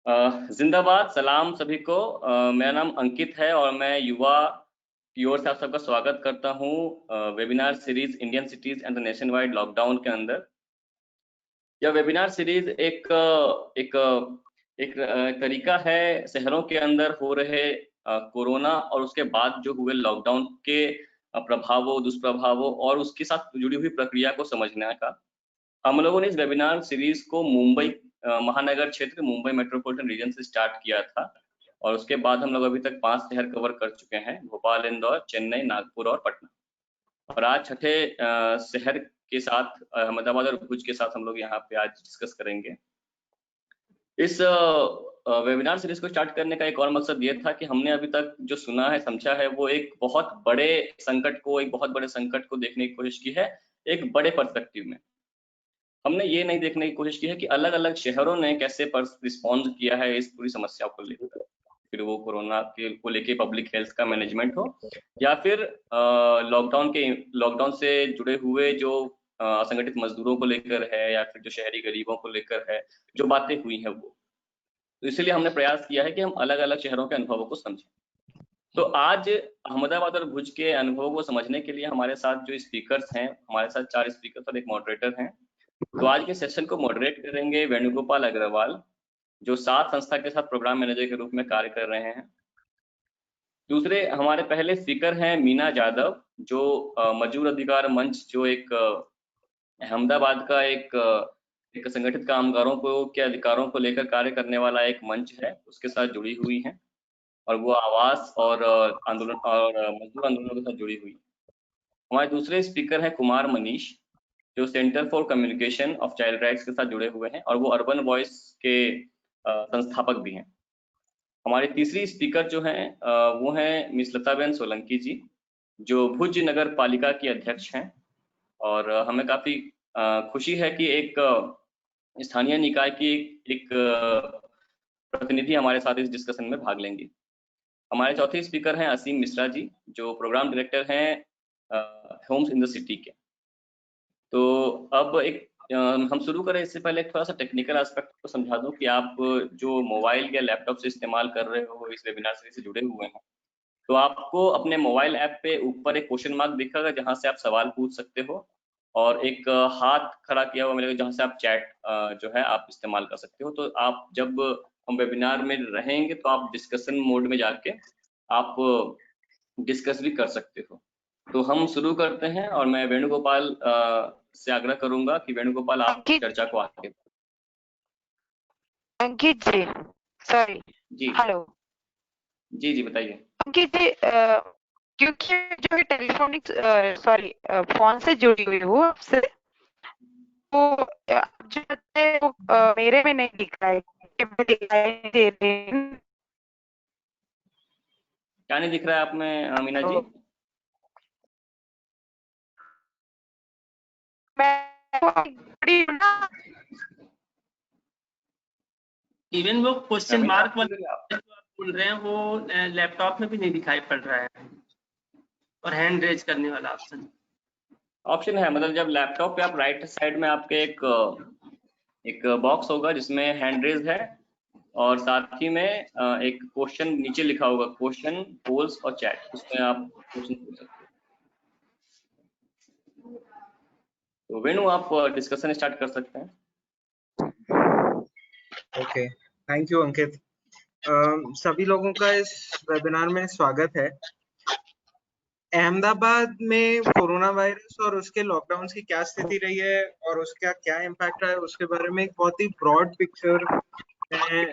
जिंदाबाद, सलाम सभी को। मेरा नाम अंकित है और मैं युवा की ओर से आप सबका स्वागत करता हूँ webinar series Indian cities and the nation wide lockdown के अंदर। यह वेबिनार सीरीज एक एक तरीका है शहरों के अंदर हो रहे कोरोना और उसके बाद जो हुए लॉकडाउन के प्रभावों, दुष्प्रभावों और उसके साथ जुड़ी हुई प्रक्रिया को समझने का। हम लोगों ने इस वेबिनार सीरीज को मुंबई महानगर क्षेत्र, मुंबई मेट्रोपॉलिटन रीजन से स्टार्ट किया था और उसके बाद हम लोग अभी तक 5 शहर कवर कर चुके हैं: भोपाल, इंदौर, चेन्नई, नागपुर और पटना। और आज छठे शहर के साथ अहमदाबाद और भुज के साथ हम लोग यहाँ पे आज डिस्कस करेंगे। इस वेबिनार सीरीज को स्टार्ट करने का एक और मकसद ये था कि हमने अभी तक जो सुना है, समझा है, वो एक बहुत बड़े संकट को देखने की कोशिश की है, एक बड़े पर्सपेक्टिव में। हमने ये नहीं देखने की कोशिश की है कि अलग अलग शहरों ने कैसे रिस्पॉन्ड किया है इस पूरी समस्या को लेकर, फिर वो कोरोना को लेके पब्लिक हेल्थ का मैनेजमेंट हो या फिर लॉकडाउन से जुड़े हुए जो असंगठित मजदूरों को लेकर है या फिर जो शहरी गरीबों को लेकर है, जो बातें हुई हैं वो। तो इसलिए हमने प्रयास किया है कि हम अलग अलग शहरों के अनुभवों को समझें। तो आज अहमदाबाद और भुज के अनुभवों को समझने के लिए हमारे साथ जो स्पीकर्स हैं, हमारे साथ 4 स्पीकर्स और एक मॉडरेटर हैं। तो आज के सेशन को मॉडरेट करेंगे वेणुगोपाल अग्रवाल, जो साथ संस्था के साथ प्रोग्राम मैनेजर के रूप में कार्य कर रहे हैं। दूसरे हमारे पहले स्पीकर हैं मीना जाधव, जो मजदूर अधिकार मंच, जो एक अहमदाबाद का एक संगठित कामगारों के अधिकारों को लेकर कार्य करने वाला एक मंच है, उसके साथ जुड़ी हुई हैं और वो आवास और आंदोलन और मजदूर आंदोलनों के साथ जुड़ी हुई है। हमारे दूसरे स्पीकर हैं कुमार मनीष, जो centre for communication of child rights के साथ जुड़े हुए हैं और वो अर्बन वॉइस के संस्थापक भी हैं। हमारी तीसरी स्पीकर जो हैं वो हैं मिस लताबेन सोलंकी जी, जो भुज नगर पालिका की अध्यक्ष हैं। और हमें काफ़ी खुशी है कि एक स्थानीय निकाय की एक प्रतिनिधि हमारे साथ इस डिस्कशन में भाग लेंगे। हमारे चौथे स्पीकर हैं असीम मिश्रा जी, जो प्रोग्राम डायरेक्टर हैं होम्स इन द सिटी के। तो अब हम शुरू करें इससे पहले एक थोड़ा सा टेक्निकल एस्पेक्ट को समझा दूं कि आप जो मोबाइल या लैपटॉप से इस्तेमाल कर रहे हो, इस वेबिनार सीरीज से जुड़े हुए हैं, तो आपको अपने मोबाइल ऐप पे ऊपर एक क्वेश्चन मार्क दिखेगा जहां से आप सवाल पूछ सकते हो, और एक हाथ खड़ा किया हुआ मिलेगा जहां से आप चैट जो है आप इस्तेमाल कर सकते हो। तो आप जब हम वेबिनार में रहेंगे तो आप डिस्कशन मोड में जाके आप डिस्कस भी कर सकते हो। तो हम शुरू करते हैं और मैं वेणुगोपाल से आग्रह करूंगा कि वेणुगोपाल आप चर्चा को आगे। अंकित जी, सॉरी, जी हेलो जी जी बताइए। अंकित जी, क्योंकि जो है टेलीफोनिक सॉरी फोन से जुड़ी हुई हूँ आपसे, तो जो है वो मेरे में नहीं दिख रहा है कि मैं दिखाई दे रही हूँ। क्या नहीं दिख रहा है आप में मीना जी? इवन वो क्वेश्चन मीना मार्क वाला जो आप बोल रहे हैं वो लैपटॉप में भी नहीं दिखाई पड़ रहा है, और हैंड रेज करने वाला ऑप्शन है, मतलब जब लैपटॉप पे आप राइट साइड में आपके एक बॉक्स होगा जिसमें हैंड रेज है और साथ ही में एक क्वेश्चन नीचे लिखा होगा, क्वेश्चन, पोल्स और चैट, उसमें आप क्वेश्चन पूछ सकते हो। तो वेणु आप डिस्कशन स्टार्ट कर सकते हैं। ओके, थैंक यू अंकित। सभी लोगों का इस वेबिनार में स्वागत है। अहमदाबाद में कोरोना वायरस और उसके लॉकडाउन की क्या स्थिति रही है और उसका क्या इम्पैक्ट रहा है, उसके बारे में एक बहुत ही ब्रॉड पिक्चर में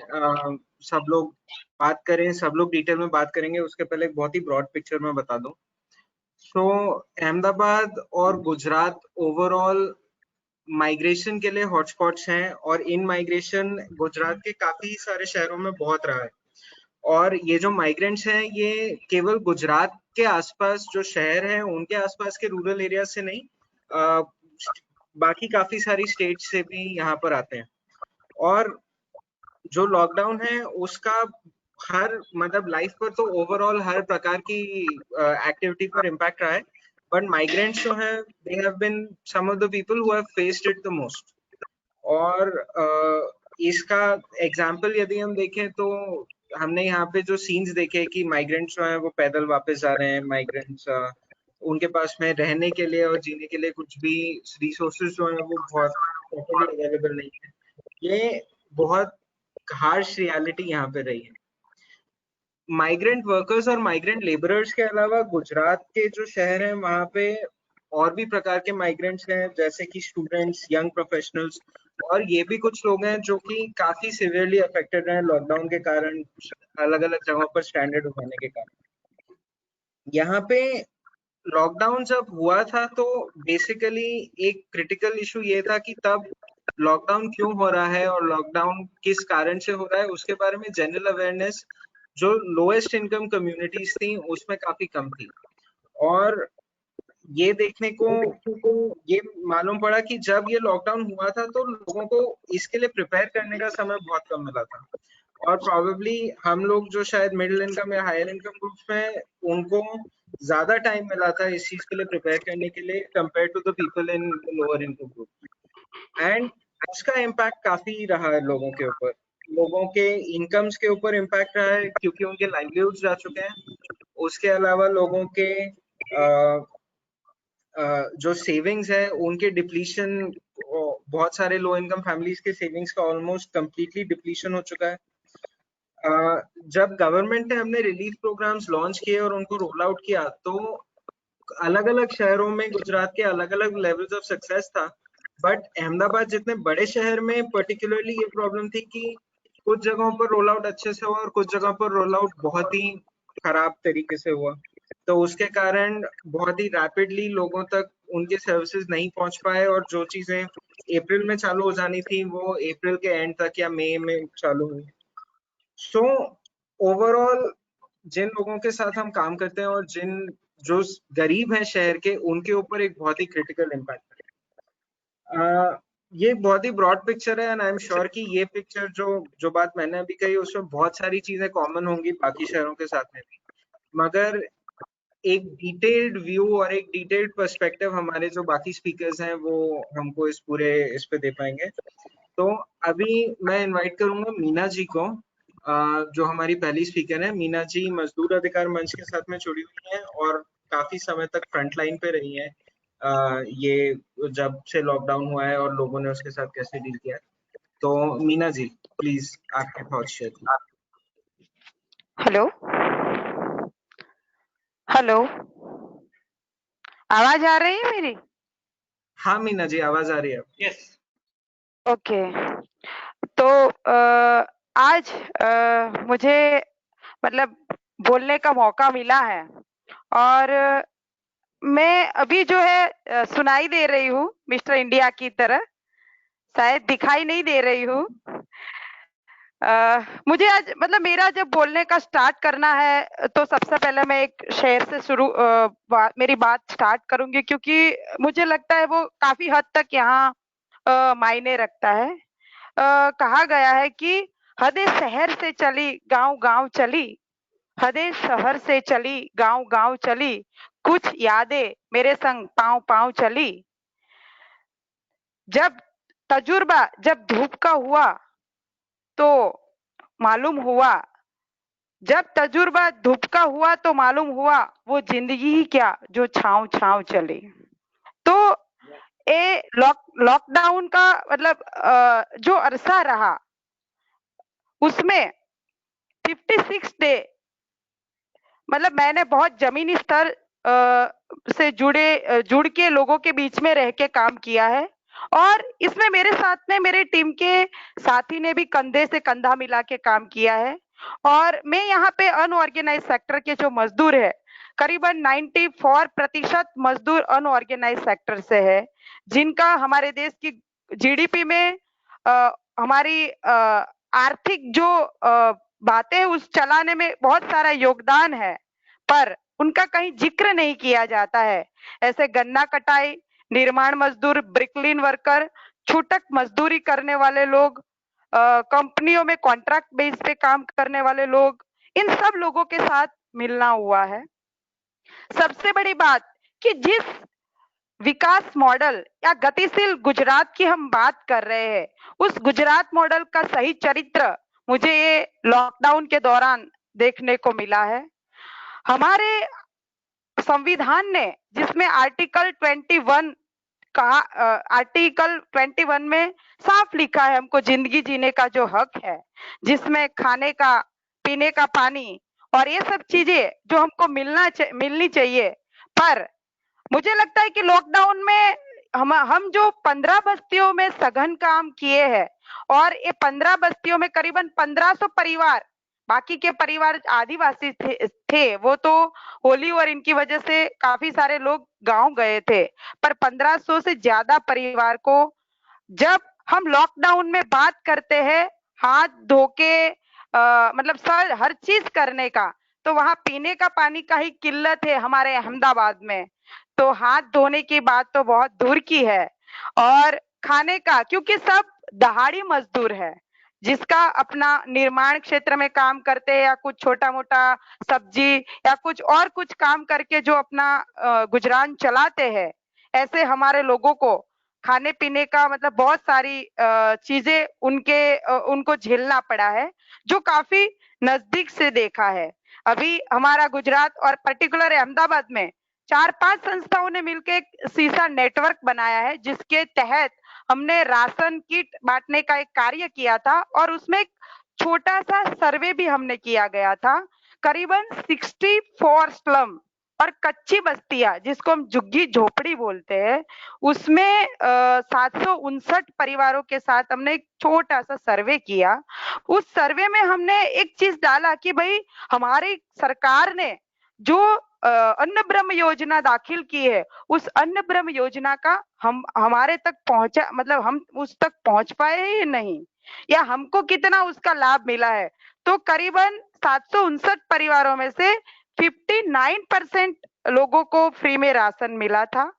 सब लोग बात करें, सब लोग डिटेल में बात करेंगे। उसके पहले एक बहुत ही ब्रॉड पिक्चर में बता दूं। तो अहमदाबाद और गुजरात ओवरऑल माइग्रेशन के लिए हॉटस्पॉट्स हैं और इन माइग्रेशन गुजरात के काफी सारे शहरों में बहुत रहा है। और ये जो माइग्रेंट्स हैं ये केवल गुजरात के आसपास जो शहर हैं उनके आसपास के रूरल एरिया से नहीं, बाकी काफी सारी स्टेट से भी यहाँ पर आते हैं। और जो लॉकडाउन है उसका हर मतलब लाइफ पर तो ओवरऑल हर प्रकार की एक्टिविटी पर इम्पैक्ट रहा है, बट माइग्रेंट्स जो है they have been some of the people who have faced it the most. और इसका एग्जाम्पल यदि हम देखें तो हमने यहाँ पे जो सीन्स देखे कि माइग्रेंट्स जो हैं वो पैदल वापस जा रहे हैं, माइग्रेंट्स उनके पास में रहने के लिए और जीने के लिए कुछ भी रिसोर्सेज जो हैं वो बहुत प्रॉपर्ली अवेलेबल नहीं है। ये बहुत हार्श रियलिटी यहाँ पे रही है। माइग्रेंट वर्कर्स और माइग्रेंट लेबरर्स के अलावा गुजरात के जो शहर हैं वहाँ पे और भी प्रकार के माइग्रेंट्स हैं, जैसे कि स्टूडेंट्स, यंग प्रोफेशनल्स, और ये भी कुछ लोग हैं जो कि काफी सिवियरली अफेक्टेड हैं लॉकडाउन के कारण, अलग अलग जगहों पर स्ट्रैंडेड होने के कारण। यहाँ पे लॉकडाउन जब हुआ था तो बेसिकली एक क्रिटिकल इशू ये था कि तब लॉकडाउन क्यों हो रहा है और लॉकडाउन किस कारण से हो रहा है, उसके बारे में जनरल अवेयरनेस जो लोएस्ट इनकम कम्युनिटीज थी उसमें काफी कम थी। और ये देखने को ये मालूम पड़ा कि जब ये लॉकडाउन हुआ था तो लोगों को इसके लिए प्रिपेयर करने का समय बहुत कम मिला था, और प्रोबेबली हम लोग जो शायद मिडिल इनकम या हायर इनकम ग्रुप्स में, उनको ज्यादा टाइम मिला था इस चीज के लिए प्रिपेयर करने के लिए compare to the people in lower income group. And उसका इम्पैक्ट काफी रहा है लोगों के ऊपर, लोगों के इनकम्स के ऊपर इम्पैक्ट रहा है क्योंकि उनके लाइवलीहुड्स जा चुके हैं। उसके अलावा लोगों के जो सेविंग्स है उनके डिप्लीशन, बहुत सारे लो इनकम फैमिलीज के सेविंग्स का ऑलमोस्ट कंप्लीटली डिप्लीशन हो चुका है। जब गवर्नमेंट ने हमने रिलीफ प्रोग्राम्स लॉन्च किए और उनको रोल आउट किया तो अलग अलग शहरों में गुजरात के अलग अलग लेवल्स ऑफ सक्सेस था, बट अहमदाबाद जितने बड़े शहर में पर्टिकुलरली ये प्रॉब्लम थी कि कुछ जगहों पर रोल आउट अच्छे से हुआ और कुछ जगहों पर रोल आउट बहुत ही खराब तरीके से हुआ। तो उसके कारण बहुत ही रैपिडली लोगों तक उनके सर्विसेज नहीं पहुंच पाए, और जो चीजें अप्रैल में चालू हो जानी थी वो अप्रैल के एंड तक या मई में चालू हुई। सो ओवरऑल जिन लोगों के साथ हम काम करते हैं और जिन जो गरीब हैं शहर के, उनके ऊपर एक बहुत ही क्रिटिकल इम्पैक्ट है। ये बहुत ही ब्रॉड पिक्चर है एंड आई एम श्योर कि ये पिक्चर जो बात मैंने अभी कही उसमें बहुत सारी चीजें कॉमन होंगी बाकी शहरों के साथ में भी, मगर एक डिटेल्ड व्यू और एक डिटेल्ड पर्सपेक्टिव हमारे जो बाकी स्पीकर्स हैं वो हमको इस पे दे पाएंगे। तो अभी मैं इनवाइट करूंगा मीना जी को, जो हमारी पहली स्पीकर है। मीना जी मजदूर अधिकार मंच के साथ में जुड़ी हुई हैं और काफी समय तक फ्रंट लाइन पे रही हैं, ये जब से लॉकडाउन हुआ है और लोगों ने उसके साथ कैसे डील किया। तो मीना जी प्लीज आपके थॉट्स शेयर कीजिए। हेलो हेलो, आवाज आ रही है मेरी? हाँ मीना जी आवाज आ रही है। यस। ओके, तो आज मुझे मतलब बोलने का मौका मिला है और मैं अभी जो है सुनाई दे रही हूँ मिस्टर इंडिया की तरह, शायद दिखाई नहीं दे रही हूँ। मुझे आज मतलब मेरा जब बोलने का स्टार्ट करना है तो सबसे पहले मैं एक शेर से शुरू मेरी बात स्टार्ट करूंगी, क्योंकि मुझे लगता है वो काफी हद तक यहाँ मायने रखता है। कहा गया है कि हदे शहर से चली गांव गांव चली, हदे शहर से चली गांव गांव चली, कुछ यादें मेरे संग पांव पांव चली। जब तजुर्बा जब धूप का हुआ तो मालूम हुआ, जब तजुर्बा धूप का हुआ तो मालूम हुआ वो जिंदगी ही क्या जो छांव छांव चले। तो ये लॉकडाउन का मतलब जो अरसा रहा उसमें 56 डे मतलब मैंने बहुत जमीनी स्तर से जुड़ के लोगों के बीच में रह के काम किया है, और इसमें मेरे साथ में मेरे टीम के साथी ने भी कंधे से कंधा मिला के काम किया है। और मैं यहाँ पे अनऑर्गेनाइज सेक्टर के जो मजदूर है, करीबन 94% मजदूर अनऑर्गेनाइज सेक्टर से है, जिनका हमारे देश की जीडीपी में हमारी आर्थिक जो बातें उस चलाने में बहुत सारा योगदान है, पर उनका कहीं जिक्र नहीं किया जाता है। ऐसे गन्ना कटाई, निर्माण मजदूर, ब्रिकलिन वर्कर, छूटक मजदूरी करने वाले लोग, कंपनियों में कॉन्ट्रैक्ट बेस पे काम करने वाले लोग, इन सब लोगों के साथ मिलना हुआ है। सबसे बड़ी बात कि जिस विकास मॉडल या गतिशील गुजरात की हम बात कर रहे हैं, उस गुजरात मॉडल का सही चरित्र मुझे ये लॉकडाउन के दौरान देखने को मिला है। हमारे संविधान ने, जिसमें आर्टिकल 21 में साफ लिखा है हमको जिंदगी जीने का जो हक है, जिसमें खाने का, पीने का पानी और ये सब चीजें जो हमको मिलनी चाहिए, पर मुझे लगता है कि लॉकडाउन में हम जो 15 बस्तियों में सघन काम किए हैं और ये 15 बस्तियों में करीबन 1500 परिवार, बाकी के परिवार आदिवासी थे, वो तो होली और इनकी वजह से काफी सारे लोग गांव गए थे, पर 1500 से ज्यादा परिवार को जब हम लॉकडाउन में बात करते हैं हाथ धो के मतलब हर चीज करने का, तो वहां पीने का पानी का ही किल्लत है हमारे अहमदाबाद में, तो हाथ धोने की बात तो बहुत दूर की है। और खाने का, क्योंकि सब दहाड़ी मजदूर है, जिसका अपना निर्माण क्षेत्र में काम करते हैं या कुछ छोटा मोटा सब्जी या कुछ और कुछ काम करके जो अपना गुजरान चलाते हैं, ऐसे हमारे लोगों को खाने पीने का मतलब बहुत सारी चीजें उनको झेलना पड़ा है, जो काफी नजदीक से देखा है। अभी हमारा गुजरात और पर्टिकुलर अहमदाबाद में 4-5 संस्थाओं ने मिलकर एक सीसा नेटवर्क बनाया है, जिसके तहत हमने राशन किट बांटने का एक कार्य किया था और उसमें एक छोटा सा सर्वे भी हमने किया गया था। करीबन 64 स्लम और कच्ची बस्तियां, जिसको हम झुग्गी झोपड़ी बोलते हैं, उसमें 759 परिवारों के साथ हमने एक छोटा सा सर्वे किया। उस सर्वे में हमने एक चीज डाला कि भाई हमारी सरकार ने जो अन्न ब्रह्म योजना दाखिल की है, उस अन्न ब्रह्म योजना का हमारे तक पहुंचा, मतलब हम उस तक पहुंच पाए ही नहीं, या हमको कितना उसका लाभ मिला है। तो करीबन 759 परिवारों में से 59% लोगों को फ्री में राशन मिला था,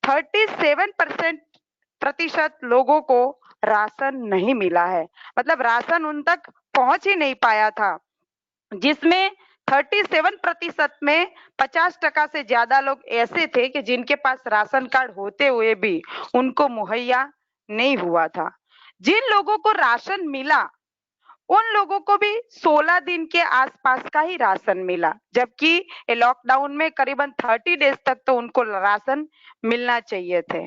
37% लोगों को राशन नहीं मिला है, मतलब राशन उन तक पहुंच ही नहीं पाया था, जिसमें 37% में 50% से ज्यादा लोग ऐसे थे कि जिनके पास राशन कार्ड होते हुए भी उनको मुहैया नहीं हुआ था। जिन लोगों को राशन मिला उन लोगों को भी 16 दिन के आसपास का ही राशन मिला, जबकि लॉकडाउन में करीबन 30 डेज तक तो उनको राशन मिलना चाहिए थे।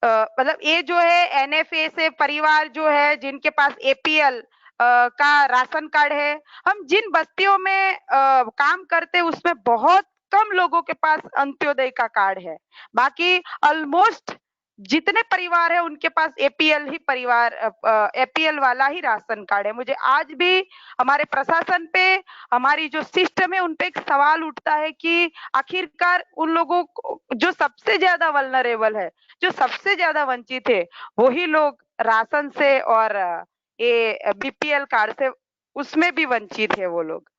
मतलब ये जो है एनएफए से परिवार जो है जिनके पास एपीएल का राशन कार्ड है, हम जिन बस्तियों में काम करते उसमें बहुत कम लोगों के पास अंत्योदय का कार्ड है, बाकी ऑलमोस्ट जितने परिवार है उनके पास एपीएल वाला ही राशन कार्ड है। मुझे आज भी हमारे प्रशासन पे, हमारी जो सिस्टम है उन पे एक सवाल उठता है कि आखिरकार उन लोगों को जो सबसे ज्यादा वल्नरेबल है, जो सबसे ज्यादा वंचित है, वही लोग राशन से और ये बीपीएल कार्ड से उसमें भी वंचित है वो लोग।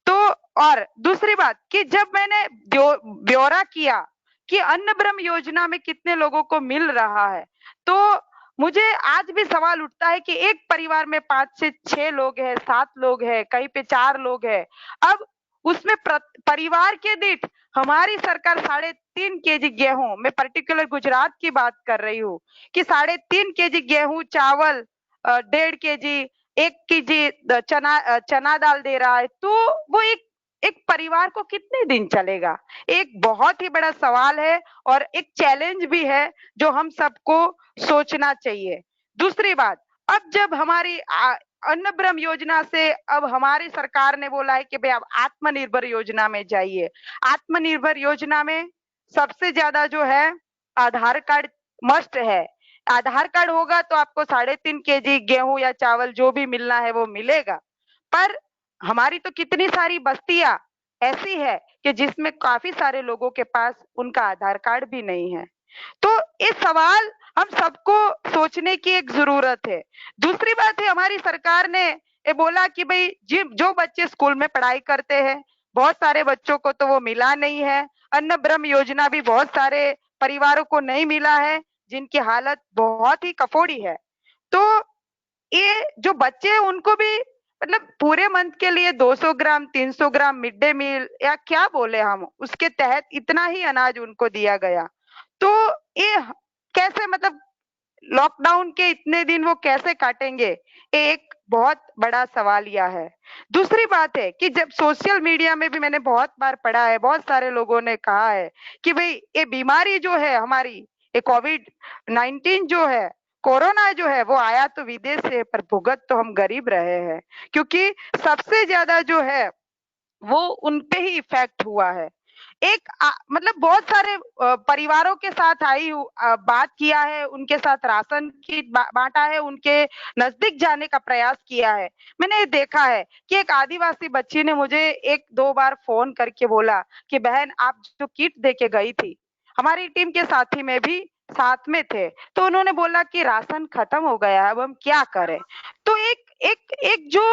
तो और दूसरी बात कि जब मैंने ब्यौरा किया कि अन्न ब्रह्म योजना में कितने लोगों को मिल रहा है, तो मुझे आज भी सवाल उठता है कि एक परिवार में 5 से 6 लोग हैं, 7 लोग हैं, कहीं पे 4 लोग हैं। अब उसमें परिवार के दीठ हमारी सरकार 3.5 केजी गेहूं, मैं पर्टिकुलर गुजरात की बात कर रही हूँ, कि 3.5 केजी गेहूं, चावल 1.5 केजी, 1 केजी चना दाल दे रहा है, तो वो एक परिवार को कितने दिन चलेगा? एक बहुत ही बड़ा सवाल है और एक चैलेंज भी है जो हम सबको सोचना चाहिए। दूसरी बात, अब जब हमारी अन्न ब्रह्म योजना से अब हमारी सरकार ने बोला है कि भाई अब आत्मनिर्भर योजना में जाइए। आत्मनिर्भर योजना में सबसे ज्यादा जो है आधार कार्ड मस्ट है। आधार कार्ड होगा तो आपको 3.5 केजी गेहूं या चावल जो भी मिलना है वो मिलेगा। पर हमारी तो कितनी सारी बस्तियां ऐसी है कि जिसमें काफी सारे लोगों के पास उनका आधार कार्ड भी नहीं है। तो ये सवाल हम सबको सोचने की एक जरूरत है। दूसरी बात है, हमारी सरकार ने ये बोला कि भाई जो बच्चे स्कूल में पढ़ाई करते हैं, बहुत सारे बच्चों को तो वो मिला नहीं है। अन्न ब्रह्म योजना भी बहुत सारे परिवारों को नहीं मिला है, जिनकी हालत बहुत ही कफोड़ी है। तो ये जो बच्चे हैं उनको भी मतलब पूरे मंथ के लिए 200 ग्राम 300 ग्राम मिड डे मील या क्या बोले हम, उसके तहत इतना ही अनाज उनको दिया गया। तो ये कैसे, मतलब लॉकडाउन के इतने दिन वो कैसे काटेंगे, एक बहुत बड़ा सवाल यह है। दूसरी बात है कि जब सोशल मीडिया में भी मैंने बहुत बार पढ़ा है, बहुत सारे लोगों ने कहा है कि भाई ये बीमारी जो है हमारी, ये कोविड-19 जो है, कोरोना जो है, वो आया तो विदेश से, पर भुगत तो हम गरीब रहे हैं, क्योंकि सबसे ज्यादा जो है वो उन पे ही इफेक्ट हुआ है। एक मतलब बहुत सारे परिवारों के साथ बात किया है, उनके साथ राशन की बांटा है, उनके नजदीक जाने का प्रयास किया है। मैंने ये देखा है कि एक आदिवासी बच्ची ने मुझे 1-2 बार फोन करके बोला कि बहन आप जो किट देके गई थी, हमारी टीम के साथी में भी साथ में थे, तो उन्होंने बोला कि राशन खत्म हो गया है, अब हम क्या करें। तो एक जो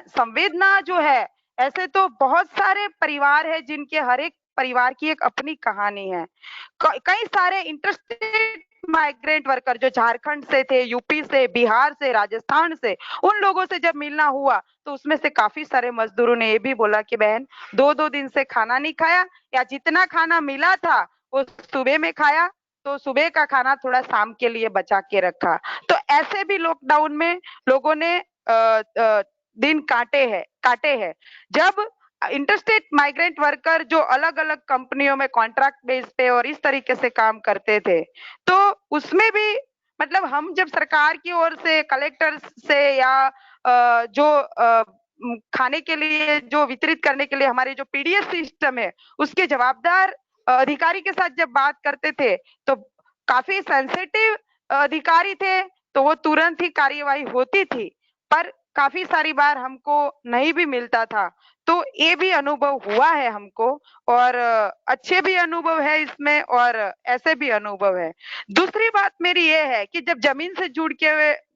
संवेदना जो है, ऐसे तो बहुत सारे परिवार है जिनके हर एक परिवार की एक अपनी कहानी है। कई सारे इंटरस्टेट माइग्रेंट वर्कर जो झारखंड से थे, यूपी से, बिहार से, राजस्थान से, उन लोगों से जब मिलना हुआ तो उसमें से काफी सारे मजदूरों ने ये भी बोला कि बहन 2-2 दिन से खाना नहीं खाया, या जितना खाना मिला था वो सुबह में खाया, तो सुबह का खाना थोड़ा शाम के लिए बचा के रखा। तो ऐसे भी लॉकडाउन में लोगों ने दिन काटे हैं। जब इंटरस्टेट माइग्रेंट वर्कर जो अलग अलग कंपनियों में कॉन्ट्रैक्ट बेस पे और इस तरीके से काम करते थे, तो उसमें भी मतलब हम जब सरकार की ओर से, कलेक्टर से, या जो खाने के लिए जो वितरित करने के लिए हमारे जो पीडीएस सिस्टम है, उसके जवाबदार अधिकारी के साथ जब बात करते थे, तो काफी सेंसिटिव अधिकारी थे, तो वो तुरंत ही कार्यवाही होती थी, पर काफी सारी बार हमको नहीं भी मिलता था। तो ये भी अनुभव हुआ है हमको, और अच्छे भी अनुभव है इसमें और ऐसे भी अनुभव है। दूसरी बात मेरी ये है कि जब जमीन से जुड़ के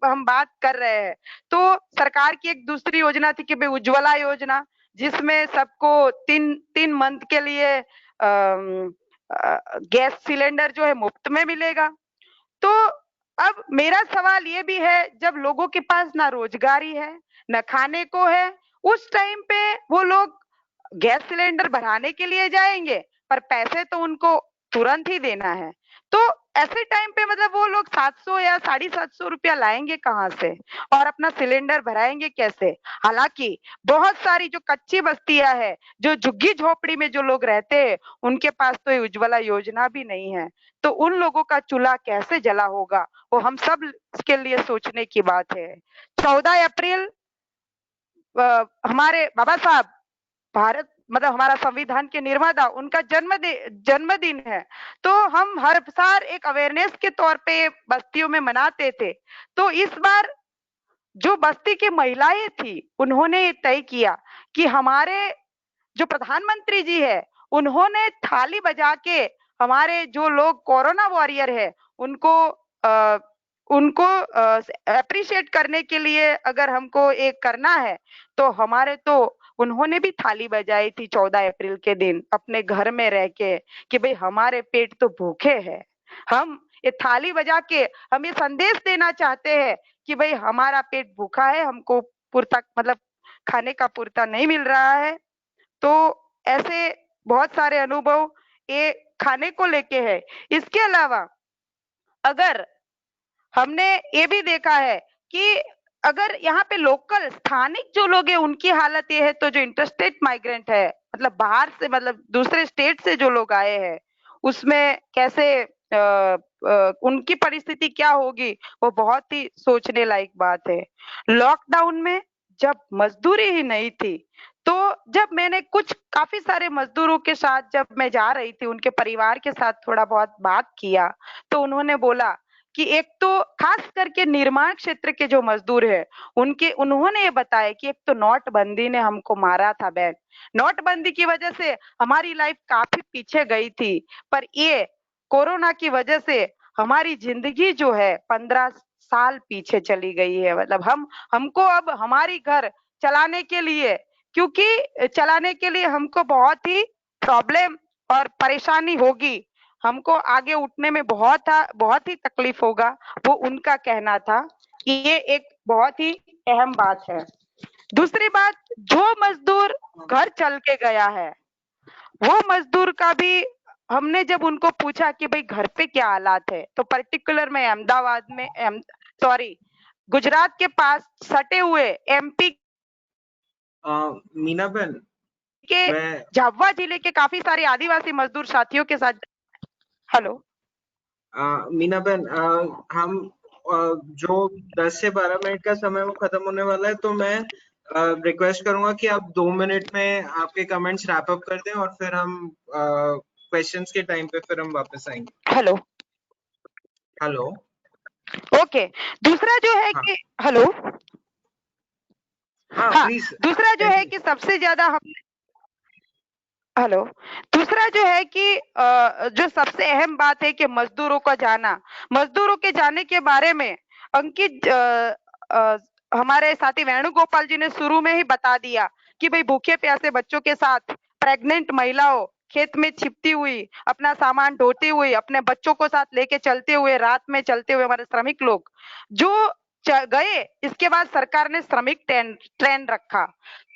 हम बात कर रहे हैं, तो सरकार की एक दूसरी योजना थी कि भाई उज्ज्वला योजना, जिसमें सबको 3 मंथ के लिए गैस सिलेंडर जो है मुफ्त में मिलेगा। तो अब मेरा सवाल ये भी है, जब लोगों के पास ना रोजगारी है, ना खाने को है, उस टाइम पे वो लोग गैस सिलेंडर भराने के लिए जाएंगे, पर पैसे तो उनको तुरंत ही देना है। तो ऐसे टाइम पे मतलब वो लोग 700 या 750 रुपया लाएंगे कहाँ से, और अपना सिलेंडर भराएंगे कैसे। हालांकि बहुत सारी जो कच्ची बस्तियां है, जो झुग्गी झोपड़ी में जो लोग रहते हैं, उनके पास तो ये उज्ज्वला योजना भी नहीं है, तो उन लोगों का चूल्हा कैसे जला होगा, वो हम सब के लिए सोचने की बात है। 14 अप्रैल हमारे बाबा साहब, भारत मतलब हमारा संविधान के निर्माता, उनका जन्मदिन है, तो हम हर साल एक अवेयरनेस के तौर पे बस्तियों में मनाते थे। तो इस बार जो बस्ती की महिलाएं थी, उन्होंने ये तय किया कि हमारे जो प्रधानमंत्री जी है, उन्होंने थाली बजा के हमारे जो लोग कोरोना वॉरियर है, उनको अप्रिशिएट करने के लिए अगर हमको एक करना है, तो हमारे तो उन्होंने भी थाली बजाई थी 14 अप्रैल के दिन अपने घर में रह के, कि भाई हमारे पेट तो भूखे हैं। हम ये थाली बजा के हम ये संदेश देना चाहते हैं कि भाई हमारा पेट भूखा है, हमको पूर्ता मतलब खाने का पूर्ता नहीं मिल रहा है। तो ऐसे बहुत सारे अनुभव ये खाने को लेके है। इसके अलावा अगर हमने ये भी देखा है कि अगर यहाँ पे लोकल स्थानिक जो लोग हैं, उनकी हालत ये है, तो जो इंटरस्टेट माइग्रेंट है, मतलब बाहर से, मतलब दूसरे स्टेट से जो लोग आए हैं, उसमें कैसे उनकी परिस्थिति क्या होगी, वो बहुत ही सोचने लायक बात है। लॉकडाउन में जब मजदूरी ही नहीं थी, तो जब मैंने काफी सारे मजदूरों के साथ जब मैं जा रही थी, उनके परिवार के साथ थोड़ा बहुत बात किया, तो उन्होंने बोला कि एक तो खास करके निर्माण क्षेत्र के जो मजदूर है, उन्होंने ये बताया कि एक तो नोटबंदी ने हमको मारा था बहन, नोटबंदी की वजह से हमारी लाइफ काफी पीछे गई थी, पर ये कोरोना की वजह से हमारी जिंदगी जो है 15 साल पीछे चली गई है। मतलब हमको अब हमारी घर चलाने के लिए, क्योंकि चलाने के लिए हमको बहुत ही प्रॉब्लम और परेशानी होगी, हमको आगे उठने में बहुत ही तकलीफ होगा, वो उनका कहना था। ये एक बहुत ही अहम बात है। दूसरी बात, जो मजदूर घर चल के गया है, वो मजदूर का भी हमने जब उनको पूछा कि भाई घर पे क्या हालात है, तो पर्टिकुलर में अहमदाबाद में गुजरात के पास सटे हुए एमपी मीना बहन, के मैं झाबुआ जिले के काफी सारे आदिवासी मजदूर साथियों के साथ। हेलो मीना बहन, हम जो 10 से 12 मिनट का समय वो खत्म होने वाला है, तो मैं रिक्वेस्ट करूंगा कि आप 2 मिनट में आपके कमेंट्स रैप अप कर दें और फिर हम क्वेश्चंस के टाइम पे फिर हम वापस आएंगे। Hello hello. ओके। दूसरा जो है हाँ कि हेलो हाँ, हाँ, प्लीज। दूसरा जो है कि सबसे ज्यादा हमने हेलो दूसरा जो है कि जो सबसे अहम बात है कि मजदूरों का जाना, मजदूरों के जाने के बारे में अंकित हमारे साथी वेणुगोपाल जी ने शुरू में ही बता दिया कि भाई भूखे प्यासे बच्चों के साथ प्रेग्नेंट महिलाओं खेत में छिपती हुई, अपना सामान ढोती हुई, अपने बच्चों को साथ लेके चलते हुए, रात में चलते हुए हमारे श्रमिक लोग जो गए, इसके बाद सरकार ने श्रमिक ट्रेन रखा।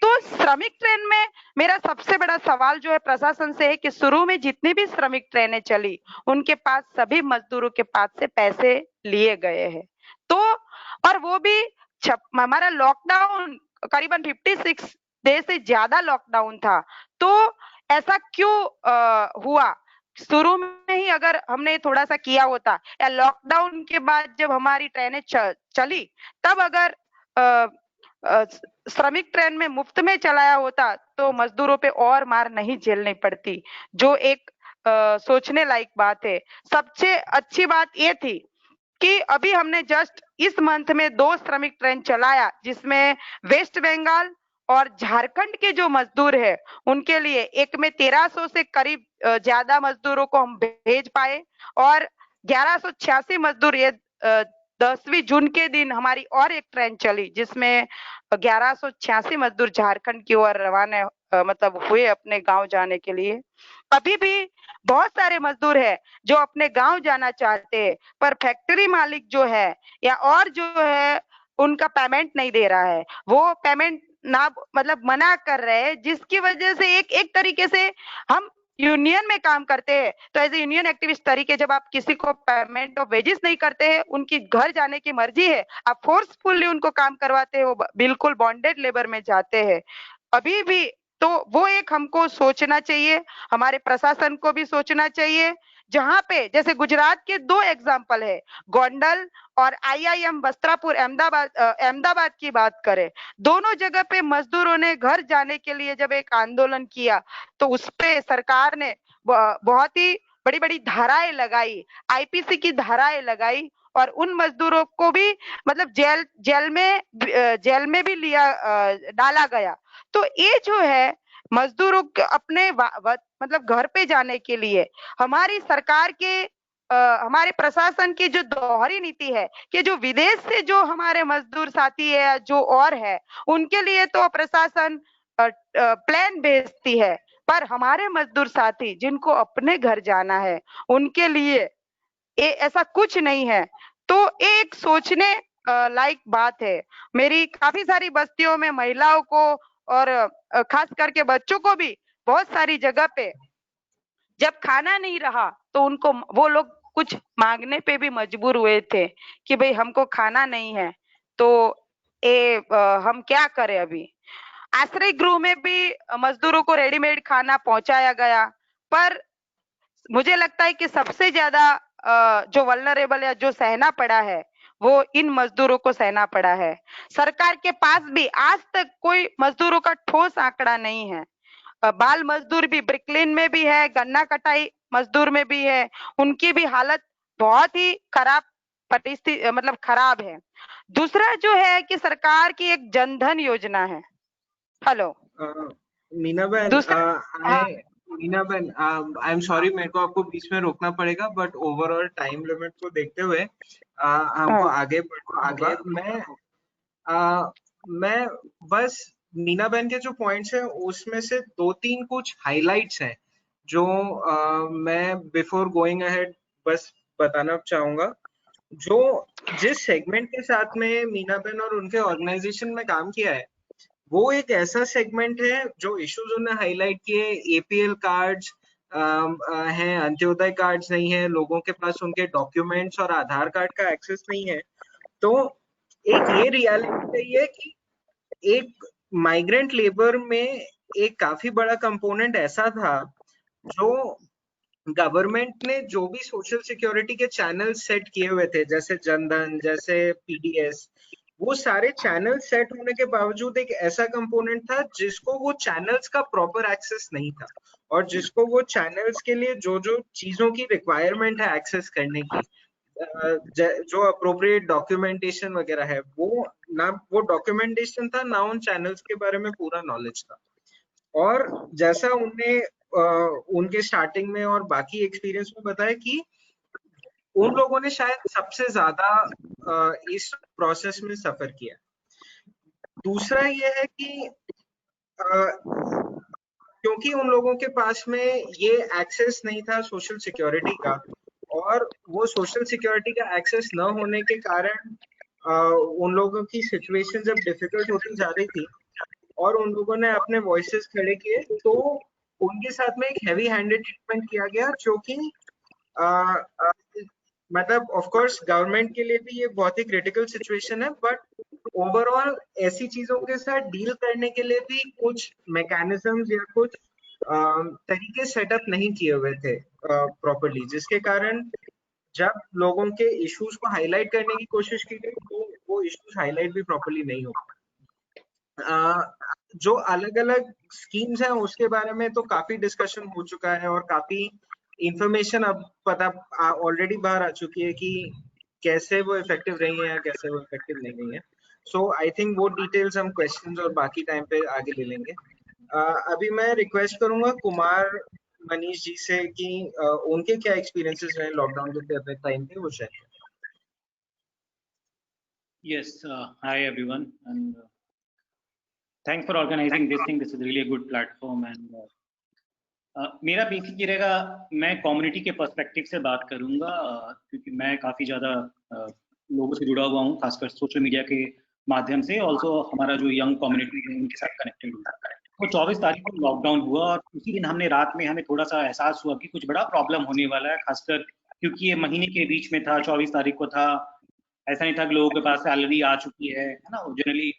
तो श्रमिक ट्रेन में मेरा सबसे बड़ा सवाल जो है प्रशासन से है कि शुरू में जितनी भी श्रमिक ट्रेनें चली, उनके पास सभी मजदूरों के पास से पैसे लिए गए हैं। तो और वो भी हमारा लॉकडाउन करीबन 56 डे से ज्यादा लॉकडाउन था। तो ऐसा क्यों हुआ? शुरू में ही अगर हमने थोड़ा सा किया होता या लॉकडाउन के बाद जब हमारी ट्रेनें चली, तब अगर श्रमिक ट्रेन में मुफ्त में चलाया होता तो मजदूरों पे और मार नहीं झेलनी पड़ती, जो एक सोचने लायक बात है। सबसे अच्छी बात ये थी कि अभी हमने जस्ट इस मंथ में 2 श्रमिक ट्रेन चलाया, जिसमें वेस्ट बंगाल और झारखंड के जो मजदूर है उनके लिए एक में 1300 से करीब ज्यादा मजदूरों को हम भेज पाए और 1186 मजदूर ये 10वीं जून के दिन हमारी और एक ट्रेन चली जिसमें 1186 मजदूर झारखंड की ओर रवाना मतलब हुए अपने गांव जाने के लिए। अभी भी बहुत सारे मजदूर है जो अपने गांव जाना चाहते हैं, पर फैक्ट्री मालिक जो है या और जो है उनका पेमेंट नहीं दे रहा है, वो पेमेंट ना मतलब मना कर रहे हैं, जिसकी वजह से एक तरीके से हम यूनियन में काम करते हैं तो एज ए यूनियन एक्टिविस्ट तरीके जब आप किसी को पेमेंट ऑफ वेजेस नहीं करते हैं, उनकी घर जाने की मर्जी है, आप फोर्सफुली उनको काम करवाते हैं, वो बिल्कुल बॉन्डेड लेबर में जाते हैं अभी भी। तो वो एक हमको सोचना चाहिए, हमारे प्रशासन को भी सोचना चाहिए। जहां पे जैसे गुजरात के 2 एग्जाम्पल है, गोंडल और आईआईएम वस्त्रापुर अहमदाबाद की बात करें, दोनों जगह पे मजदूरों ने घर जाने के लिए जब एक आंदोलन किया तो उस पे सरकार ने बहुत ही बड़ी बड़ी धाराएं लगाई, आईपीसी की धाराएं लगाई और उन मजदूरों को भी मतलब जेल में भी डाला गया। तो ये जो है मजदूरों के अपने मतलब घर पे जाने के लिए हमारी सरकार के हमारे प्रशासन की जो दोहरी नीति है कि जो विदेश से जो हमारे मजदूर साथी है जो और है उनके लिए तो प्रशासन प्लान भेजती है, पर हमारे मजदूर साथी जिनको अपने घर जाना है उनके लिए ऐसा कुछ नहीं है। तो एक सोचने लायक बात है। मेरी काफी सारी बस्तियों में महिलाओं को और खास करके बच्चों को भी बहुत सारी जगह पे जब खाना नहीं रहा तो उनको वो लोग कुछ मांगने पे भी मजबूर हुए थे कि भाई हमको खाना नहीं है, तो हम क्या करें। अभी आश्रय गृह में भी मजदूरों को रेडीमेड खाना पहुंचाया गया, पर मुझे लगता है कि सबसे ज्यादा जो वल्नरेबल या जो सहना पड़ा है वो इन मजदूरों को सहना पड़ा है। सरकार के पास भी आज तक कोई मजदूरों का ठोस आंकड़ा नहीं है। बाल मजदूर भी ब्रिकलिन में भी है, गन्ना कटाई मजदूर में भी है, उनकी भी हालत बहुत ही खराब परिस्थिति मतलब खराब है। दूसरा जो है कि सरकार की एक जनधन योजना है। हेलो मीना बहन, दूसरा मीना बहन, आई एम सॉरी, मेरे को आपको बीच में रोकना पड़ेगा, बट ओवरऑल टाइम लिमिट को देखते हुए हमको आगे बढ़ना होगा। मैं बस मीना बहन के जो पॉइंट्स हैं उसमें से 2-3 कुछ हाइलाइट्स हैं जो मैं बिफोर गोइंग अहेड बस बताना चाहूंगा। जो जिस सेगमेंट के साथ में मीना बहन और उनके ऑर्गेनाइजेशन में काम किया है वो एक ऐसा सेगमेंट है जो इश्यूज उन्होंने हाईलाइट किए, एपीएल कार्ड्स, हैं, अंत्योदय कार्ड्स नहीं है, लोगों के पास उनके डॉक्यूमेंट्स और आधार कार्ड का एक्सेस नहीं है, तो एक ये रियलिटी रही है कि एक माइग्रेंट लेबर में एक काफी बड़ा कंपोनेंट ऐसा था जो गवर्नमेंट ने जो भी सोशल सिक्योरिटी के चैनल सेट किए हुए थे, जैसे जनधन, जैसे पीडीएस, वो सारे चैनल सेट होने के बावजूद एक ऐसा कंपोनेंट था जिसको वो चैनल्स का प्रॉपर एक्सेस नहीं था, और जिसको वो चैनल्स के लिए जो जो चीजों की रिक्वायरमेंट है एक्सेस करने की, जो अप्रोप्रिएट डॉक्यूमेंटेशन वगैरह है, वो ना वो डॉक्यूमेंटेशन था, ना उन चैनल्स के बारे में पूरा नॉलेज था। और जैसा उनने उनके स्टार्टिंग में और बाकी एक्सपीरियंस में बताया कि उन लोगों ने शायद सबसे ज्यादा इस प्रोसेस में सफर किया। दूसरा ये है कि क्योंकि उन लोगों के पास में ये एक्सेस नहीं था सोशल सिक्योरिटी का, और वो सोशल सिक्योरिटी का एक्सेस न होने के कारण उन लोगों की सिचुएशन जब डिफिकल्ट होती जा रही थी और उन लोगों ने अपने वॉइसेस खड़े किए, तो उनके साथ में एक हैवी हैंडेड ट्रीटमेंट किया गया, जो कि मतलब ऑफ कोर्स गवर्नमेंट के लिए भी ये बहुत ही क्रिटिकल सिचुएशन है, बट ओवरऑल ऐसी चीजों के साथ डील करने के लिए भी कुछ मैकेनिज्म्स या कुछ तरीके सेटअप नहीं किए हुए थे प्रॉपर्ली, जिसके कारण जब लोगों के इश्यूज को हाईलाइट करने की कोशिश की गई तो वो इश्यूज हाईलाइट भी प्रॉपर्ली नहीं हो पाए। जो अलग अलग स्कीम्स हैं उसके बारे में तो काफी डिस्कशन हो चुका है, और काफी इंफॉर्मेशन अब पता ऑलरेडी बाहर आ चुकी है कि कैसे वो इफेक्टिव रही है या कैसे वो इफेक्टिव नहीं रही है। सो आई थिंक वो डिटेल्स हम क्वेश्चंस और बाकी टाइम पे आगे ले लेंगे। अभी मैं रिक्वेस्ट करूंगा कुमार मनीष जी से कि उनके क्या एक्सपीरियंसेस रहे लॉकडाउन के टाइम पे, वो शेयर करें। Yes, hi everyone, and thanks for organizing this thing. This is really a good platform, and मेरा बेसिक ये रहेगा, मैं कम्युनिटी के पर्सपेक्टिव से बात करूंगा, क्योंकि मैं काफ़ी ज़्यादा लोगों से जुड़ा हुआ हूँ, खासकर सोशल मीडिया के माध्यम से। ऑल्सो हमारा जो यंग कम्युनिटी है उनके साथ कनेक्टेड हुआ। तो 24 तारीख को लॉकडाउन हुआ और उसी दिन हमने रात में हमें थोड़ा सा एहसास हुआ कि कुछ बड़ा प्रॉब्लम होने वाला है, खासकर क्योंकि ये महीने के बीच में था, 24 तारीख को था। ऐसा नहीं था कि लोगों के पास सैलरी आ चुकी है ना, जनरली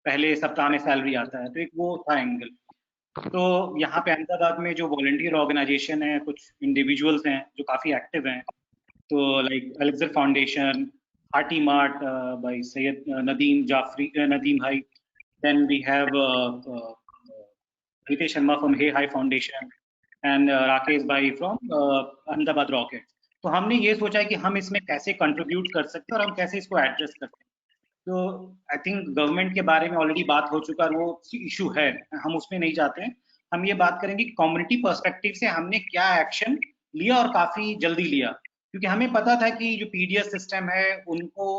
पहले सप्ताह में सैलरी आता है, तो एक वो था एंगल। तो यहाँ पे अहमदाबाद में जो वॉलंटियर ऑर्गेनाइजेशन है, कुछ इंडिविजुअल्स हैं जो काफ़ी एक्टिव हैं, तो लाइक अलेक्जर foundation, hearty mart by Syed Nadeem भाई, then we have Ritesh Sharma from hey hi foundation and Rakesh भाई फ्रॉम अहमदाबाद रॉकेट। तो हमने ये सोचा है कि हम इसमें कैसे कंट्रीब्यूट कर सकते हैं और हम कैसे इसको एड्रेस करते हैं। तो आई थिंक गवर्नमेंट के बारे में ऑलरेडी बात हो चुका है, वो इशू है, हम उसमें नहीं जाते हैं। हम ये बात करेंगे कि कम्युनिटी पर्सपेक्टिव से हमने क्या एक्शन लिया और काफी जल्दी लिया, क्योंकि हमें पता था कि जो पीडीएस सिस्टम है उनको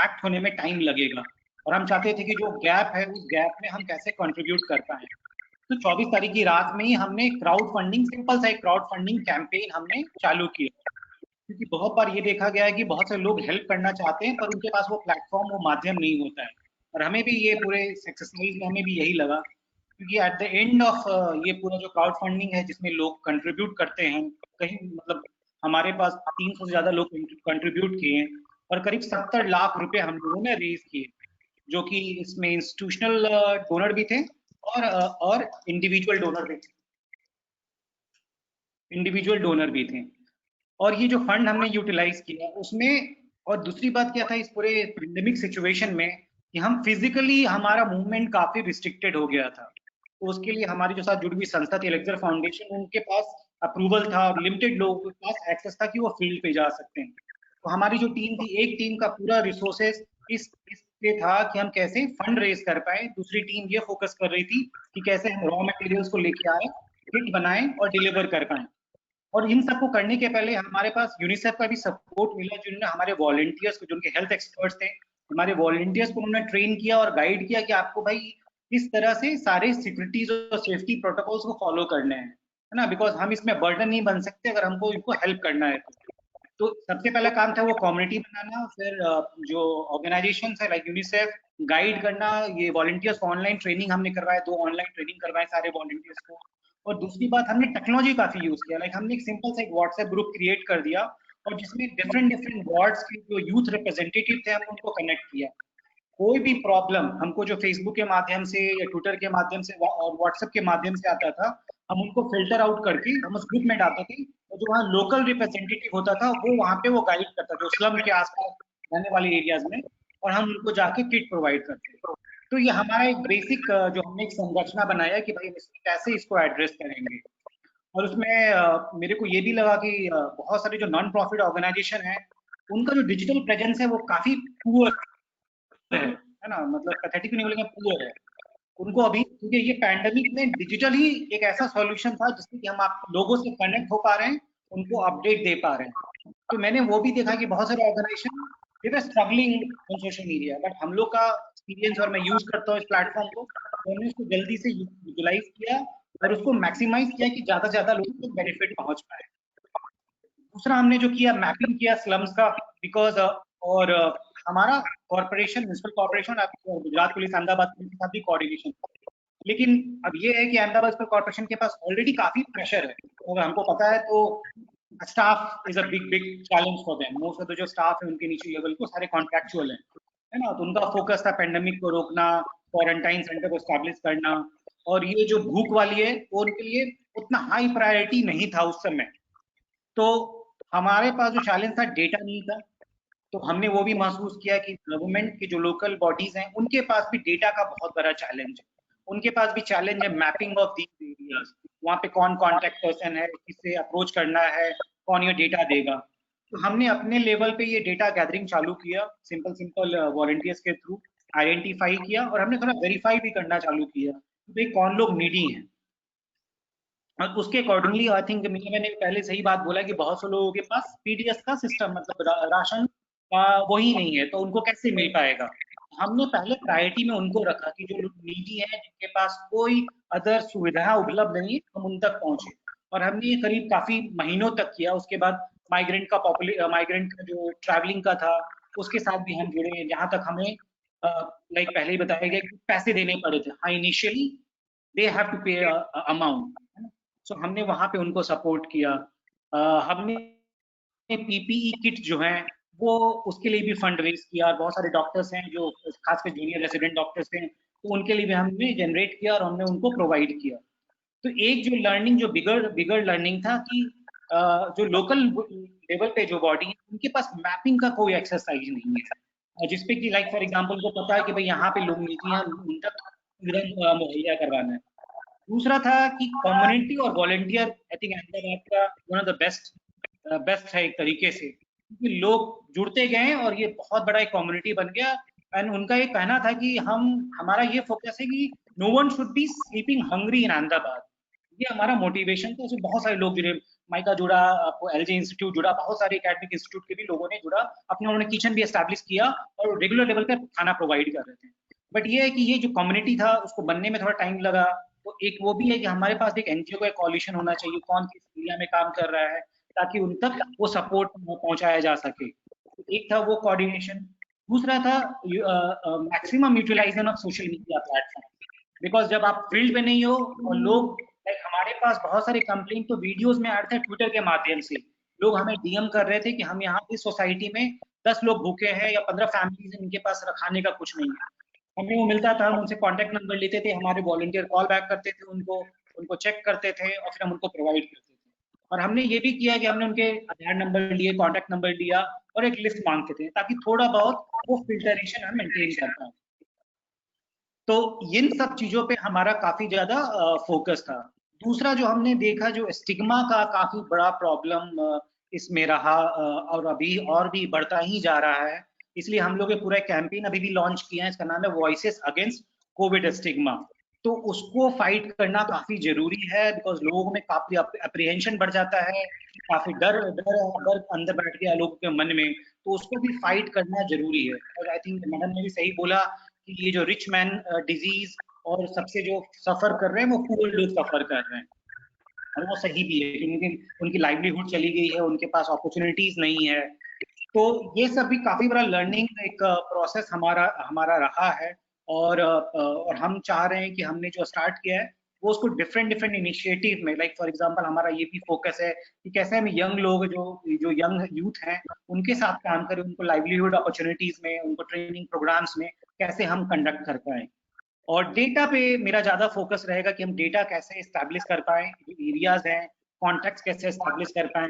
एक्ट होने में टाइम लगेगा, और हम चाहते थे कि जो गैप है उस गैप में हम कैसे कंट्रीब्यूट कर पाए। तो 24 तारीख की रात में ही हमने क्राउड फंडिंग, सिंपल सा एक क्राउड फंडिंग कैंपेन हमने चालू किया, क्योंकि बहुत बार ये देखा गया है कि बहुत से लोग हेल्प करना चाहते हैं पर उनके पास वो प्लेटफॉर्म, वो माध्यम नहीं होता है। और हमें भी ये पूरे एक्सरसाइज में हमें भी यही लगा, क्योंकि एट द एंड ऑफ ये पूरा जो क्राउड फंडिंग है जिसमें लोग कंट्रीब्यूट करते हैं, कहीं मतलब हमारे पास 300 से ज्यादा लोग कंट्रीब्यूट किए हैं और करीब 70 लाख रुपए हम लोगों ने रेज किए, जो कि इसमें इंस्टीट्यूशनल डोनर भी थे और इंडिविजुअल डोनर भी थे। और ये जो फंड हमने यूटिलाइज किया उसमें, और दूसरी बात क्या था इस पूरे पेंडेमिक सिचुएशन में, कि हम फिजिकली हमारा मूवमेंट काफी रिस्ट्रिक्टेड हो गया था। तो उसके लिए हमारी जो साथ जुड़ी हुई संस्था थी अलेक्जर फाउंडेशन, उनके पास अप्रूवल था और लिमिटेड लोगों के पास एक्सेस था कि वो फील्ड पे जा सकते हैं। तो हमारी जो टीम थी, एक टीम का पूरा रिसोर्सेस इस पे था कि हम कैसे फंड रेज कर पाए। दूसरी टीम ये फोकस कर रही थी कि कैसे हम रॉ मटेरियल्स को लेके आए, किट बनाएं और डिलीवर कर पाए। और इन सबको करने के पहले हमारे पास यूनिसेफ का भी सपोर्ट मिला, जिन्होंने हमारे वॉलंटियर्स को, जो उनके हेल्थ एक्सपर्ट्स थे, हमारे वॉलंटियर्स को उन्होंने ट्रेन किया और गाइड किया कि आपको भाई इस तरह से सारे सिक्योरिटीज और सेफ्टी प्रोटोकॉल्स को फॉलो करने हैं, है ना, बिकॉज हम इसमें बर्डन नहीं बन सकते अगर हमको इनको हेल्प करना है। तो सबसे पहला काम था वो कम्युनिटी बनाना, फिर जो ऑर्गेनाइजेशन है लाइक यूनिसेफ गाइड करना, ये वॉलंटियर्स को ऑनलाइन ट्रेनिंग हमने करवाया, 2 ऑनलाइन ट्रेनिंग करवाए सारे वॉलंटियर्स को। और दूसरी बात हमने टेक्नोलॉजी काफी यूज किया, लाइक हमने एक सिंपल सा एक व्हाट्सएप ग्रुप क्रिएट कर दिया और जिसमें डिफरेंट वार्ड्स के जो यूथ रिप्रेजेंटेटिव थे हम उनको कनेक्ट किया। कोई भी प्रॉब्लम हमको जो फेसबुक के माध्यम से या ट्विटर के माध्यम से और व्हाट्सएप के माध्यम से आता था, हम उनको फिल्टर आउट करके हम उस ग्रुप में डालते थे, और जो वहाँ लोकल रिप्रेजेंटेटिव होता था वो वहाँ पे वो गाइड करता था स्लम के आसपास रहने वाले एरियाज में, और हम उनको जाके किट प्रोवाइड करते थे। तो ये हमारा एक बेसिक जो हमने एक संरचना बनाया कि भाई कैसे इसको एड्रेस करेंगे। और उसमें मेरे को ये भी लगा कि बहुत सारे जो नॉन प्रॉफिट ऑर्गेनाइजेशन है उनका जो डिजिटल प्रेजेंस है वो काफी पुअर है ना, मतलब पैथेटिक नहीं बोलेंगे, पुअर है उनको अभी, क्योंकि ये पैंडेमिक में डिजिटल ही एक ऐसा सॉल्यूशन था जिससे कि हम आप लोगों से कनेक्ट हो पा रहे हैं, उनको अपडेट दे पा रहे हैं। तो मैंने वो भी देखा कि बहुत सारे organisation they were struggling on social media, but हम लोग का एक्सपीरियंस, और मैं यूज करता हूँ इस प्लेटफॉर्म को, तो हमने उसको जल्दी से यूटिलाइज किया और उसको मैक्सिमाइज किया कि ज्यादा से ज्यादा लोगों को बेनिफिट पहुंच पाए। दूसरा हमने जो किया, मैपिंग किया स्लम्स का, बिकॉज और हमारा corporation, municipal corporation, Gujarat police, Ahmedabad police के साथ भी कोऑर्डिनेशन, लेकिन अब ये है कि अहमदाबाद कॉर्पोरेशन के पास ऑलरेडी काफी प्रेशर है, और हमको पता है तो staff is a big challenge for them. Most of the जो स्टाफ है उनके नीचे लेवल को सारे कॉन्ट्रैक्चुअल है ना, तो उनका फोकस था पेंडेमिक को रोकना, क्वारंटाइन सेंटर को एस्टैब्लिश करना, और ये जो भूख वाली है वो उनके लिए उतना हाई प्रायोरिटी नहीं था उस समय। तो हमारे पास जो चैलेंज था, डेटा नहीं था, तो हमने वो भी महसूस किया कि गवर्नमेंट की जो लोकल बॉडीज हैं उनके पास भी डेटा का बहुत बड़ा चैलेंज है, उनके पास भी चैलेंज है मैपिंग ऑफ दीज एरियाज, वहाँ पे कौन कॉन्टैक्ट पर्सन है, किससे अप्रोच करना है, कौन ये डेटा देगा। तो हमने अपने लेवल पे ये डेटा गैदरिंग चालू किया, सिंपल वॉलंटियर्स के थ्रू आइडेंटिफाई किया, और हमने थोड़ा वेरीफाई भी करना चालू किया कि भाई कौन लोग नीडी हैं, और उसके अकॉर्डिंगली आई थिंक मैंने पहले सही बात बोला कि बहुत से लोगों के पास पीडीएस का सिस्टम, मतलब राशन का वही नहीं है, तो उनको कैसे मिल पाएगा। हमने पहले प्रायोरिटी में उनको रखा कि जो लोग नीडी हैं, जिनके पास कोई अदर सुविधा उपलब्ध नहीं है, हम उन तक पहुंचे, और हमने ये करीब काफी महीनों तक किया। उसके बाद माइग्रेंट का जो ट्रैवलिंग का था उसके साथ भी हम जुड़े, जहां तक हमें लाइक पहले ही बताया गया कि पैसे देने पड़े थे, हाँ इनिशियली दे हैव टू पे अमाउंट, सो हमने वहां पे उनको सपोर्ट किया। हमने पीपीई किट जो है वो उसके लिए भी फंड रेज किया, और बहुत सारे डॉक्टर्स हैं जो खासकर जूनियर रेसिडेंट डॉक्टर्स हैं, तो उनके लिए भी हमने जनरेट किया और हमने उनको प्रोवाइड किया। तो एक जो लर्निंग, जो बिगर लर्निंग था कि जो लोकल लेवल पे जो बॉडी है उनके पास मैपिंग का कोई एक्सरसाइज नहीं है, जिसपे कि लाइक फॉर एग्जांपल को पता है कि भाई यहाँ पे लोग नीति हैं, उन तक मुहैया करवाना है। दूसरा था कि कम्युनिटी और वॉलंटियर, आई थिंक अहमदाबाद का वन ऑफ द बेस्ट है एक तरीके से, क्योंकि लोग जुड़ते गए और ये बहुत बड़ा एक कम्युनिटी बन गया। एंड उनका ये कहना था कि हमारा ये फोकस है कि no one should be sleeping hungry in Ahmedabad, ये हमारा मोटिवेशन था। उसमें बहुत सारे लोग जुड़े, माइका जुड़ा, आपको एलजे इंस्टीट्यूट जुड़ा, बहुत सारे एकेडमिक इंस्टीट्यूट के भी लोगों ने जुड़ा, उन्होंने किचन भी एस्टैब्लिश किया और रेगुलर लेवल पे खाना प्रोवाइड कर रहे थे। बट ये है कि ये जो कम्युनिटी था उसको बनने में थोड़ा टाइम लगा। तो एक वो भी है कि हमारे पास एक एनजीओ का कॉलिशन होना चाहिए, कौन किस एरिया में काम कर रहा है, ताकि उन तक वो सपोर्ट पहुंचाया जा सके। एक था वो कोऑर्डिनेशन। दूसरा था maximum utilisation of social media platform, because जब आप फील्ड में नहीं हो और लोग, लाइक हमारे पास बहुत सारे कंप्लेन तो वीडियोस में आ रहे थे ट्विटर के माध्यम से, लोग हमें डीएम कर रहे थे कि हम यहाँ इस सोसाइटी में 10 लोग भूखे हैं या 15 फैमिलीज इनके पास खाने का कुछ नहीं है। हमें वो मिलता था, हम उनसे कांटेक्ट नंबर लेते थे, हमारे वॉलंटियर कॉल बैक करते थे, उनको चेक करते थे और फिर हम उनको प्रोवाइड करते थे। और हमने ये भी किया कि हमने उनके आधार नंबर लिए, कांटेक्ट नंबर लिया और एक लिस्ट मांगते थे, ताकि थोड़ा बहुत वो फिल्टरेशन हम मेंटेन कर पाए। तो इन सब चीजों पे हमारा काफी ज्यादा फोकस था। दूसरा जो हमने देखा, जो स्टिग्मा का काफी बड़ा प्रॉब्लम इसमें रहा और अभी और भी बढ़ता ही जा रहा है, इसलिए हम लोग पूरा कैंपेन अभी भी लॉन्च किया है, इसका नाम है वॉइसेस अगेंस्ट कोविड स्टिग्मा। तो उसको फाइट करना काफी जरूरी है, बिकॉज लोगों में काफी अप्रीहेंशन बढ़ जाता है, काफी डर अंदर बैठ गया लोगों के मन में, तो उसको भी फाइट करना जरूरी है। और आई थिंक मैडम ने भी सही बोला कि ये जो रिच मैन डिजीज और सबसे जो सफर कर रहे हैं वो पुअर लोग सफर कर रहे हैं, और वो सही भी है क्योंकि उनकी लाइवलीहुड चली गई है, उनके पास अपॉर्चुनिटीज नहीं है। तो ये सब भी काफी बड़ा लर्निंग एक प्रोसेस हमारा रहा है, और हम चाह रहे हैं कि हमने जो स्टार्ट किया है वो उसको डिफरेंट इनिशिएटिव में, लाइक फॉर एग्जांपल हमारा ये भी फोकस है कि कैसे हम यंग लोग जो यंग यूथ हैं उनके साथ काम करें, उनको लाइवलीहुड अपॉर्चुनिटीज में, उनको ट्रेनिंग प्रोग्राम्स में कैसे हम कंडक्ट कर पाएं। और डेटा पे मेरा ज्यादा फोकस रहेगा कि हम डेटा कैसे एस्टैब्लिश कर पाएं, जो एरियाज हैं कॉन्टैक्ट्स कैसे एस्टैब्लिश कर पाएं,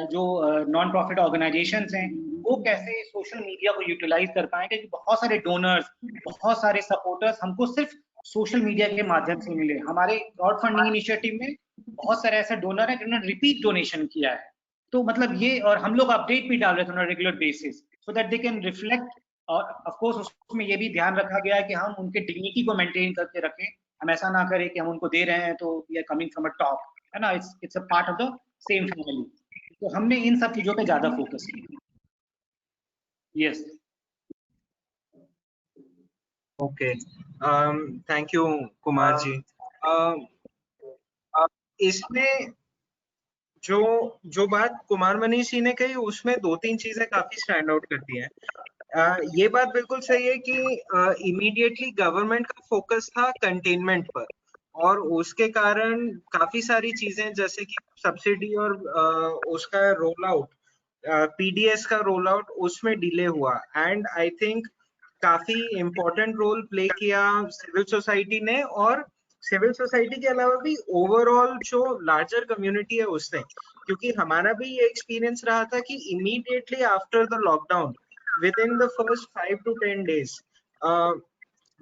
जो नॉन प्रॉफिट ऑर्गेनाइजेशंस हैं वो कैसे सोशल मीडिया को यूटिलाइज कर पाएं, क्योंकि बहुत सारे डोनर्स, बहुत सारे सपोर्टर्स हमको सिर्फ सोशल मीडिया के माध्यम से मिले। हमारे क्राउड फंडिंग इनिशिएटिव में बहुत सारे ऐसे डोनर हैं जिन्होंने रिपीट डोनेशन किया है, तो मतलब ये, और हम लोग अपडेट भी डाल रहे थे on regular basis so that they can reflect. और ऑफ कोर्स उसमें ये भी ध्यान रखा गया है कि हम उनके डिग्निटी को मेंटेन करके रखें, हम ऐसा ना करें कि हम उनको दे रहे हैं तो we are coming from a top, है ना, it's a part of the same family. तो हमने इन सब चीजों पे ज्यादा फोकस किया। Yes, okay, thank you Kumar ji. इसमें जो जो बात कुमार मनीष जी ने कही उसमें 2-3 चीजें काफी स्टैंड आउट करती हैं। ये बात बिल्कुल सही है कि इमीडिएटली गवर्नमेंट का फोकस था कंटेनमेंट पर, और उसके कारण काफी सारी चीजें जैसे कि सब्सिडी और उसका रोल आउट, पीडीएस का रोल आउट, उसमें डिले हुआ। एंड आई थिंक काफी इम्पोर्टेंट रोल प्ले किया सिविल सोसाइटी ने, और सिविल सोसाइटी के अलावा भी ओवरऑल जो लार्जर कम्युनिटी है उसने, क्योंकि हमारा भी ये एक्सपीरियंस रहा था कि immediately after the lockdown within the first 5 to 10 days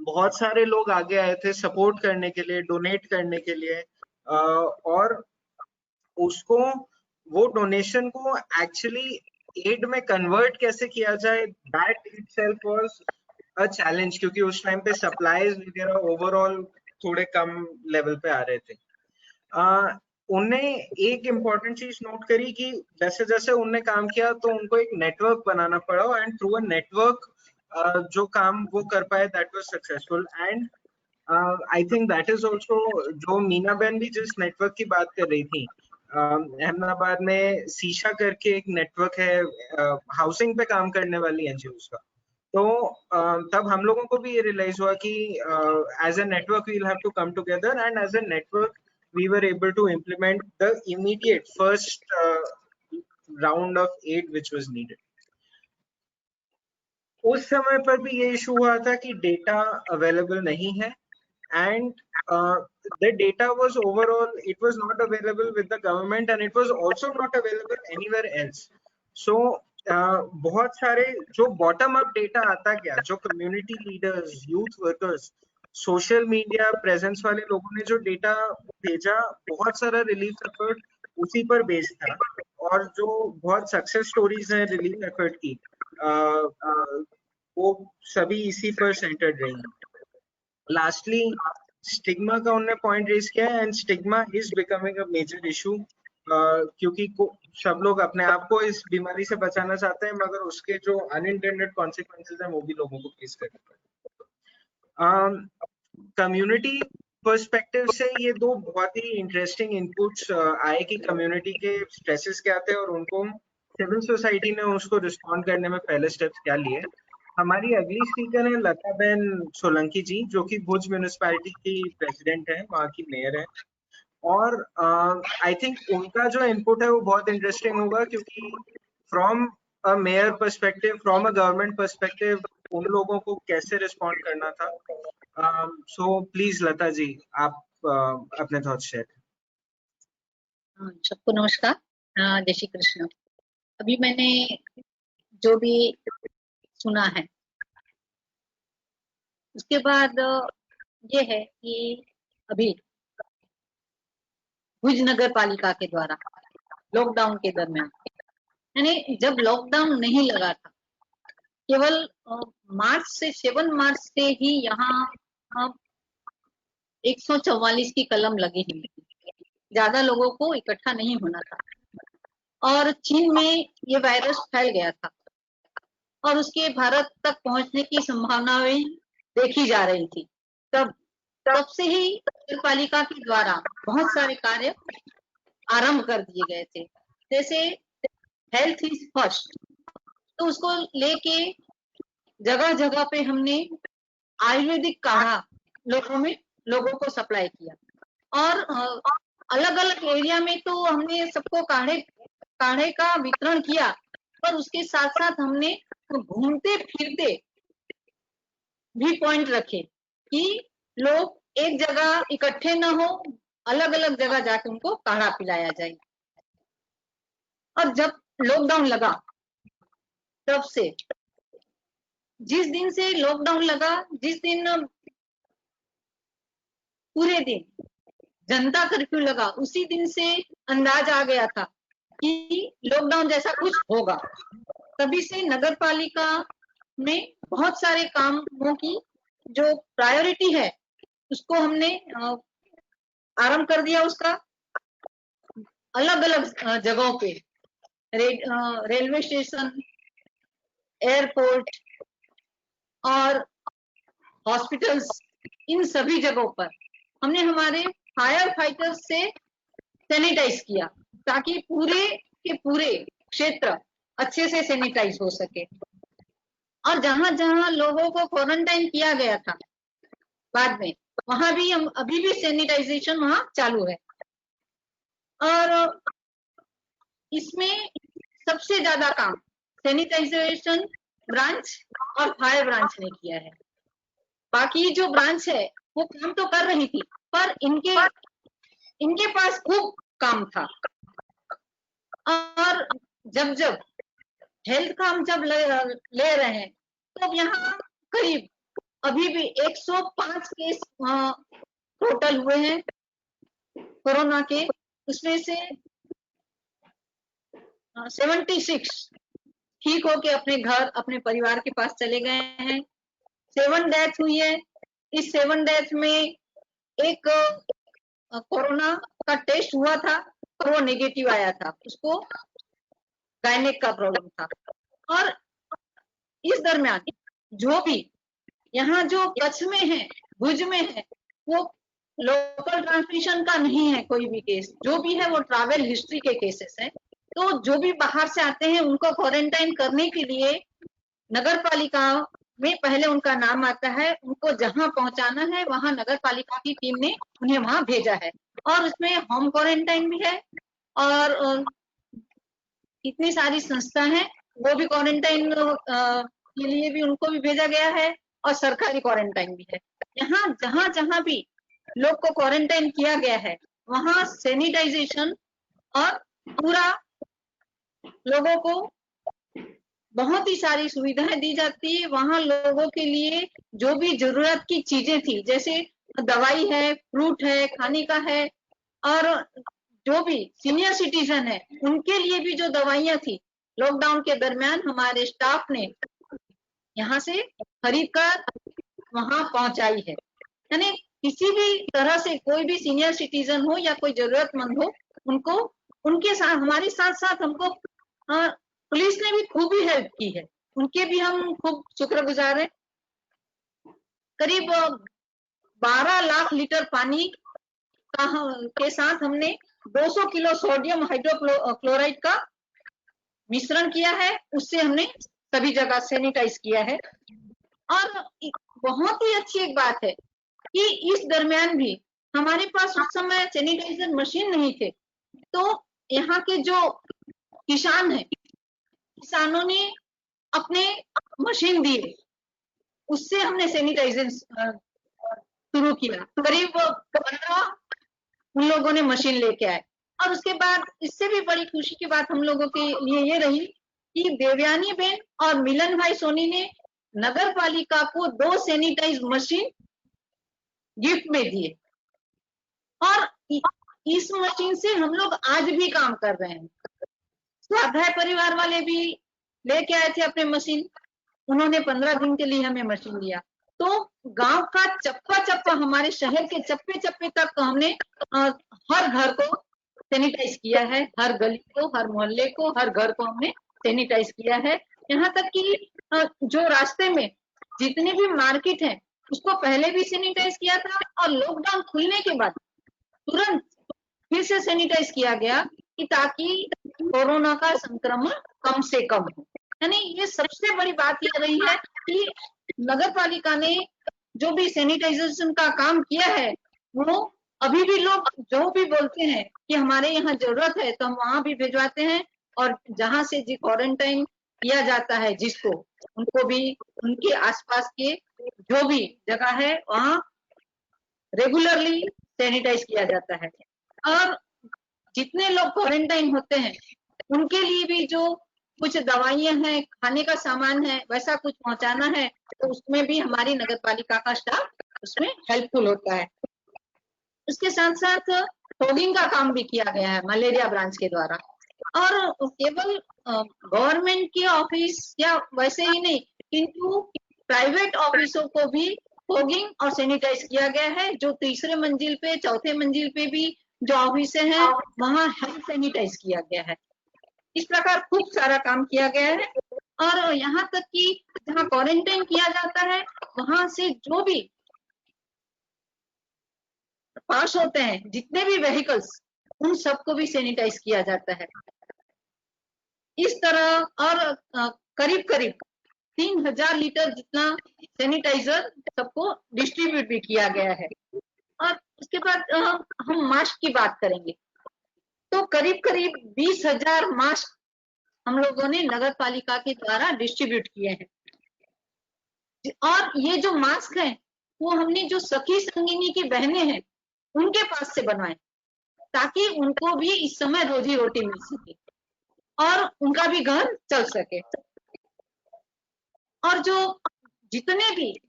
बहुत सारे लोग आगे आए थे सपोर्ट करने के लिए, डोनेट करने के लिए, और उसको, वो डोनेशन को एक्चुअली एड में कन्वर्ट कैसे किया जाए, that itself was a challenge, क्योंकि उस टाइम पे सप्लाईज वगैरह ओवरऑल थोड़े कम लेवल पे आ रहे थे। उन्हें एक इम्पॉर्टेंट चीज नोट करी कि जैसे जैसे उनने काम किया तो उनको एक नेटवर्क बनाना पड़ा, एंड थ्रू अ नेटवर्क जो काम वो कर पाए, that was successful. And I think that is also, जो मीना बहन भी जिस नेटवर्क की बात कर रही थी, अहमदाबाद में शीशा करके एक नेटवर्क है हाउसिंग पे काम करने वाली एनजीओज का, तो तब हम लोगों को भी ये रियलाइज हुआ कि as a network we will have to come together, and as a network we were able to implement the immediate first round of aid which was needed. उस समय पर भी ये इशू हुआ था कि डेटा अवेलेबल नहीं है, and the data was overall, it was not available with the government, and it was also not available anywhere else. So बहुत सारे जो बॉटम अप डेटा आता गया, जो community leaders, youth workers, social media presence वाले लोगों ने जो डेटा भेजा, बहुत सारा रिलीफ एफर्ट उसी पर बेस्ड था, और जो बहुत सक्सेस स्टोरीज हैं रिलीफ एफर्ट की, वो सभी इसी पर सेंटर्ड रही। लास्टली स्टिग्मा का उन्होंने पॉइंट रेज किया, and stigma is becoming a major issue, क्योंकि सब लोग अपने आप को इस बीमारी से बचाना चाहते हैं, मगर उसके जो अनइंटेंडेड कॉन्सिक्वेंसेस हैं वो भी लोगों को फेस करने पड़ते हैं। कम्युनिटी पर्सपेक्टिव से ये दो बहुत ही इंटरेस्टिंग इनपुट्स आए कि कम्युनिटी के स्ट्रेसेस क्या थे और उनको सिविल सोसाइटी ने उसको रिस्पॉन्ड करने में पहले स्टेप्स क्या लिए। हमारी अगली स्पीकर है लता बहन सोलंकी जी, जो कि भुज म्यूनिसिपैलिटी की प्रेसिडेंट है, वहाँ की मेयर है, और आई थिंक उनका जो इनपुट है वो बहुत इंटरेस्टिंग होगा, क्योंकि from a mayor perspective, from a government perspective, उन लोगों को कैसे रिस्पॉन्ड करना था। सो प्लीज लता जी, आप अपने थॉट्स शेयर करें। सबको नमस्कार, जय श्री कृष्ण। अभी मैंने जो भी सुना है उसके बाद ये है कि अभी भुज नगर पालिका के द्वारा लॉकडाउन के दरमियान, यानी जब लॉकडाउन नहीं लगा था, केवल मार्च से 7 मार्च से ही यहाँ 144 की कलम लगी हुई थी, ज्यादा लोगों को इकट्ठा नहीं होना था, और चीन में ये वायरस फैल गया था और उसके भारत तक पहुंचने की संभावनाएं देखी जा रही थी। तब से ही नगर पालिका के द्वारा बहुत सारे कार्य आरंभ कर दिए गए थे, जैसे हेल्थ इज फर्स्ट, तो उसको लेके जगह जगह पे हमने आयुर्वेदिक काढ़ा लोगों को सप्लाई किया, और अलग अलग एरिया में तो हमने सबको काढ़े का वितरण किया, पर उसके साथ साथ हमने घूमते फिरते भी पॉइंट रखे कि लोग एक जगह इकट्ठे न हो, अलग अलग जगह जाके उनको काढ़ा पिलाया जाए। और जब लॉकडाउन लगा तब से, जिस दिन से लॉकडाउन लगा, जिस दिन पूरे दिन जनता कर्फ्यू लगा, उसी दिन से अंदाज आ गया था कि लॉकडाउन जैसा कुछ होगा। तभी से नगर पालिका में बहुत सारे कामों की जो प्रायोरिटी है उसको हमने आरंभ कर दिया। उसका अलग अलग जगहों पे रेलवे स्टेशन, एयरपोर्ट और हॉस्पिटल्स, इन सभी जगहों पर हमने हमारे फायर फाइटर्स से सैनिटाइज किया ताकि पूरे के पूरे क्षेत्र अच्छे से सैनिटाइज हो सके। और जहां जहां लोगों को क्वारंटाइन किया गया था बाद में, वहां भी हम अभी भी सैनिटाइजेशन वहां चालू है। और इसमें सबसे ज्यादा काम सैनिटाइजेशन ब्रांच और फायर ब्रांच ने किया है। बाकी जो ब्रांच है वो काम तो कर रही थी, पर इनके पास खूब काम था। और जब जब हेल्थ का हम जब ले रहे हैं तो यहाँ करीब अभी भी 105 केस टोटल हुए हैं कोरोना के। उसमें से 76 ठीक होके अपने घर, अपने परिवार के पास चले गए हैं। 7 डेथ हुई है। इस 7 डेथ में एक कोरोना का टेस्ट हुआ था और वो नेगेटिव आया था, उसको गायनेक का प्रॉब्लम था। और इस दरमियान जो भी यहाँ जो कच्छ में है, भुज में है, वो लोकल ट्रांसमिशन का नहीं है कोई भी केस। जो भी है वो ट्रैवल हिस्ट्री के केसेस हैं। तो जो भी बाहर से आते हैं उनको क्वारंटाइन करने के लिए नगर पालिका में पहले उनका नाम आता है, उनको जहां पहुंचाना है वहां नगर पालिका की टीम ने उन्हें वहां भेजा है। और उसमें होम क्वारंटाइन भी है और इतनी सारी संस्था है वो भी क्वारंटाइन के लिए भी उनको भी भेजा गया है और सरकारी क्वारंटाइन भी है। यहाँ जहां जहां भी लोग को क्वारंटाइन किया गया है वहां सैनिटाइजेशन और पूरा लोगों को बहुत ही सारी सुविधाएं दी जाती है। वहां लोगों के लिए जो भी जरूरत की चीजें थी, जैसे दवाई है, फ्रूट है, खाने का है, और जो भी सीनियर सिटीजन है उनके लिए भी जो दवाइयां थी लॉकडाउन के दरमियान हमारे स्टाफ ने यहाँ से खरीद कर वहां पहुंचाई है। यानी किसी भी तरह से कोई भी सीनियर सिटीजन हो या कोई जरूरतमंद हो, उनको उनके साथ, हमारे साथ साथ हमको पुलिस ने भी खूब ही हेल्प की है, उनके भी हम खूब शुक्रगुजार हैं। करीब 12 लाख लीटर पानी के साथ हमने 200 किलो सोडियम हाइड्रोक्लोराइड का मिश्रण किया है, उससे हमने सभी जगह सैनिटाइज किया है। और बहुत ही अच्छी एक बात है कि इस दरमियान भी हमारे पास उस समय सैनिटाइजर मशीन नहीं थे, तो यहाँ के जो किसान हैं, किसानों ने अपने मशीन दिए, उससे हमने सैनिटाइजर शुरू किया। करीब 15 उन लोगों ने मशीन लेके आए। और उसके बाद इससे भी बड़ी खुशी की बात हम लोगों के लिए ये रही कि देवयानी बेन और मिलन भाई सोनी ने नगर पालिका को 2 सैनिटाइज मशीन गिफ्ट में दिए और इस मशीन से हम लोग आज भी काम कर रहे हैं। स्वाध्याय परिवार वाले भी लेके आए थे अपने मशीन, उन्होंने 15 दिन के लिए हमें मशीन दिया। तो गांव का चप्पा चप्पा, हमारे शहर के चप्पे चप्पे तक हमने हर घर को सैनिटाइज किया है, हर गली को, हर मोहल्ले को, हर घर को हमने सैनिटाइज किया है। यहाँ तक कि जो रास्ते में जितने भी मार्केट हैं उसको पहले भी सैनिटाइज किया था और लॉकडाउन खुलने के बाद तुरंत फिर से सैनिटाइज किया गया कि ताकि कोरोना का संक्रमण कम से कम हो। यानी ये सबसे बड़ी बात ये रही है कि नगर पालिका ने जो भी सैनिटाइजेशन का काम किया है वो अभी भी लोग जो भी बोलते हैं कि हमारे यहाँ जरूरत है तो हम वहां भी भिजवाते हैं, और जहां से जी क्वारंटाइन किया जाता है जिसको, उनको भी उनके आसपास के जो भी जगह है वहां रेगुलरली सैनिटाइज किया जाता है। और जितने लोग क्वारंटाइन होते हैं उनके लिए भी जो कुछ दवाइयां हैं, खाने का सामान है, वैसा कुछ पहुंचाना है, तो उसमें भी हमारी नगर पालिका का स्टाफ उसमें हेल्पफुल होता है। उसके साथ साथ फॉगिंग का काम भी किया गया है मलेरिया ब्रांच के द्वारा। और केवल गवर्नमेंट के ऑफिस या वैसे ही नहीं, किंतु प्राइवेट ऑफिसों को भी फॉगिंग और सैनिटाइज किया गया है। जो तीसरे मंजिल पे, चौथे मंजिल पे भी जो ऑफिस हैं वहां हैंड सैनिटाइज किया गया है। इस प्रकार खूब सारा काम किया गया है। और यहाँ तक कि जहाँ क्वारंटाइन किया जाता है वहां से जो भी पास होते हैं, जितने भी व्हीकल्स, उन सबको भी सैनिटाइज किया जाता है। इस तरह और करीब करीब 3000 लीटर जितना सैनिटाइजर सबको डिस्ट्रीब्यूट भी किया गया है। और उसके बाद हम मास्क की बात करेंगे तो करीब करीब 20,000 मास्क हम लोगों ने नगर पालिका के द्वारा डिस्ट्रीब्यूट किए हैं। और ये जो मास्क है वो हमने जो सखी संगिनी की बहनें हैं उनके पास से बनवाए, ताकि उनको भी इस समय रोजी रोटी मिल सके और उनका भी घर चल सके। और जो जितने भी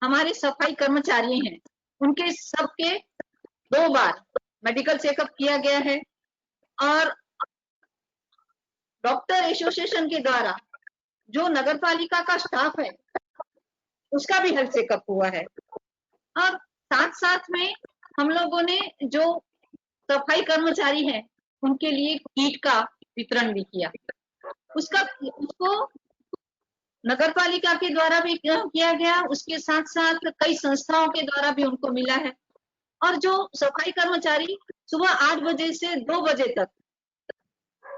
हमारे सफाई कर्मचारी हैं उनके सबके 2 बार मेडिकल चेकअप किया गया है। और डॉक्टर एसोसिएशन के द्वारा जो नगर पालिका का स्टाफ है उसका भी हेल्थ चेकअप हुआ है। और साथ साथ में हम लोगों ने जो सफाई कर्मचारी हैं उनके लिए किट का वितरण भी किया। उसको नगर पालिका के द्वारा भी किया गया, उसके साथ साथ कई संस्थाओं के द्वारा भी उनको मिला है। और जो सफाई कर्मचारी सुबह 8 बजे से 2 बजे तक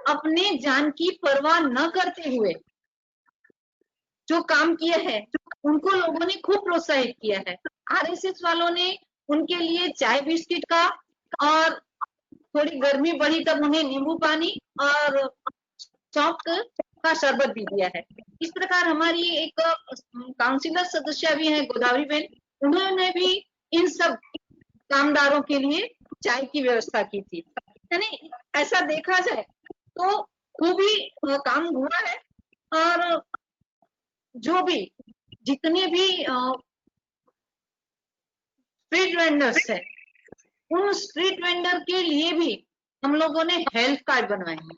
अपने जान की परवाह न करते हुए जो काम किए हैं उनको लोगों ने खूब प्रोत्साहित किया है। आरएसएस वालों ने उनके लिए चाय बिस्किट का, और थोड़ी गर्मी बढ़ी तब उन्हें नींबू पानी और चौक का शरबत भी दिया है। इस प्रकार हमारी एक काउंसिलर सदस्य भी है गोदावरी बेन, उन्होंने भी इन सब कामदारों के लिए चाय की व्यवस्था की थी। यानी ऐसा देखा जाए तो खूब ही काम हुआ है। और जो भी जितने भी स्ट्रीट वेंडर्स है उन स्ट्रीट वेंडर के लिए भी हम लोगों ने हेल्थ कार्ड बनवाए हैं।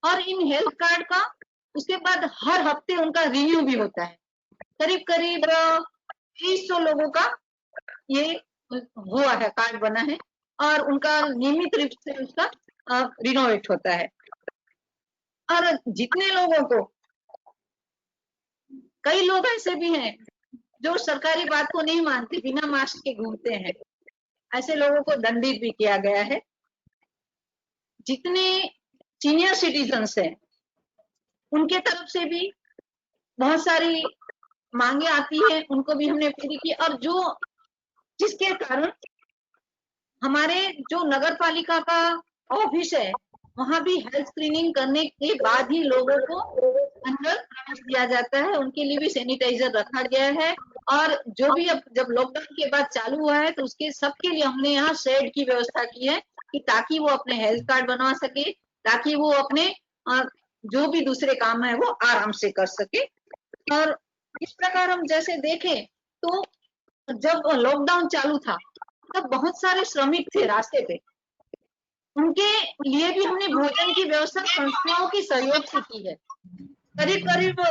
और इन हेल्थ कार्ड का उसके बाद हर हफ्ते उनका रिन्यू भी होता है। करीब करीब 300 लोगों का ये हुआ है, कार्ड बना है, और उनका नियमित रूप से उसका रिनोवेट होता है। और जितने लोगों को, कई लोग ऐसे भी हैं जो सरकारी बात को नहीं मानते, बिना मास्क के घूमते हैं, ऐसे लोगों को दंडित भी किया गया है। जितने सीनियर सिटीजन्स हैं उनके तरफ से भी बहुत सारी मांगे आती है, उनको भी हमने पूरी की। और जिसके कारण हमारे जो नगर पालिका का ऑफिस है वहां भी हेल्थ स्क्रीनिंग करने के बाद ही लोगों को अंदर प्रवेश दिया जाता है। उनके लिए भी सैनिटाइजर रखा गया है। और जो भी अब जब लॉकडाउन के बाद चालू हुआ है तो उसके सबके लिए हमने यहाँ शेड की व्यवस्था की है, कि ताकि वो अपने हेल्थ कार्ड बनवा सके, ताकि वो अपने जो भी दूसरे काम है वो आराम से कर सके। और इस प्रकार हम जैसे देखें तो जब लॉकडाउन चालू था तब बहुत सारे श्रमिक थे रास्ते पे, उनके लिए भी हमने भोजन की व्यवस्था संस्थाओं के सहयोग से की है। करीब करीब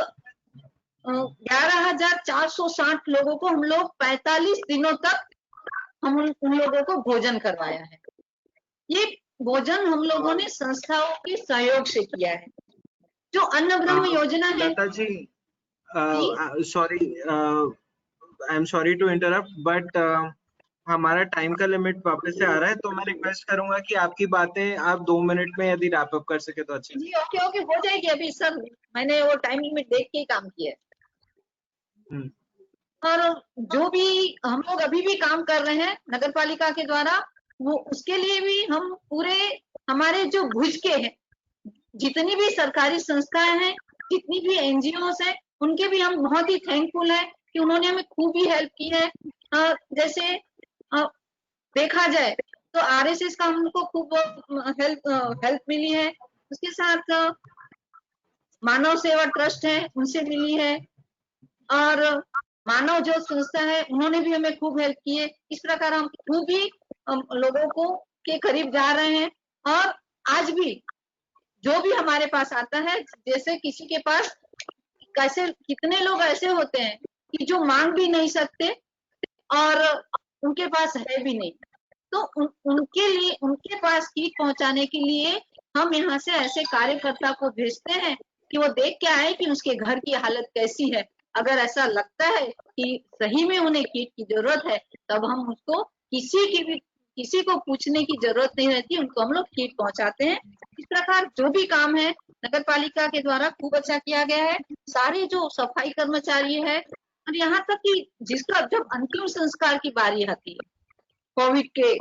11,460 लोगों को हम लोग 45 दिनों तक हम उन लोगों को भोजन करवाया है। ये भोजन हम लोगों ने संस्थाओं के सहयोग से किया है। जो अन्न ब्रह्म योजना है। Lata ji, sorry, I am sorry to interrupt, but हमारा टाइम का लिमिट वापस से आ रहा है, तो मैं रिक्वेस्ट करूंगा कि आपकी बातें आप 2 मिनट में यदि रैप अप कर सके तो अच्छा। जी ओके ओके, हो जाएगी। अभी सर मैंने वो टाइम लिमिट देख के ही काम किया है। और जो भी हम लोग अभी भी काम कर रहे हैं नगर पालिका के द्वारा, वो उसके लिए भी हम पूरे हमारे जो भुज के हैं, जितनी भी सरकारी संस्थाएं हैं, जितनी भी एनजीओस हैं, उनके भी हम बहुत ही थैंकफुल है कि उन्होंने हमें खूब ही हेल्प की है। जैसे देखा जाए तो आरएसएस का हमको खूब हेल्प मिली है। उसके साथ मानव सेवा ट्रस्ट है, उनसे मिली है, और मानव जो संस्था है उन्होंने भी हमें खूब हेल्प की है। इस प्रकार हम खूब ही लोगों को के करीब जा रहे हैं। और आज भी जो भी हमारे पास आता है, जैसे किसी के पास कैसे कितने लोग ऐसे होते हैं कि जो मांग भी नहीं सकते और उनके पास है भी नहीं, तो उनके लिए उनके पास किट पहुंचाने के लिए हम यहाँ से ऐसे कार्यकर्ता को भेजते हैं कि वो देख के आए कि उसके घर की हालत कैसी है। अगर ऐसा लगता है कि सही में उन्हें किट की जरूरत है, तब हम उसको किसी को पूछने की जरूरत नहीं रहती, उनको हम लोग किट पहुंचाते हैं। इस प्रकार जो भी काम है नगर पालिका के द्वारा खूब अच्छा किया गया है। सारे जो सफाई कर्मचारी है, और यहाँ तक कि जिसका जब अंतिम संस्कार की बारी आती है कोविड के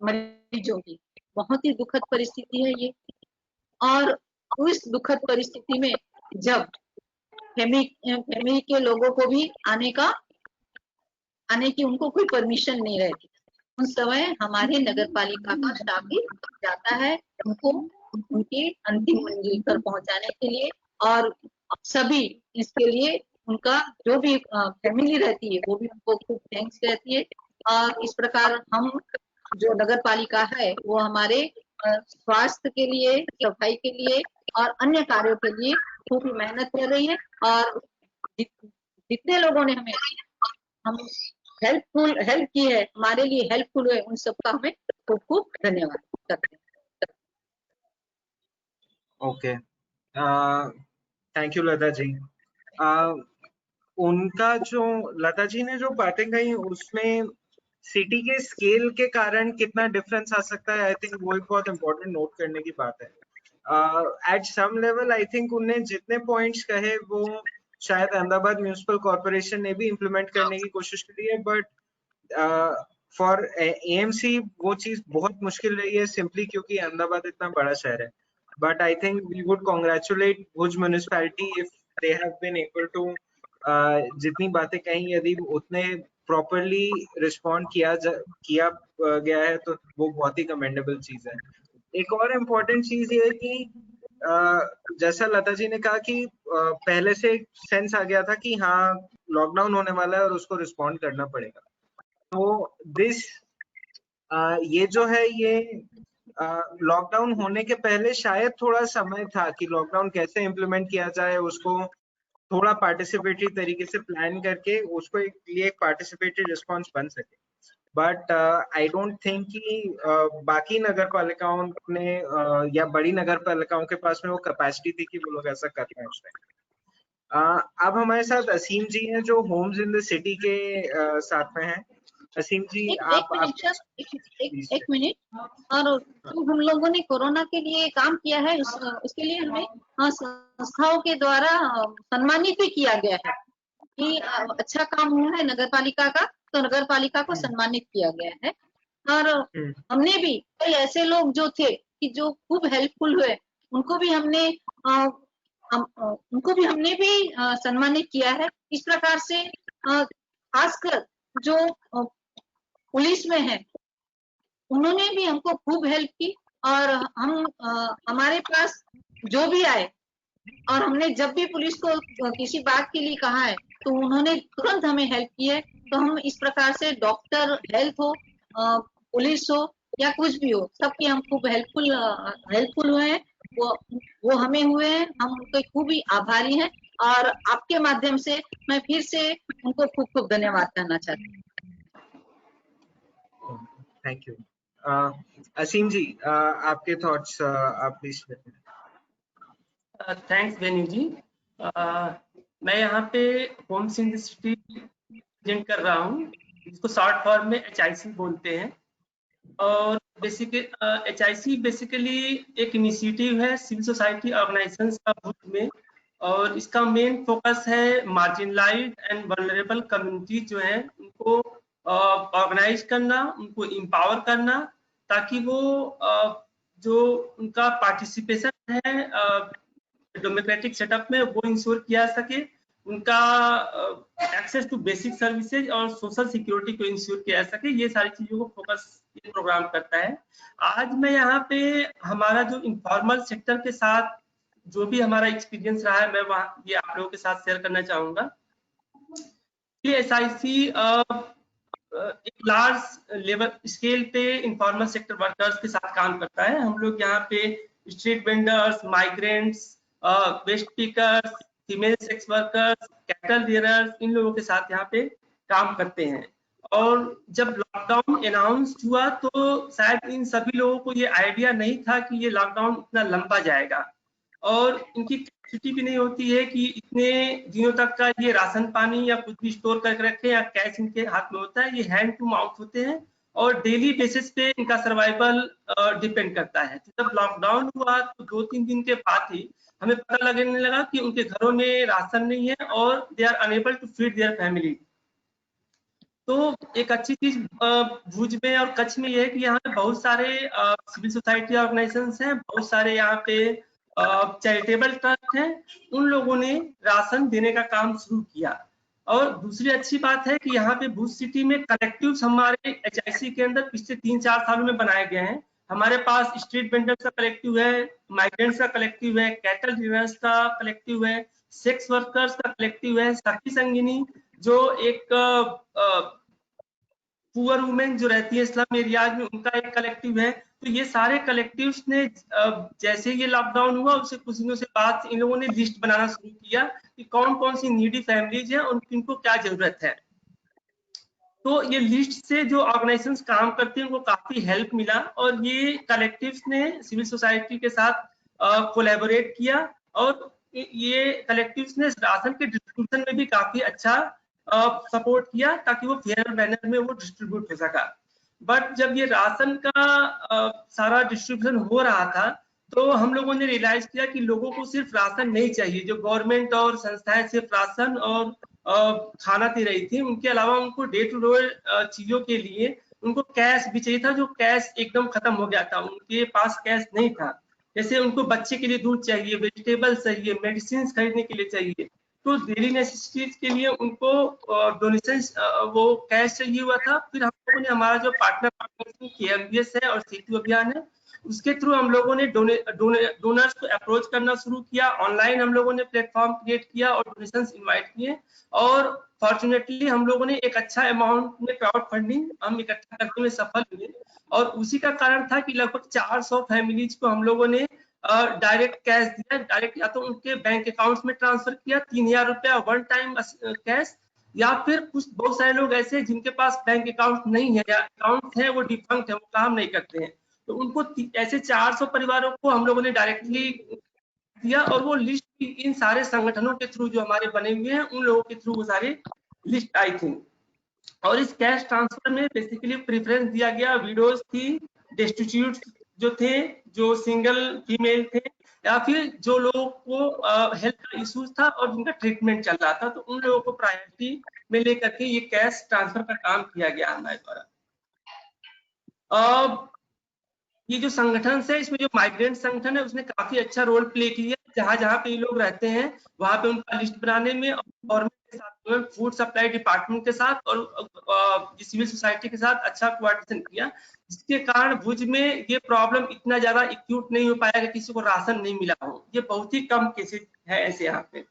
मरीजों की, बहुत ही दुखद परिस्थिति है ये। और उस दुखद परिस्थिति में जब फैमिली के लोगों को भी आने की उनको कोई परमिशन नहीं रहती, उस समय हमारे नगर पालिका का स्टाफ भी जाता है उनको उनकी अंतिम मंजिल पर पहुंचाने के लिए। और सभी इसके लिए उनका जो भी फैमिली रहती है वो भी उनको खूब थैंक्स कहती है। और इस प्रकार हम जो नगर पालिका है वो हमारे स्वास्थ्य के लिए, सफाई के लिए और अन्य कार्यों के लिए खूब मेहनत कर रही है। और जितने लोगों ने हम हेल्प की है, हमारे लिए हेल्पफुल है, उन सबका हमें खूब खूब धन्यवाद करते हैं। Okay, thank you Lata ji. उनका जो लता जी ने जो बातें कही उसमें सिटी के स्केल के कारण कितना डिफरेंस आ सकता है, आई थिंक वो एक बहुत इंपॉर्टेंट नोट करने की बात है। At some level I think उन्हें जितने पॉइंट्स कहे वो शायद अहमदाबाद म्यूनिसिपल कॉर्पोरेशन ने भी इम्प्लीमेंट करने की कोशिश करी है, बट फॉर एएमसी वो चीज बहुत मुश्किल रही है, सिंपली क्योंकि अहमदाबाद इतना बड़ा शहर है। But I think we would congratulate Bhuj municipality if they have been able to जितनी बातें कही यदि उतने प्रॉपरली रिस्पॉन्ड किया गया है तो वो बहुत ही कमेंडेबल चीज है। एक और इम्पोर्टेंट चीज ये है कि जैसा लता जी ने कहा कि पहले से सेंस आ गया था कि हाँ लॉकडाउन होने वाला है और उसको रिस्पॉन्ड करना पड़ेगा। तो ये जो है ये लॉकडाउन होने के पहले शायद थोड़ा समय था कि लॉकडाउन कैसे इम्प्लीमेंट किया जाए, उसको थोड़ा पार्टिसिपेटरी तरीके से प्लान करके उसको एक पार्टिसिपेटरी रिस्पॉन्स बन सके। बट आई डोंट थिंक कि बाकी नगर पालिकाओं ने या बड़ी नगर पालिकाओं के पास में वो कैपेसिटी थी कि वो लोग ऐसा कर पाए उस टाइम। अब हमारे साथ असीम जी हैं जो होम्स इन द सिटी के साथ में हैं। असीम जी एक मिनट। और जो हम लोगों ने कोरोना के लिए काम किया है उसके लिए हमें संस्थाओं के द्वारा सम्मानित भी किया गया है कि अच्छा काम हुआ है नगर पालिका का, तो नगर पालिका को सम्मानित किया गया है। और हमने भी कई ऐसे लोग जो थे कि जो खूब हेल्पफुल हुए, उनको भी हमने सम्मानित किया है। इस प्रकार से खासकर जो पुलिस में है उन्होंने भी हमको खूब हेल्प की। और हम हमारे पास जो भी आए और हमने जब भी पुलिस को किसी बात के लिए कहा है तो उन्होंने तुरंत हमें हेल्प की है। तो हम इस प्रकार से डॉक्टर, हेल्थ हो, पुलिस हो या कुछ भी हो, सबके हम खूब हेल्पफुल हुए हैं। वो हमें हुए हैं, हम उनके खूब ही आभारी हैं। और आपके माध्यम से मैं फिर से उनको खूब खूब धन्यवाद करना चाहती हूँ। Thank you. असीम जी, आपके थॉट्स आप प्लीज। थैंक्स बेनी जी। मैं यहाँ पे homes in the city present कर रहा हूँ, जिसको शॉर्ट फॉर्म में HIC बोलते हैं। और HIC बेसिकली एक इनिशिएटिव है सिविल सोसाइटी ऑर्गेनाइजेशंस का भुज में, और इसका मेन फोकस है मार्जिनलाइज्ड एंड वल्नरेबल कम्युनिटी जो है उनको ऑर्गेनाइज करना, उनको एम्पावर करना ताकि वो जो उनका पार्टिसिपेशन है डेमोक्रेटिक सेटअप में वो इंश्योर किया सके, उनका एक्सेस टू बेसिक सर्विसेज और सोशल सिक्योरिटी को इंश्योर किया जा सके। ये सारी चीजों को फोकस ये प्रोग्राम करता है। आज मैं यहाँ पे हमारा जो इनफॉर्मल सेक्टर के साथ जो भी हमारा एक्सपीरियंस रहा है, मैं वहाँ ये आप लोगों के साथ शेयर करना चाहूंगा। ये SIC एक लार्ज लेवल स्केल पे इनफॉर्मल सेक्टर वर्कर्स के साथ काम करता है। हम लोग यहाँ पे street vendors, migrants, waste pickers, female sex workers, cattle dealers, इन लोगों के साथ यहाँ पे काम करते हैं। और जब लॉकडाउन अनाउंस हुआ तो शायद इन सभी लोगों को ये आइडिया नहीं था कि ये लॉकडाउन इतना लंबा जाएगा, और इनकी कैपेसिटी भी नहीं होती है कि इतने दिनों तक का ये राशन पानी या कुछ भी स्टोर करके रखें, या कैश इनके हाथ में होता है। ये हैंड टू माउथ होते हैं और डेली बेसिस पे इनका सर्वाइवल डिपेंड करता है। तो जब लॉकडाउन हुआ तो 2-3 दिन के बाद ही हमें पता लगने लगा कि उनके घरों में राशन नहीं है और they are unable to feed their family. तो एक अच्छी चीज भुज में और कच्छ में ये है कि यहाँ पे बहुत सारे सिविल सोसाइटी ऑर्गेनाइजेशंस हैं, बहुत सारे यहाँ पे चैरिटेबल ट्रस्ट हैं। उन लोगों ने राशन देने का काम शुरू किया। और दूसरी अच्छी बात है कि यहाँ पे भुज सिटी में कलेक्टिव्स हमारे HIC के अंदर पिछले 3-4 सालों में बनाए गए हैं। हमारे पास स्ट्रीट वेंडर्स का कलेक्टिव है, माइग्रेंट्स का कलेक्टिव है, कैटल डीलर्स का कलेक्टिव है, सेक्स वर्कर्स का कलेक्टिव है, सखी संगिनी जो एक पुअर वुमेन जो रहती है स्लम एरियाज में, उनका एक कलेक्टिव है। तो ये सारे कलेक्टिव्स ने जैसे ये लॉकडाउन हुआ उससे कुछ दिनों से बाद इन लोगों ने लिस्ट बनाना शुरू किया कि कौन कौन सी नीडी फैमिलीज हैं और इनको क्या जरूरत है। तो ये लिस्ट से जो ऑर्गेनाइजेशंस काम करते हैं उनको काफी हेल्प मिला, और ये कलेक्टिव्स ने सिविल सोसाइटी के साथ कोलैबोरेट किया, और ये कलेक्टिव्स ने राशन के डिस्ट्रीब्यूशन में भी काफी अच्छा सपोर्ट किया ताकि वो फेयर मैनर में वो डिस्ट्रीब्यूट हो सका। बट जब ये राशन का सारा डिस्ट्रीब्यूशन हो रहा था तो हम लोगों ने रियलाइज किया कि लोगों को सिर्फ राशन नहीं चाहिए। जो गवर्नमेंट और संस्थाएं सिर्फ राशन और खाना दे रही थी, उनके अलावा उनको डे टू डे चीजों के लिए उनको कैश भी चाहिए था, जो कैश एकदम खत्म हो गया था, उनके पास कैश नहीं था। जैसे उनको बच्चे के लिए दूध चाहिए, वेजिटेबल चाहिए, मेडिसिन खरीदने के लिए चाहिए, तो डेली नेसेसिटीज के लिए उनको डोनेशन वो कैश चाहिए हुआ था। फिर हम लोगों ने हमारा जो पार्टनर KMBS है और सेतु अभियान है, उसके थ्रू हम लोगों ने डोनर्स को अप्रोच करना शुरू किया। ऑनलाइन हम लोगों ने प्लेटफॉर्म क्रिएट किया और डोनेशंस इनवाइट किए, और फॉर्चुनेटली हम लोगों ने एक अच्छा अमाउंट में क्राउड फंडिंग हम इकट्ठा करने में सफल हुए। और उसी का कारण था कि लगभग 400 फैमिलीज को हम लोगों ने डायरेक्ट कैश दिया। डायरेक्ट या तो उनके बैंक अकाउंट्स में ट्रांसफर किया 3000 रुपया वन टाइम कैश, या फिर कुछ बहुत सारे लोग ऐसे जिनके पास बैंक अकाउंट नहीं है या अकाउंट है वो डिफंक्ट है, वो काम नहीं करते हैं, तो उनको ऐसे 400 परिवारों को हम लोगों ने डायरेक्टली दिया। और वो लिस्ट इन सारे संगठनों के थ्रू जो हमारे बने हुए हैं उन लोगों के थ्रू वो सारी लिस्ट आई थी। और इस कैश ट्रांसफर में बेसिकली प्रेफरेंस दिया गया विडोज थी, डेस्टिट्यूट जो थे, जो सिंगल फीमेल थे, या फिर जो लोगों को हेल्थ का इश्यूज था और जिनका ट्रीटमेंट चल रहा था, तो उन लोगों को प्रायोरिटी में लेकर के ये कैश ट्रांसफर का काम किया गया हमारे द्वारा। ये जो संगठन है, इसमें जो माइग्रेंट संगठन है उसने काफी अच्छा रोल प्ले किया। जहां जहां पे ये लोग रहते हैं वहां पे उनका लिस्ट बनाने में गवर्नमेंट के साथ, फूड सप्लाई डिपार्टमेंट के साथ और सिविल सोसाइटी के साथ अच्छा कोऑर्डिनेशन किया, जिसके कारण भुज में ये प्रॉब्लम इतना ज्यादा एक्यूट नहीं हो पाया कि किसी को राशन नहीं मिला हो। ये बहुत ही कम केसेस है ऐसे यहाँ पे।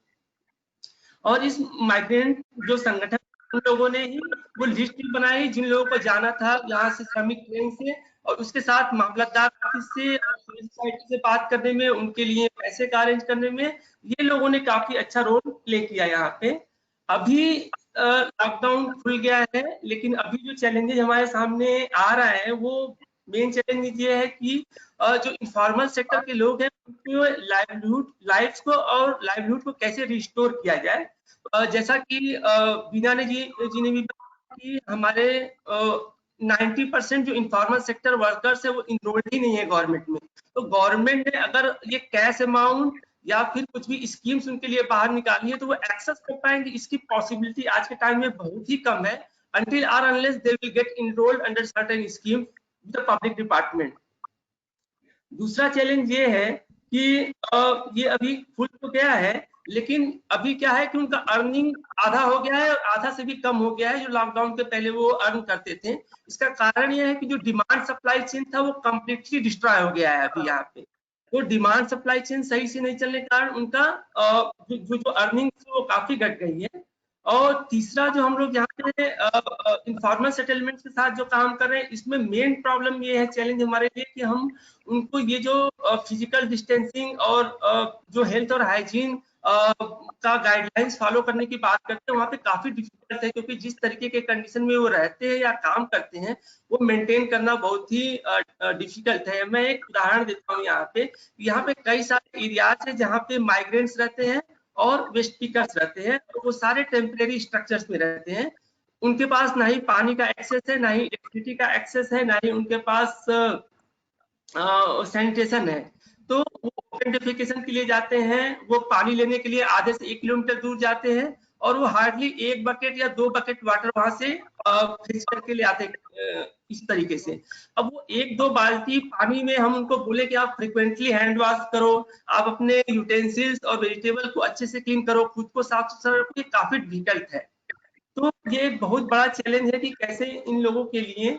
और इस माइग्रेंट जो संगठन, उन लोगों ने ही वो लिस्ट बनाई जिन लोगों को जाना था यहाँ से श्रमिक ट्रेन से, और उसके साथ मामलतदार ऑफिस से और सिविल सोसाइटी से बात करने में, उनके लिए पैसे का अरेंज करने में ये लोगों ने काफी अच्छा रोल प्ले किया यहाँ पे। अभी लॉकडाउन खुल गया है, लेकिन अभी जो चैलेंजेस हमारे सामने आ रहा है वो मेन चैलेंज ये है कि जो इनफॉर्मल सेक्टर के लोग हैं उनको लाइवलीहुड को कैसे रिस्टोर किया जाए। जैसा कि बीना ने जी ने भी बताया कि हमारे 90% जो इनफॉर्मल सेक्टर वर्कर्स है वो इनरोल्ड ही नहीं है गवर्नमेंट में। तो गवर्नमेंट ने अगर ये कैश अमाउंट या फिर कुछ भी स्कीम्स उनके लिए बाहर निकाली है तो वो एक्सेस कर पाएंगे, इसकी पॉसिबिलिटी आज के टाइम में बहुत ही कम है। until or unless they will get enrolled under certain scheme, the public department. दूसरा चैलेंज ये है कि ये अभी खुल तो गया है, लेकिन अभी क्या है कि उनका अर्निंग आधा हो गया है और आधा से भी कम हो गया है जो लॉकडाउन के पहले वो अर्न करते थे। इसका कारण ये है कि जो डिमांड सप्लाई चेन था वो कम्प्लीटली डिस्ट्रॉय हो गया है अभी यहाँ पे। तो डिमांड सप्लाई चेन सही से नहीं चलने के कारण उनका जो अर्निंग वो काफी घट गई है। और तीसरा जो हम लोग यहाँ पे इनफॉर्मल सेटलमेंट के साथ जो काम कर रहे हैं, इसमें मेन प्रॉब्लम ये है, चैलेंज हमारे लिए, कि हम उनको ये जो फिजिकल डिस्टेंसिंग और जो हेल्थ और हाइजीन का गाइडलाइंस फॉलो करने की बात करते हैं, वहाँ पे काफी डिफिकल्ट है, क्योंकि जिस तरीके के कंडीशन में वो रहते हैं या काम करते हैं वो मेंटेन करना बहुत ही डिफिकल्ट है। मैं एक उदाहरण देता हूँ। यहाँ पे कई सारे एरियाज है जहाँ पे माइग्रेंट्स रहते हैं और वेस्ट पिकर्स रहते हैं, और वो सारे टेम्परेरी स्ट्रक्चर्स में रहते हैं। उनके पास ना ही पानी का एक्सेस है, ना ही इलेक्ट्रिसिटी का एक्सेस है, ना ही उनके पास सैनिटेशन है। तो वो ओपन डेफिकेशन के लिए जाते हैं, वो पानी लेने के लिए आधे से 1 किलोमीटर दूर जाते हैं, और वो हार्डली 1 बकेट या 2 बकेट वाटर वहां से खींच करके ले आते इस तरीके से। अब वो 1-2 बाल्टी पानी में हम उनको बोले कि आप फ्रिक्वेंटली हैंड वॉश करो, आप अपने यूटेंसिल्स और वेजिटेबल को अच्छे से क्लीन करो, खुद को साफ सुथरा रखो, ये काफी डिफिकल्ट है। तो ये एक बहुत बड़ा चैलेंज है कि कैसे इन लोगों के लिए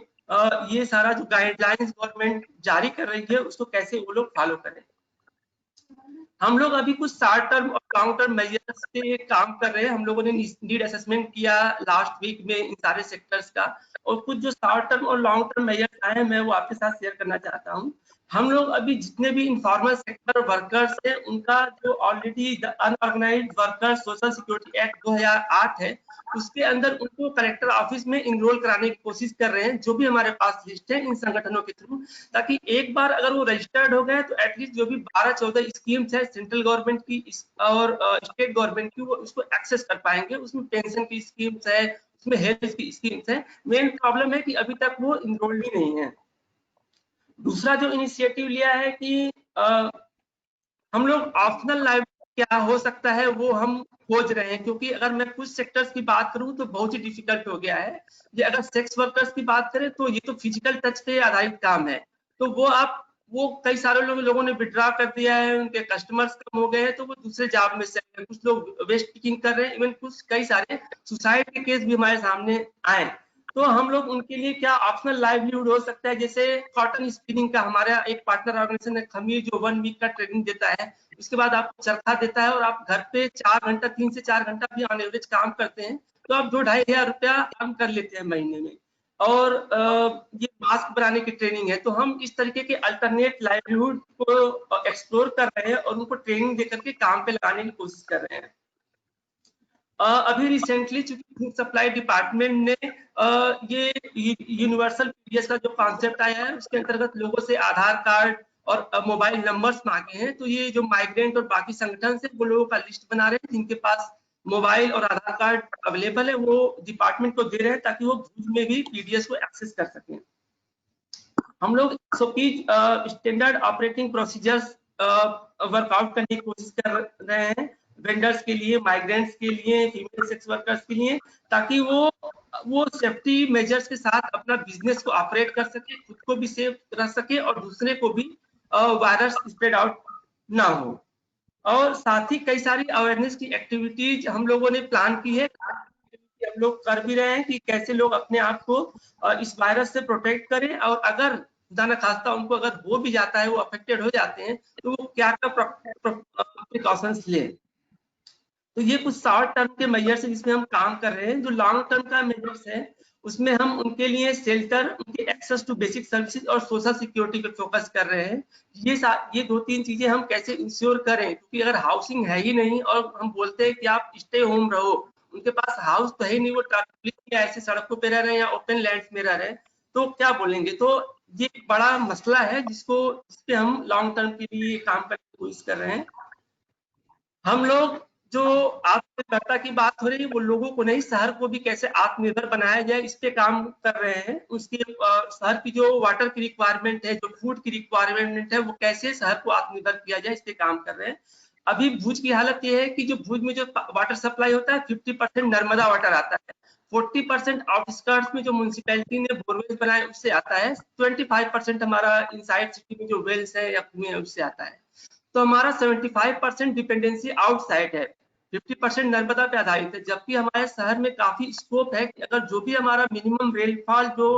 ये सारा जो गाइडलाइंस गवर्नमेंट जारी कर रही है उसको कैसे वो लोग फॉलो करें। हम लोग अभी कुछ शॉर्ट टर्म और लॉन्ग टर्म मेजर्स पे काम कर रहे हैं। हम लोगों ने नीड असेसमेंट किया लास्ट वीक में इन सारे सेक्टर्स का, और कुछ जो शॉर्ट टर्म और लॉन्ग टर्म मेजर्स आए हैं मैं वो आपके साथ शेयर करना चाहता हूँ। हम लोग अभी जितने भी इनफॉर्मल सेक्टर वर्कर्स हैं उनका जो already unorganised workers social security act 2008 है उसके अंदर उनको कलेक्टर ऑफिस में इनरोल कराने की कोशिश कर रहे हैं, जो भी हमारे पास लिस्ट है इन संगठनों के थ्रू, ताकि एक बार अगर वो रजिस्टर्ड हो गए तो एटलीस्ट जो भी 12-14 स्कीम्स है सेंट्रल गवर्नमेंट की और स्टेट गवर्नमेंट की, वो उसको एक्सेस कर पाएंगे। उसमें पेंशन की स्कीम्स है, उसमें हेल्थ की स्कीम्स है। मेन प्रॉब्लम है कि अभी तक वो इनरोल्ड ही नहीं है। दूसरा जो इनिशिएटिव लिया है कि हम लोग ऑप्शनल लाइब्रेरी क्या हो सकता है वो हम खोज रहे हैं, क्योंकि अगर मैं कुछ सेक्टर्स की बात करूं तो बहुत ही डिफिकल्ट हो गया है। ये अगर सेक्स वर्कर्स की बात करें तो ये तो फिजिकल टच पे आधारित काम है, तो वो कई सारे लोगों ने विड्रॉ कर दिया है, उनके कस्टमर्स कम हो गए हैं तो वो दूसरे जॉब में से, कुछ लोग वेस्ट पिकिंग कर रहे हैं, इवन कुछ कई सारे सुसाइड के केस भी हमारे सामने आए। तो हम लोग उनके लिए क्या ऑप्शनल लाइवलीहुड हो सकता है, जैसे कॉटन स्पिनिंग का हमारा एक पार्टनर ऑर्गेनाइजेशन है खमीर, जो 1 वीक का ट्रेनिंग देता है, उसके बाद आपको चरखा देता है और आप घर पे 4 घंटा 3 से 4 घंटा भी ऑन एवरेज काम करते हैं तो आप 2-2.5 हजार रुपया काम कर लेते हैं महीने में। और ये मास्क बनाने की ट्रेनिंग है। तो हम इस तरीके के अल्टरनेट लाइवलीहुड को एक्सप्लोर कर रहे हैं और उनको ट्रेनिंग देकर के काम पे लगाने की कोशिश कर रहे हैं। अभी रिसेंटली चूंकि फूड सप्लाई डिपार्टमेंट ने ये यूनिवर्सल पीडीएस का जो कॉन्सेप्ट आया है उसके अंतर्गत लोगों से आधार कार्ड और मोबाइल नंबर्स मांगे हैं, तो ये जो माइग्रेंट और बाकी संगठन से वो लोगों का लिस्ट बना रहे हैं जिनके पास मोबाइल और आधार कार्ड अवेलेबल है, वो डिपार्टमेंट को दे रहे हैं ताकि वो भूज में भी पीडीएस को एक्सेस कर सकें। हम लोग स्टैंडर्ड ऑपरेटिंग प्रोसीजर्स वर्कआउट करने की कोशिश कर रहे हैं वेंडर्स के लिए, माइग्रेंट्स के लिए, फीमेल सेक्स वर्कर्स के लिए, ताकि वो सेफ्टी मेजर्स के साथ अपना बिजनेस को ऑपरेट कर सके, खुद को भी सेफ रह सके और दूसरे को भी वायरस स्प्रेड आउट ना हो। और साथ ही कई सारी अवेयरनेस की एक्टिविटीज हम लोगों ने प्लान की है, हम लोग कर भी रहे हैं कि कैसे लोग अपने आप को इस वायरस से प्रोटेक्ट करें, और अगर खुदा न खास्ता उनको अगर हो भी जाता है, वो अफेक्टेड हो जाते हैं, तो वो क्या प्रिकॉशंस ले। तो ये कुछ शॉर्ट टर्म के मेजर्स है जिसमें हम काम कर रहे हैं। जो लॉन्ग टर्म का मेजर्स है उसमें हम उनके लिए शेल्टर, उनके एक्सेस टू बेसिक सर्विसेज और सोशल सिक्योरिटी पे फोकस कर रहे हैं। ये 2-3 चीजें हम कैसे इंश्योर करें, क्योंकि अगर हाउसिंग है ही नहीं और हम बोलते हैं कि आप स्टे होम रहो, उनके पास हाउस तो है नहीं, वो ट्रैफिक या ऐसे सड़कों पे रह रहे हैं या ओपन लैंड में रह रहे हैं, तो क्या बोलेंगे। तो ये बड़ा मसला है इस पे हम लॉन्ग टर्म के लिए काम करने की कोशिश कर रहे हैं। हम लोग जो आत्मनिर्भरता की बात हो रही है वो लोगों को नहीं, शहर को भी कैसे आत्मनिर्भर बनाया जाए इस पे काम कर रहे हैं। उसके शहर की जो वाटर की रिक्वायरमेंट है, जो फूड की रिक्वायरमेंट है, वो कैसे शहर को आत्मनिर्भर किया जाए इस पे काम कर रहे हैं। अभी भुज की हालत ये है कि जो भुज में जो वाटर सप्लाई होता है 50% नर्मदा वाटर आता है, 40% आउटस्कर्ट्स में जो म्युनिसिपैलिटी ने बोरवेल बनाए उससे आता है, 25% हमारा इनसाइड सिटी में जो वेल्स है या कुएं है उससे आता है। तो हमारा 75% डिपेंडेंसी आउटसाइड है, 50% नर्मदा पे आधारित है। जबकि हमारे शहर में काफी स्कोप है कि अगर जो भी हमारा मिनिमम रेनफॉल जो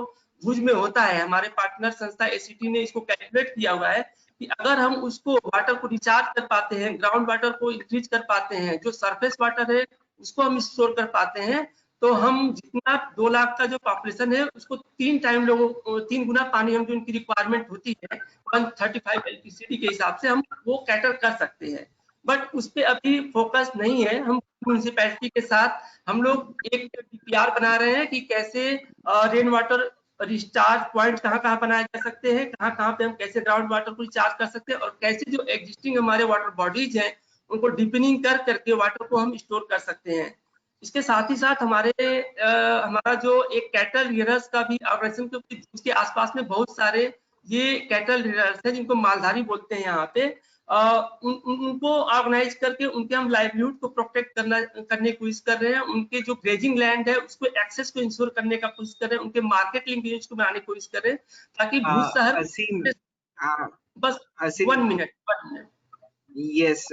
भुज में होता है, हमारे पार्टनर संस्था एसीटी ने इसको कैलकुलेट किया हुआ है कि अगर हम उसको वाटर को रिचार्ज कर पाते हैं, ग्राउंड वाटर को इंक्रीज कर पाते हैं, जो सरफेस वाटर है उसको हम स्टोर कर पाते हैं, तो हम जितना 2 लाख का जो पॉपुलेशन है उसको 3 गुना पानी हम जो उनकी रिक्वायरमेंट होती है 135 एलपीसीडी के हिसाब से हम वो कैटर कर सकते हैं। बट उस पर अभी फोकस नहीं है। हम म्यूनिसिपैलिटी के साथ हम लोग एक डीपीआर बना रहे हैं कि कैसे रेन वाटर रिचार्ज पॉइंट कहाँ बनाए जा सकते हैं, कहाँ पे हम कैसे ग्राउंड वाटर को रिचार्ज कर सकते हैं, और कैसे जो एग्जिस्टिंग हमारे वाटर बॉडीज हैं उनको डीपनिंग कर करके वाटर को हम स्टोर कर सकते हैं। इसके साथ ही साथ हमारा जो एक कैटल रियरर्स का भी ऑपरेशन, क्योंकि उसके आसपास में बहुत सारे ये कैटल रियरर्स हैं जिनको मालधारी बोलते हैं यहाँ पे, उनको ऑर्गेनाइज करके उनके हम लाइवलीहुड को प्रोटेक्ट करने की कोशिश कर रहे हैं। उनके जो ग्रेजिंग लैंड है उसको एक्सेस को इंश्योर करने का कोशिश कर रहे हैं, उनके मार्केट लिंकेज को बनाने की कोशिश कर रहे हैं, ताकि भुज शहर बस 1 मिनट यस,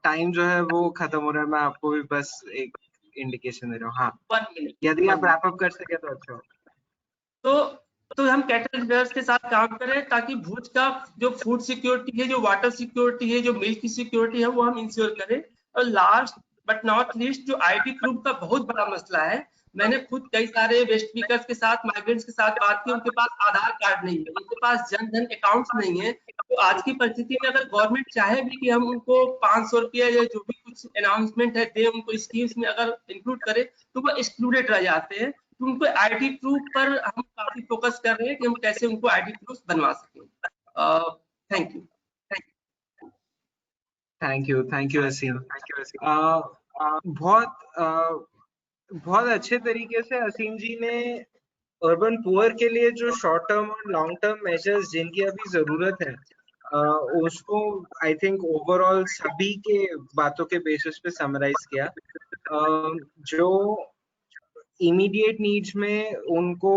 टाइम जो है वो खत्म हो रहा है। मैं आपको भी बस एक इंडिकेशन दे रहा हूँ। हाँ, 1 मिनट यदि आप रैप अप कर सके तो अच्छा हो। तो हम कैटल रियरर्स के साथ काम करें ताकि भुज का जो फूड सिक्योरिटी है, जो वाटर सिक्योरिटी है, जो मिल्क की सिक्योरिटी है, वो हम इंश्योर करें। और लास्ट बट नॉट लीस्ट, जो आईडी प्रूफ का बहुत बड़ा मसला है। मैंने खुद कई सारे वेस्ट स्पीकर्स के साथ, माइग्रेंट्स के साथ बात की, उनके पास आधार कार्ड नहीं है, उनके पास जनधन अकाउंट्स नहीं है। तो आज की परिस्थिति में अगर गवर्नमेंट चाहे भी कि हम उनको 500 रुपया या जो भी कुछ अनाउंसमेंट है दे, उनको स्कीम्स में अगर इंक्लूड करे, तो वो एक्सक्लूडेड रह जाते हैं। तो उनको आईडी प्रूफ पर हम काफी फोकस कर रहे हैं कि हम कैसे उनको आईडी प्रूफ बनवा सकें। Thank you. थैंक यू असीम। बहुत अच्छे तरीके से असीम जी ने अर्बन पुअर के लिए जो शॉर्ट टर्म और लॉन्ग टर्म मेजर्स जिनकी अभी जरूरत है, उसको आई थिंक ओवरऑल सभी के बातों के बेसिस पे समराइज किया। जो इमीडिएट नीड्स में उनको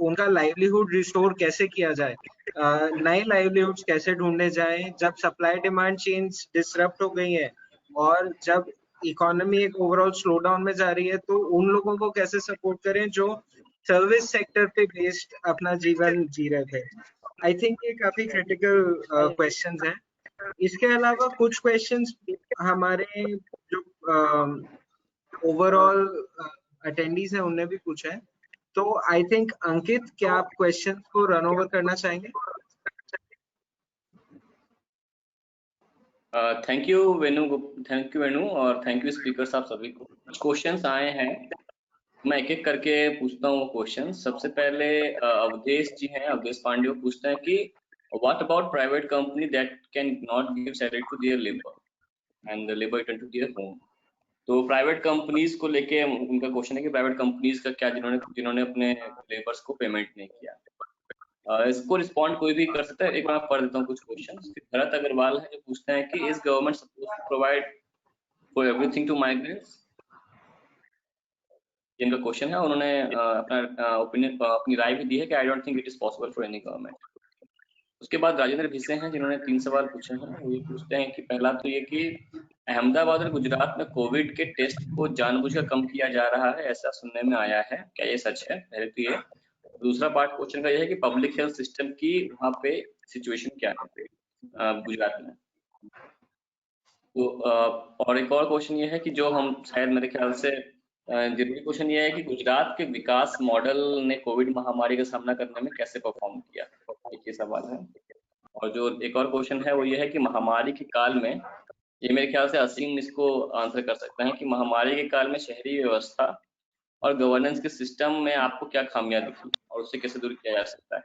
उनका लाइवलीहुड रिस्टोर कैसे किया जाए, नए लाइवलीहुड्स कैसे ढूंढे जाएं जब सप्लाई डिमांड चेन्स डिसरप्ट हो गई है, और जब इकोनॉमी एक ओवरऑल स्लो डाउन में जा रही है, तो उन लोगों को कैसे सपोर्ट करें जो सर्विस सेक्टर पे बेस्ड अपना जीवन जी रहे थे। आई थिंक ये काफी क्रिटिकल क्वेश्चंस हैं। इसके अलावा कुछ क्वेश्चंस हमारे जो ओवरऑल अटेंडीज हैं उनने भी पूछा है। तो आई थिंक अंकित, क्या आप क्वेश्चंस को रन ओवर करना चाहेंगे? थैंक यू वेणु, और थैंक यू स्पीकर साहब सभी को। कुछ क्वेश्चंस आए हैं, मैं एक एक करके पूछता हूँ वो क्वेश्चन। सबसे पहले अवधेश जी हैं, अवधेश पांडे, पूछते हैं कि what about private company that can not give salary to their labour and the labour return to their home. तो प्राइवेट कंपनीज को लेके उनका क्वेश्चन है कि प्राइवेट कंपनीज का क्या, जिन्होंने अपने लेबर्स को पेमेंट नहीं किया। इसको रिस्पॉन्ड कोई भी कर सकता है। एक बार पढ़ देता हूँ कुछ क्वेश्चंस। भरत अग्रवाल है जो पूछते हैं कि is government suppose to provide for everything to migrants. इनका क्वेश्चन है, उन्होंने अपना ओपिनियन, अपनी राय भी दी है कि I don't think it is possible for any government. उसके बाद राजेंद्र भिसे हैं जिन्होंने 3 सवाल पूछे हैं। वो ये पूछते हैं कि पहला तो ये कि अहमदाबाद और गुजरात में कोविड के टेस्ट को जानबूझकर कम किया जा रहा है, ऐसा सुनने में आया है, क्या ये सच है? पहले तो ये। दूसरा पार्ट क्वेश्चन का यह है कि पब्लिक हेल्थ सिस्टम की वहाँ पे सिचुएशन क्या है गुजरात में। तो और एक और क्वेश्चन ये है कि जो हम शायद मेरे ख्याल से जरूरी क्वेश्चन ये है कि गुजरात के विकास मॉडल ने कोविड महामारी का सामना करने में कैसे परफॉर्म किया, एक ये सवाल है। और जो एक और क्वेश्चन है वो ये है कि महामारी के काल में, ये मेरे ख्याल से असीम इसको आंसर कर सकते हैं, कि महामारी के काल में शहरी व्यवस्था और गवर्नेंस के सिस्टम में आपको क्या खामियां दिखी और उससे कैसे दूर किया जा सकता है।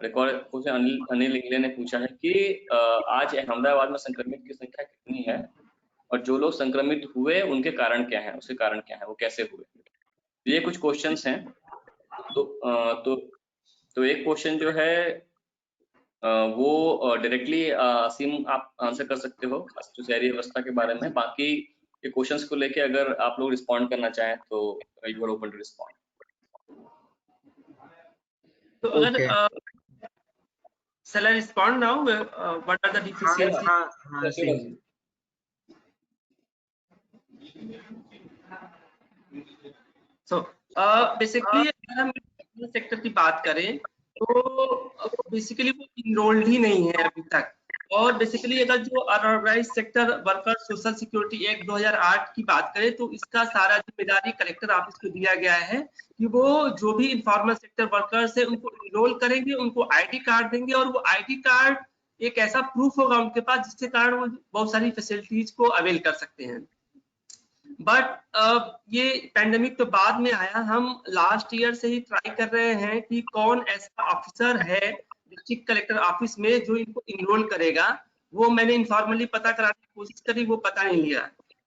एक और क्वेश्चन अनिल इंगले ने पूछा है कि आज अहमदाबाद में संक्रमित की संख्या कितनी है और जो लोग संक्रमित हुए उनके कारण क्या है, उसके कारण क्या है, वो कैसे हुए। ये कुछ क्वेश्चंस हैं। तो एक क्वेश्चन जो है वो डायरेक्टली असीम आप आंसर कर सकते हो जो शहरी व्यवस्था के बारे में। बाकी के क्वेश्चंस को लेके अगर आप लोग रिस्पॉन्ड करना चाहें तो you are open to respond. तो अगर shall I respond now? What are the deficiencies? हाँ सही। So basically अगर हम सेक्टर की बात करें तो बेसिकली वो इनरोल्ड ही नहीं है अभी तक। और बेसिकली अगर जो unorganise sector worker social security act 2008 की बात करें तो इसका सारा जिम्मेदारी कलेक्टर ऑफिस को दिया गया है कि वो जो भी इनफॉर्मल सेक्टर वर्कर्स है उनको इनरोल करेंगे, उनको आईडी कार्ड देंगे और वो आईडी कार्ड एक ऐसा प्रूफ होगा उनके पास जिसके कारण वो बहुत सारी फैसिलिटीज को अवेल कर सकते हैं। बट ये पैंडेमिक तो बाद में आया, हम लास्ट ईयर से ही ट्राई कर रहे हैं कि कौन ऐसा ऑफिसर है डिस्ट्रिक्ट कलेक्टर ऑफिस में जो इनको इनरोल करेगा। वो मैंने इनफॉर्मली पता कराने की कोशिश करी, वो पता नहीं लिया।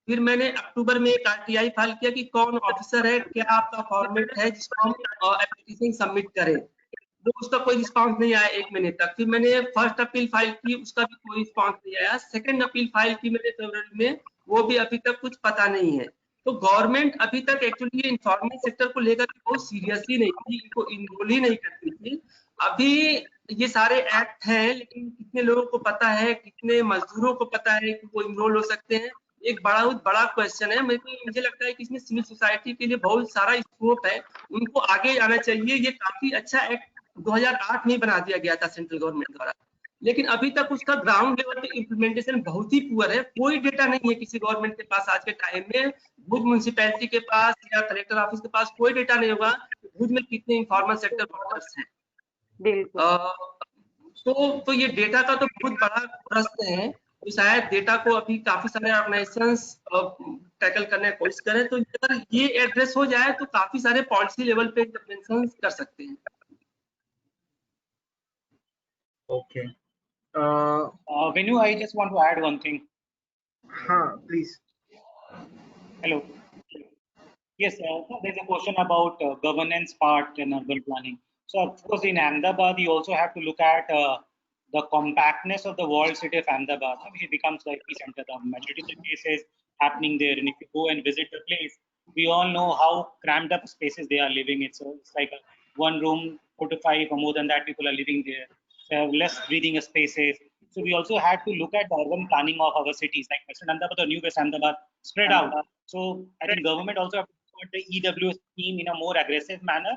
फिर मैंने अक्टूबर में एक RTI फाइल किया कि कौन ऑफिसर है, क्या आपका फॉर्मेट है जिसको हम एप्लीकेशन सबमिट करें। तो उसका कोई रिस्पांस नहीं आया 1 महीने तक। फिर मैंने फर्स्ट अपील फाइल की, उसका भी कोई रिस्पांस नहीं आया। सेकंड अपील फाइल की मैंने फरवरी में, वो भी अभी तक कुछ पता नहीं है। तो गवर्नमेंट अभी तक एक्चुअली ये इन्फॉर्मल सेक्टर को लेकर बहुत सीरियसली नहीं थी, इनको इनरोल ही नहीं करती थी। अभी ये सारे एक्ट हैं लेकिन कितने लोगों को पता है, कितने मजदूरों को पता है कि वो इनरोल हो सकते हैं, एक बड़ा क्वेश्चन है। मुझे लगता है कि इसमें सिविल सोसाइटी के लिए बहुत सारा स्कोप है, उनको आगे आना चाहिए। ये काफी अच्छा एक्ट 2008 में बना दिया गया था सेंट्रल गवर्नमेंट द्वारा, लेकिन अभी तक उसका ग्राउंड लेवल पे इम्प्लीमेंटेशन बहुत ही पुअर है। कोई डेटा नहीं है किसी गवर्नमेंट के पास आज के टाइम में। भुज म्युनिसिपैलिटी के पास या कलेक्टर ऑफिस के पास कोई डेटा नहीं होगा कि भुज में कितने इनफॉर्मल सेक्टर वर्कर्स हैं। बिल्कुल। तो ये डेटा का तो बहुत बड़ा प्रश्न है। तो शायद डेटा को अभी काफी सारे ऑर्गेनाइजेशंस टैकल करने की कोशिश करें, तो अगर ये एड्रेस हो जाए तो काफी सारे पॉलिसी लेवल पे इंटरवेंशन कर सकते हैं। Okay. Venu, I just want to add one thing. Please. Hello. Yes, there's a question about governance part in urban planning. So, of course, in Ahmedabad, you also have to look at the compactness of the walled city of Ahmedabad, which becomes the epicenter. The majority of the cases happening there, and if you go and visit the place, we all know how crammed up spaces they are living. It's like a one room, 4 to 5, or more than that, people are living there. They have less breathing spaces. So we also had to look at the urban planning of our cities, like West Ahmedabad or New West Ahmedabad, spread out. So I think government also have to put the EWS scheme in a more aggressive manner,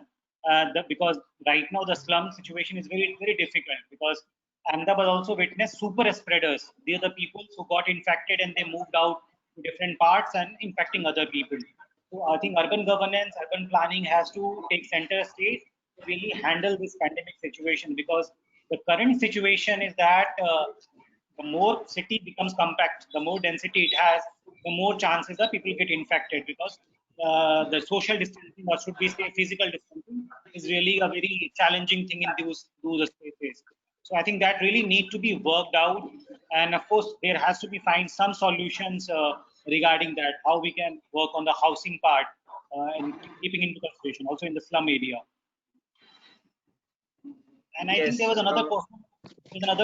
because right now the slum situation is very, very difficult, because Ahmedabad also witnessed super spreaders. They are the people who got infected and they moved out to different parts and infecting other people. So I think urban governance, urban planning has to take center stage to really handle this pandemic situation, because the current situation is that the more city becomes compact, the more density it has, the more chances that people get infected, because the social distancing, or should we say physical distancing, is really a very challenging thing in those spaces. So I think that really need to be worked out, and of course there has to be find some solutions regarding that, how we can work on the housing part and keeping into consideration also in the slum area. And I think there was another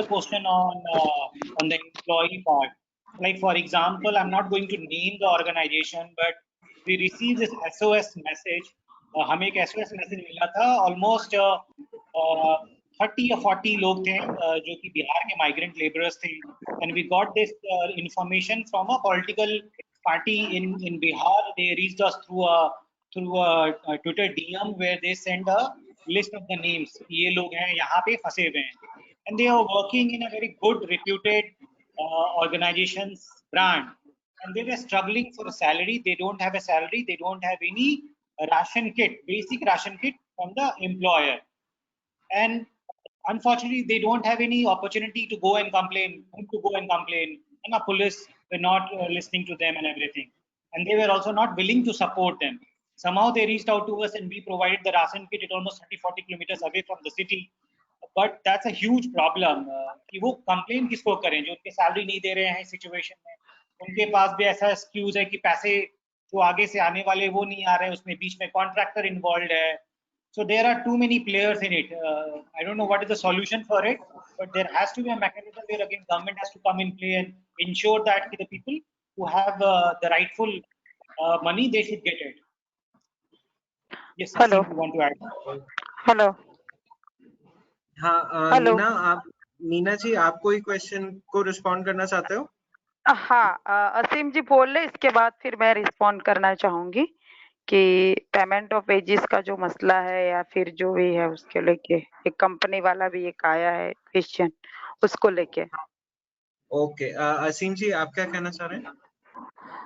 question on the employee part. Like, for example, I'm not going to name the organization, but we received this SOS message. हमें एक SOS message मिला था, almost 30 or 40 लोग थे जो कि बिहार के migrant laborers थे, and we got this information from a political party in Bihar. They reached us through a Twitter DM where they send a list of the names. ये लोग हैं यहाँ पे फंसे हुए हैं, and they are working in a very good reputed organization's brand, and they were struggling for a salary. They don't have a salary. They don't have any ration kit, basic ration kit from the employer, and unfortunately they don't have any opportunity to go and complain, and the police were not listening to them and everything, and they were also not willing to support them. Somehow they reached out to us and we provided the ration kit at almost 30-40 kilometers away from the city. But that's a huge problem कि वो complain किसको करें, जो उनके salary नहीं दे रहे हैं situation में, उनके पास भी ऐसा excuse है कि पैसे जो आगे से आने वाले वो नहीं आ रहे हैं, उसमें बीच में contractor involved है. So there are too many players in it. I don't know what is the solution for it, but there has to be a mechanism where again government has to come in play and ensure that the people who have the rightful money, they should get it. Yes, Hello. Asim, you want to add? Hello हाँ hello Meena ji, आप कोई question को respond करना चाहते हो? हाँ असीम जी बोल ले, इसके बाद फिर मैं रिस्पॉन्ड करना चाहूंगी कि पेमेंट ऑफ वेजेस का जो मसला है या फिर जो भी है उसके लेके एक कंपनी वाला भी एक आया है क्वेश्चन उसको लेके। ओके, असीम जी आप क्या कहना चाह रहे हैं?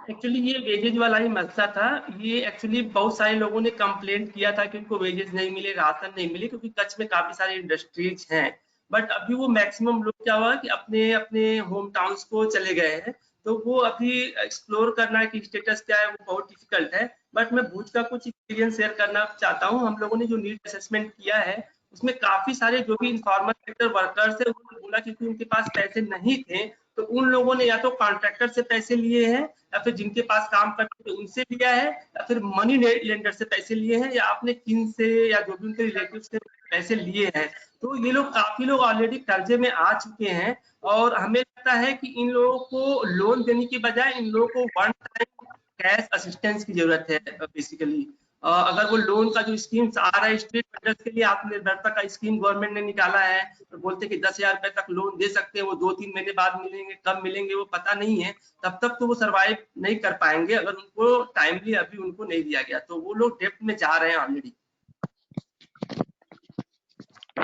एक्चुअली ये वेजेज वाला ही मसला था। ये एक्चुअली बहुत सारे लोगों ने कंप्लेंट किया था कि उनको वेजेज नहीं मिले, राशन नहीं मिले, क्योंकि कच्छ में काफी सारे इंडस्ट्रीज हैं। बट अभी वो मैक्सिमम लोग क्या हुआ कि अपने अपने होम टाउन्स को चले गए हैं, तो वो अभी एक्सप्लोर करना कि स्टेटस क्या है वो बहुत डिफिकल्ट है। बट मैं भुज का कुछ एक्सपीरियंस शेयर करना चाहता हूँ। हम लोगों ने जो नीड असेसमेंट किया है उसमें काफी सारे जो भी इन्फॉर्मल सेक्टर वर्कर्स है उन्होंने बोला क्योंकि उनके पास पैसे नहीं थे, तो उन लोगों ने या तो कॉन्ट्रैक्टर से पैसे लिए हैं या फिर जिनके पास काम करते थे उनसे लिया है या फिर मनी लेंडर से पैसे लिए हैं या अपने किन से या जो भी उनके रिलेटिव से पैसे लिए हैं। तो ये लोग काफी लोग ऑलरेडी कर्जे में आ चुके हैं और हमें लगता है कि इन लोगों को लोन देने की बजाय इन लोगों को वन टाइम कैश असिस्टेंस की जरूरत है बेसिकली। अगर वो लोन का जो स्कीम्स आ रहा है स्ट्रीट वेंडर्स के लिए, आत्मनिर्भरता का स्कीम गवर्नमेंट ने निकाला है, तो बोलते हैं कि 10,000 रुपए तक लोन दे सकते हैं, वो 2-3 महीने बाद मिलेंगे, कब मिलेंगे वो पता नहीं है, तब तक तो वो सरवाइव नहीं कर पाएंगे अगर उनको टाइमली अभी उनको नहीं दिया गया, तो वो लोग डेप्ट में जा रहे हैं ऑलरेडी।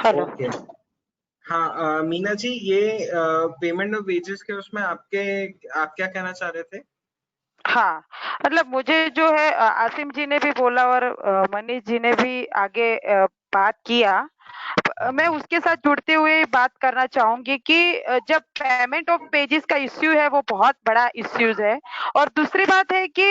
हेलो ओके, हाँ मीना जी, ये पेमेंट ऑफ वेजेस के उसमें आप क्या कहना चाह रहे थे? हाँ मतलब मुझे जो है आसिम जी ने भी बोला और मनीष जी ने भी आगे बात किया, मैं उसके साथ जुड़ते हुए बात करना चाहूंगी कि जब पेमेंट ऑफ पेजेस का इश्यू है वो बहुत बड़ा इश्यूज है और दूसरी बात है कि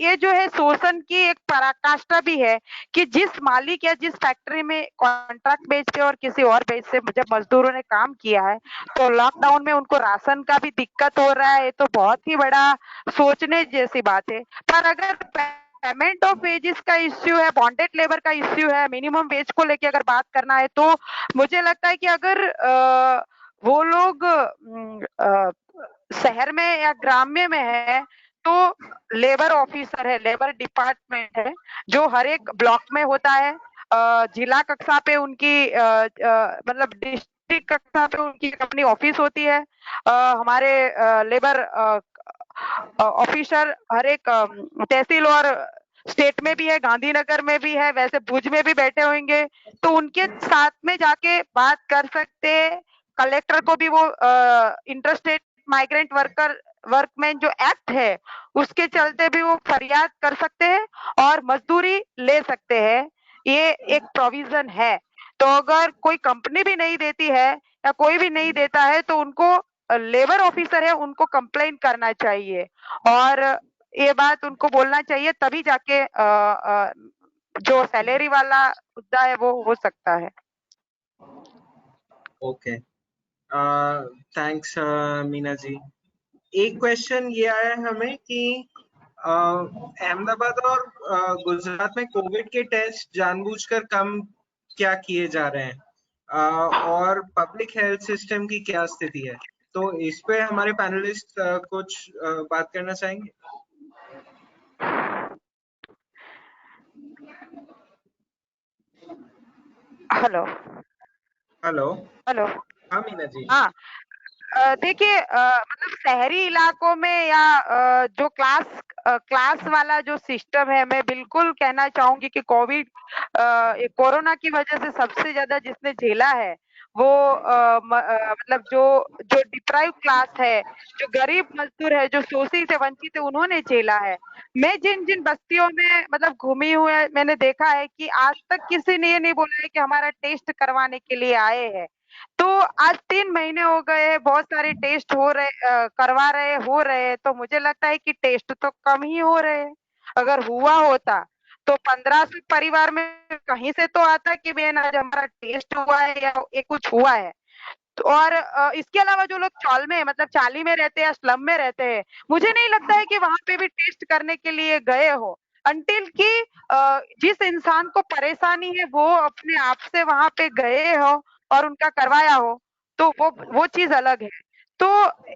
ये जो है शोषण की एक पराकाष्ठा भी है कि जिस मालिक या जिस फैक्ट्री में कॉन्ट्रैक्ट बेस पे और किसी और बेस से जब मजदूरों ने काम किया है तो लॉकडाउन में उनको राशन का भी दिक्कत हो रहा है, तो बहुत ही बड़ा सोचने जैसी बात है। पर अगर पेमेंट ऑफ वेजेस का इश्यू है, बॉन्डेड लेबर का इश्यू है, मिनिमम वेज को लेके अगर बात करना है तो मुझे लगता है कि अगर वो लोग शहर में या ग्राम्य में है तो लेबर ऑफिसर है, लेबर डिपार्टमेंट है जो हर एक ब्लॉक में होता है, जिला कक्षा पे उनकी मतलब डिस्ट्रिक्ट कक्षा पे उनकी अपनी ऑफिस होती है। हमारे लेबर ऑफिसर हर एक तहसील और स्टेट में भी है, गांधीनगर में भी है, वैसे भुज में भी बैठे होंगे, तो उनके साथ में जाके बात कर सकते हैं। कलेक्टर को भी वो इंटरस्टेट माइग्रेंट वर्कमैन जो एक्ट है उसके चलते भी वो फरियाद कर सकते हैं और मजदूरी ले सकते हैं, ये एक प्रोविजन है। तो अगर कोई कंपनी भी नहीं देती है या कोई भी नहीं देता है तो उनको लेबर ऑफिसर है उनको कंप्लेन करना चाहिए और ये बात उनको बोलना चाहिए, तभी जाके जो सैलरी वाला मुद्दा है वो हो सकता है। ओके, थैंक्स मीना जी। एक क्वेश्चन ये आया है हमें कि अहमदाबाद और गुजरात में कोविड के टेस्ट जानबूझकर कम क्या किए जा रहे हैं और पब्लिक हेल्थ सिस्टम की क्या स्थिति है, तो इस पे हमारे पैनलिस्ट कुछ बात करना चाहेंगे? हेलो हेलो हेलो हाँ मीना जी। हाँ देखिए मतलब शहरी इलाकों में या जो क्लास वाला जो सिस्टम है, मैं बिल्कुल कहना चाहूंगी कि कोरोना की वजह से सबसे ज्यादा जिसने झेला है वो मतलब जो डिप्राइव क्लास है, जो गरीब मजदूर है, जो शोषित से वंचित है, उन्होंने झेला है। मैं जिन जिन बस्तियों में मतलब घूमी हुई है, मैंने देखा है कि आज तक किसी ने ये नहीं बोला है कि हमारा टेस्ट करवाने के लिए आए हैं। तो आज 3 महीने हो गए, बहुत सारे टेस्ट करवा रहे हैं, तो मुझे लगता है कि टेस्ट तो कम ही हो रहे हैं। अगर हुआ होता तो 1500 परिवार में कहीं से तो आता कि बेन आज हमारा टेस्ट हुआ है या ये कुछ हुआ है। तो और इसके अलावा जो लोग चौल में मतलब चाली में रहते हैं, स्लम में रहते हैं, मुझे नहीं लगता है कि वहां पे भी टेस्ट करने के लिए गए हो, अंटिल कि जिस इंसान को परेशानी है वो अपने आप से वहां पे गए हो और उनका करवाया हो तो वो चीज अलग है। तो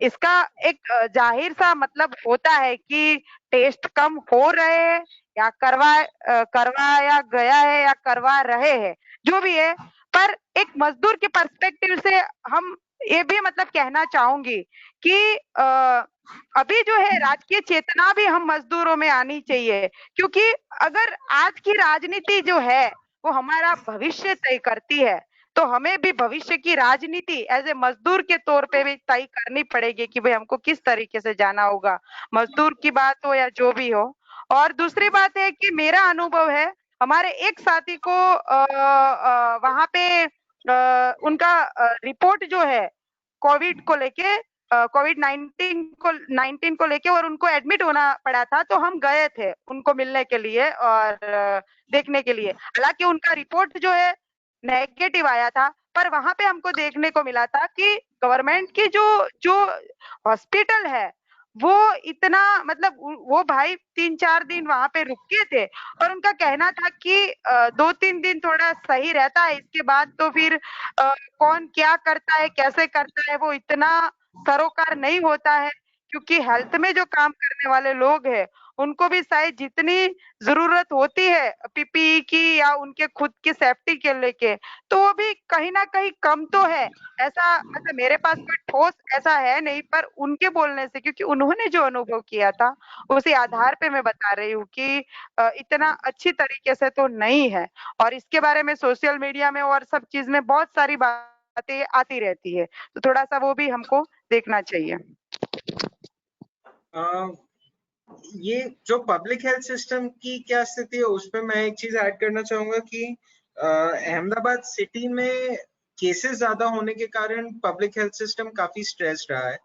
इसका एक जाहिर सा मतलब होता है कि टेस्ट कम हो रहे हैं या करवाया गया है या करवा रहे हैं, जो भी है। पर एक मजदूर के पर्सपेक्टिव से हम ये भी मतलब कहना चाहूंगी कि अभी जो है राजकीय चेतना भी हम मजदूरों में आनी चाहिए, क्योंकि अगर आज की राजनीति जो है वो हमारा भविष्य तय करती है, तो हमें भी भविष्य की राजनीति एज ए मजदूर के तौर पे भी तय करनी पड़ेगी कि भाई हमको किस तरीके से जाना होगा, मजदूर की बात हो या जो भी हो। और दूसरी बात है कि मेरा अनुभव है, हमारे एक साथी को वहां पे उनका रिपोर्ट जो है कोविड को लेके, कोविड 19 को लेके, और उनको एडमिट होना पड़ा था। तो हम गए थे उनको मिलने के लिए और देखने के लिए। हालांकि उनका रिपोर्ट जो है नेगेटिव आया था, पर वहां पे हमको देखने को मिला था कि गवर्नमेंट की जो हॉस्पिटल है वो इतना मतलब वो भाई 3-4 दिन वहां पे रुके थे और उनका कहना था कि 2-3 दिन थोड़ा सही रहता है, इसके बाद तो फिर कौन क्या करता है कैसे करता है वो इतना सरोकार नहीं होता है, क्योंकि हेल्थ में जो काम करने वाले लोग हैं उनको भी शायद जितनी जरूरत होती है पीपीई की या उनके खुद की सेफ्टी के लेके, तो वो भी कहीं ना कहीं कम तो है। ऐसा मतलब मेरे पास कोई ठोस ऐसा है नहीं, पर उनके बोलने से, क्योंकि उन्होंने जो अनुभव किया था उसी आधार पे मैं बता रही हूँ कि इतना अच्छी तरीके से तो नहीं है। और इसके बारे में सोशल मीडिया में और सब चीज में बहुत सारी बातें आती रहती है, तो थोड़ा सा वो भी हमको देखना चाहिए। ये जो पब्लिक हेल्थ सिस्टम की क्या स्थिति है उस पर मैं एक चीज ऐड करना चाहूंगा कि अहमदाबाद सिटी में केसेस ज्यादा होने के कारण पब्लिक हेल्थ सिस्टम काफी स्ट्रेस रहा है।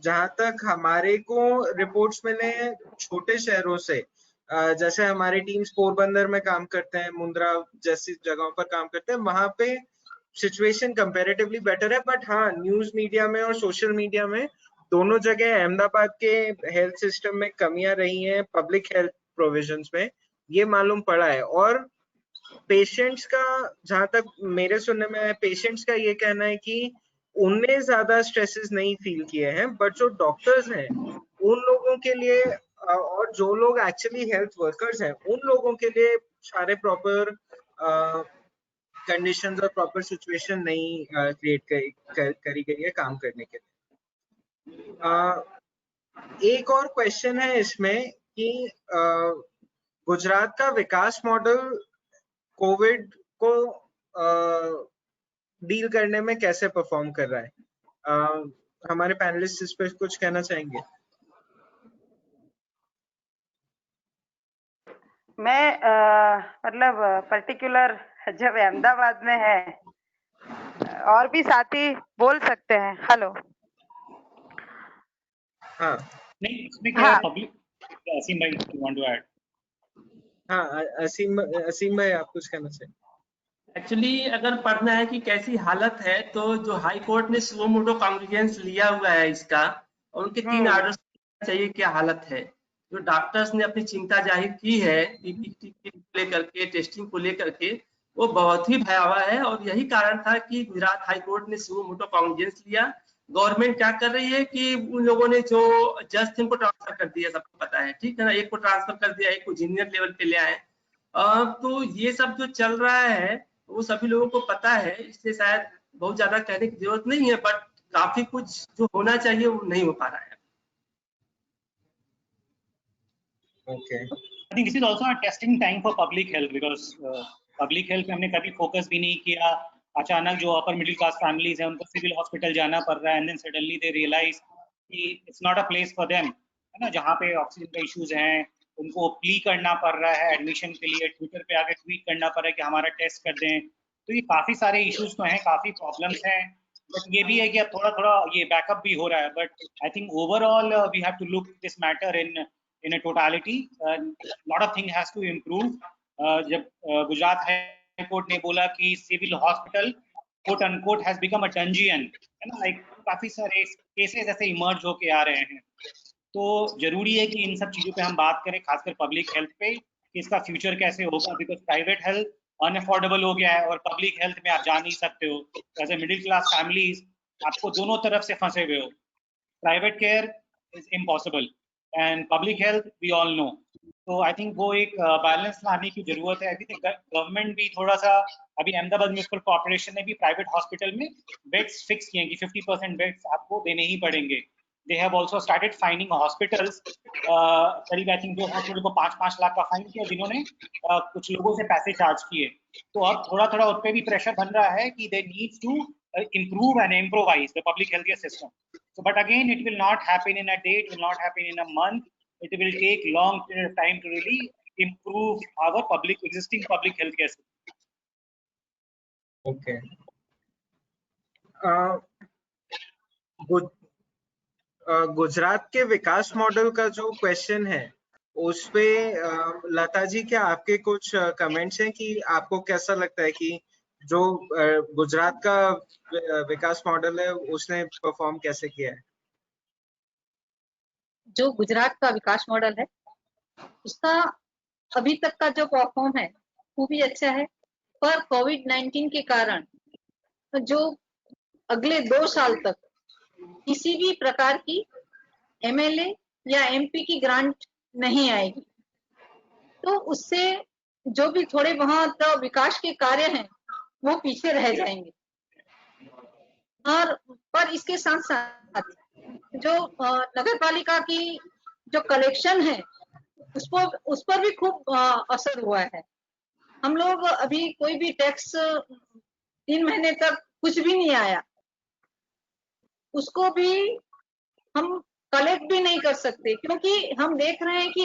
जहां तक हमारे को रिपोर्ट्स मिले हैं छोटे शहरों से, जैसे हमारी टीम्स पोरबंदर में काम करते हैं, मुंद्रा जैसी जगहों पर काम करते हैं, वहां पे सिचुएशन कंपैरेटिवली बेटर है। बट हाँ, न्यूज मीडिया में और सोशल मीडिया में दोनों जगह अहमदाबाद के हेल्थ सिस्टम में कमियां रही हैं पब्लिक हेल्थ प्रोविजंस में, ये मालूम पड़ा है। और पेशेंट्स का, जहां तक मेरे सुनने में है, पेशेंट्स का ये कहना है कि उनने ज्यादा स्ट्रेसेस नहीं फील किए हैं, बट जो डॉक्टर्स हैं उन लोगों के लिए और जो लोग एक्चुअली हेल्थ वर्कर्स हैं उन लोगों के लिए सारे प्रॉपर कंडीशंस और प्रॉपर सिचुएशन नहीं क्रिएट करी गई है काम करने के लिए। एक और क्वेश्चन है इसमें कि गुजरात का विकास मॉडल कोविड को डील करने में कैसे परफॉर्म कर रहा है? हमारे पैनलिस्ट इस पर कुछ कहना चाहेंगे? मैं मतलब पर्टिकुलर जब अहमदाबाद में है, और भी साथी बोल सकते हैं। हेलो, हाँ नहीं इसमें क्या है पब्लिक, असीम भाई यू वांट टू ऐड? हाँ, असीम भाई आप कुछ कहना चाहिए? एक्चुअली अगर पढ़ना है कि कैसी हालत है, तो जो हाई कोर्ट ने सुओ मोटो कॉन्ग्निजेंस लिया हुआ है इसका, और उनके 3 ऑर्डर्स चाहिए क्या हालत है। जो डॉक्टर्स ने अपनी चिंता जाहिर की है पीपीई को लेकर के, टेस्टिंग को लेकर के, वो बहुत ही भयावह है। और यही कारण था कि गुजरात हाई कोर्ट ने सुओ मोटो कॉन्ग्निजेंस लिया। गवर्नमेंट क्या कर रही है कि उन लोगों ने जो जज थे उनको ट्रांसफर कर दिया, सबको पता है, ठीक है ना, एक को ट्रांसफर कर दिया, एक को जूनियर लेवल पे ले आए। तो ये सब जो चल रहा है वो सभी लोगों को पता है, इसलिए शायद बहुत ज्यादा कहने की जरूरत नहीं है, बट काफी कुछ जो होना चाहिए वो नहीं हो पा रहा है। Okay. I think this is also a testing time for public health because public health में हमने कभी फोकस भी नहीं किया। अचानक जो अपर मिडिल क्लास फैमिलीज हैं उनको सिविल हॉस्पिटल जाना पड़ रहा है, and then suddenly they realize कि it's not a place for them, है ना, जहाँ पे ऑक्सीजन का इश्यूज हैं, उनको प्ली करना पड़ रहा है एडमिशन के लिए, ट्विटर पे आके ट्वीट करना पड़ रहा है कि हमारा टेस्ट कर दें। तो ये काफी सारे इश्यूज तो हैं, काफी प्रॉब्लम्स हैं, बट ये भी है कि अब थोड़ा थोड़ा ये बैकअप भी हो रहा है। But I think overall we have to look this matter in a totality. Lot of thing has to improve. जब गुजरात हाई कोर्ट ने बोला कि civil hospital quote unquote has become a dungeon, है ना, लाइक काफी सारे केसेस ऐसे emerge होके आ रहे हैं। तो जरूरी है कि इन सब चीजों पे हम बात करें, खासकर पब्लिक हेल्थ पे, कि इसका फ्यूचर कैसे होगा, बिकॉज प्राइवेट हेल्थ अनअफोर्डेबल हो गया है और पब्लिक हेल्थ में आप जा नहीं सकते हो। As a middle class families आपको दोनों तरफ से फंसे हुए हो। Private care is impossible and public health we all know. तो आई थिंक वो एक बैलेंस लाने की जरूरत है। आई थिंक गवर्नमेंट भी थोड़ा सा, अभी अहमदाबाद म्यूनिसिपल कॉर्पोरेशन ने भी प्राइवेट हॉस्पिटल में बेड्स फिक्स किए हैं कि 50% बेड्स आपको देने ही पड़ेंगे। They have also started fining hospitals. करीब आई थिंक 2 हॉस्पिटल को 5-5 लाख का फाइन किया जिन्होंने कुछ लोगों से पैसे चार्ज किए। तो अब थोड़ा थोड़ा उस पर भी प्रेशर बन रहा है कि they need to improve and improvise the public healthcare system. So, but again, it will not happen in a day, it will not happen in a month. It will take long period of time to really improve our existing public healthcare system. Okay. Gujarat के विकास model का जो question है उस पे लता जी, क्या आपके कुछ comments हैं कि आपको कैसा लगता है कि जो गुजरात का विकास मॉडल है उसने परफॉर्म कैसे किया है? जो गुजरात का विकास मॉडल है उसका अभी तक का जो परफॉर्म है वो भी अच्छा है, पर कोविड-19 के कारण जो अगले 2 साल तक किसी भी प्रकार की एमएलए या एमपी की ग्रांट नहीं आएगी, तो उससे जो भी थोड़े बहुत विकास के कार्य हैं वो पीछे रह जाएंगे। और पर इसके साथ साथ जो नगर पालिका की जो कलेक्शन है उस पर भी खूब असर हुआ है। हम लोग अभी कोई भी टैक्स 3 महीने तक कुछ भी नहीं आया, उसको भी हम कलेक्ट भी नहीं कर सकते, क्योंकि हम देख रहे हैं कि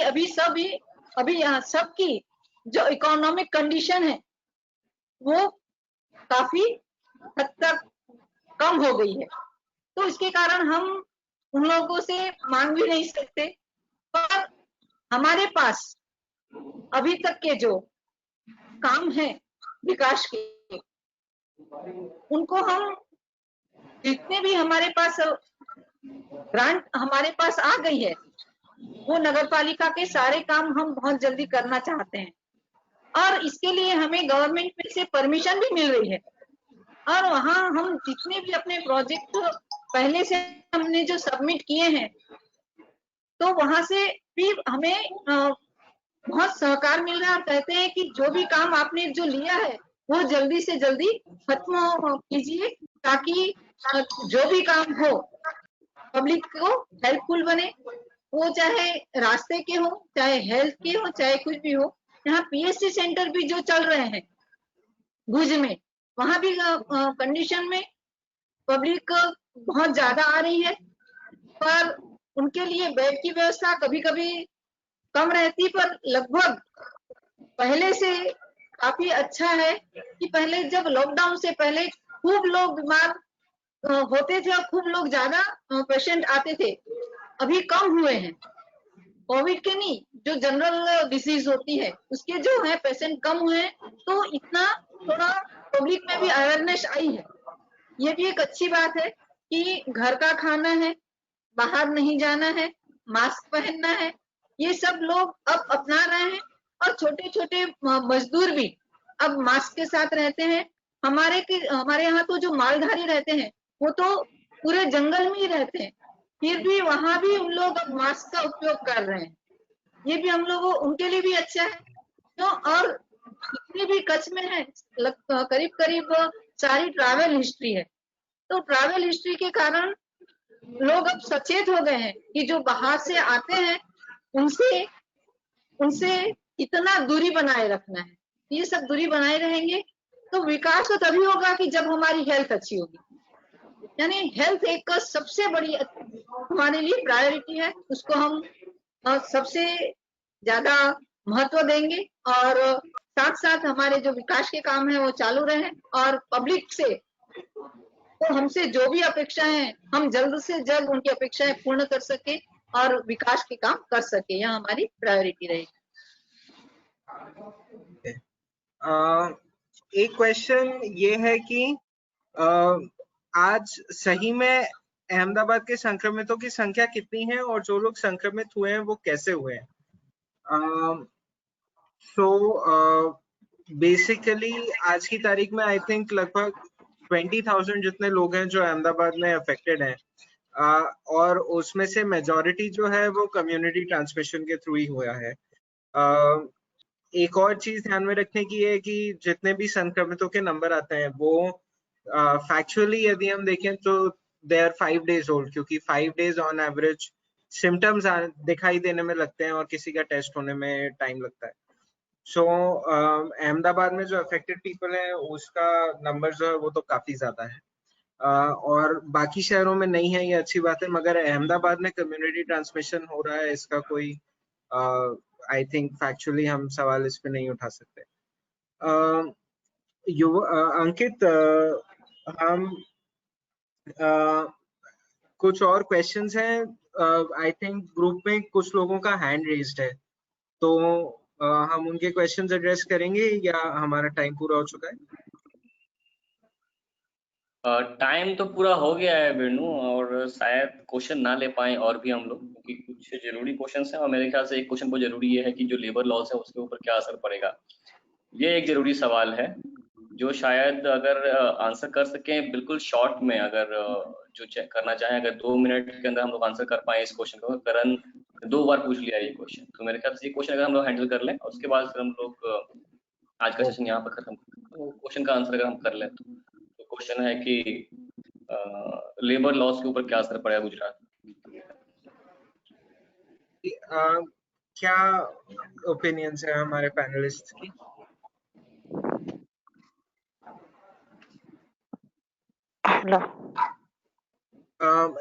अभी यहाँ सबकी जो इकोनॉमिक कंडीशन है वो काफी हद तक कम हो गई है। तो इसके कारण हम उन लोगों से मांग भी नहीं सकते, पर हमारे पास अभी तक के जो काम है विकास के, उनको हम जितने भी हमारे पास ग्रांट हमारे पास आ गई है वो नगर पालिका के सारे काम हम बहुत जल्दी करना चाहते हैं, और इसके लिए हमें गवर्नमेंट में से परमिशन भी मिल रही है। और वहाँ हम जितने भी अपने प्रोजेक्ट पहले से हमने जो सबमिट किए हैं, तो वहां से भी हमें बहुत सहकार मिल रहा है। कहते हैं कि जो भी काम आपने जो लिया है वो जल्दी से जल्दी खत्म कीजिए, ताकि जो भी काम हो पब्लिक को हेल्पफुल बने, वो चाहे रास्ते के हो, चाहे हेल्थ के हो, चाहे कुछ भी हो। यहाँ पीएससी सेंटर भी जो चल रहे हैं भुज में, वहां भी कंडीशन में पब्लिक बहुत ज्यादा आ रही है, पर उनके लिए बेड की व्यवस्था कभी कभी कम रहती, पर लगभग पहले से काफी अच्छा है कि पहले जब लॉकडाउन से पहले खूब लोग बीमार होते थे और खूब लोग ज्यादा पेशेंट आते थे, अभी कम हुए हैं। कोविड के नहीं, जो जनरल डिसीज होती है उसके जो है पेशेंट कम हुए हैं, तो इतना थोड़ा पब्लिक में भी अवेयरनेस आई है। ये भी एक अच्छी बात है कि घर का खाना है, बाहर नहीं जाना है, मास्क पहनना है, ये सब लोग अब अपना रहे हैं। और छोटे छोटे मजदूर भी अब मास्क के साथ रहते हैं। हमारे यहाँ तो जो मालधारी रहते हैं वो तो पूरे जंगल में ही रहते हैं, फिर भी वहां भी उन लोग अब मास्क का उपयोग कर रहे हैं। ये भी हम लोगों उनके लिए भी अच्छा है। तो और जितनी भी कच्छ में है करीब करीब सारी ट्रैवल हिस्ट्री है, तो ट्रैवल हिस्ट्री के कारण लोग अब सचेत हो गए हैं कि जो बाहर से आते हैं उनसे इतना दूरी बनाए रखना है। ये सब दूरी बनाए रहेंगे तो विकास तो तभी होगा कि जब हमारी हेल्थ अच्छी होगी। यानी हेल्थ एक सबसे बड़ी हमारे लिए प्रायोरिटी है, उसको हम सबसे ज्यादा महत्व देंगे, और साथ साथ हमारे जो विकास के काम है वो चालू रहे, और पब्लिक से तो हमसे जो भी अपेक्षाएं हैं हम जल्द से जल्द उनकी अपेक्षाएं पूर्ण कर सके और विकास के काम कर सके, यह हमारी प्रायोरिटी रहेगी। एक क्वेश्चन ये है कि आज सही में अहमदाबाद के संक्रमितों की संख्या कितनी है और जो लोग संक्रमित हुए हैं वो कैसे हुए हैं? सो बेसिकली आज की तारीख में आई थिंक लगभग 20,000 जितने लोग हैं जो अहमदाबाद में अफेक्टेड हैं, और उसमें से मेजॉरिटी जो है वो कम्युनिटी ट्रांसमिशन के थ्रू ही हुआ है। एक और चीज ध्यान में रखने की है कि जितने भी संक्रमितों के नंबर आते हैं वो फैक्चुअली यदि हम देखें तो दे आर 5 days ओल्ड, क्योंकि 5 days ऑन एवरेज सिम्टम्स दिखाई देने में लगते हैं और किसी का टेस्ट होने में टाइम लगता है। सो अहमदाबाद में जो अफेक्टेड पीपल है उसका नंबर जो है वो तो काफी ज्यादा है, और बाकी शहरों में नहीं है, ये अच्छी बात है, मगर अहमदाबाद में कम्युनिटी ट्रांसमिशन हो रहा है इसका कोई आई थिंक फैक्चुअली हम सवाल इस पे नहीं उठा सकते। अंकित, हम कुछ और क्वेश्चंस हैं, आई थिंक ग्रुप में कुछ लोगों का हैंड रेज्ड है, तो हम उनके क्वेश्चंस एड्रेस करेंगे या हमारा टाइम पूरा हो चुका है? टाइम तो पूरा हो गया है वेणु, और शायद क्वेश्चन ना ले पाए और भी हम लोग, क्योंकि कुछ जरूरी क्वेश्चंस हैं और मेरे ख्याल से एक क्वेश्चन बहुत जरूरी ये है कि जो लेबर लॉज है उसके ऊपर क्या असर पड़ेगा। ये एक जरूरी सवाल है जो शायद अगर आंसर कर सकें बिल्कुल शॉर्ट में, अगर जो चेक करना चाहें, अगर 2 मिनट के अंदर हम लोग आंसर कर पाए इस क्वेश्चन को। करण 2 बार पूछ लिया ये क्वेश्चन, तो मेरे ख्याल से ये क्वेश्चन अगर हम लोग हैंडल कर लें उसके बाद फिर हम लोग आज का सेशन यहाँ पर खत्म कर, तो क्वेश्चन का आंसर अगर हम कर लें तो क्वेश्चन है कि लेबर लॉस के ऊपर क्या असर पड़ेगा गुजरात में। क्या ओपिनियंस है हमारे पैनलिस्ट की? हेलो,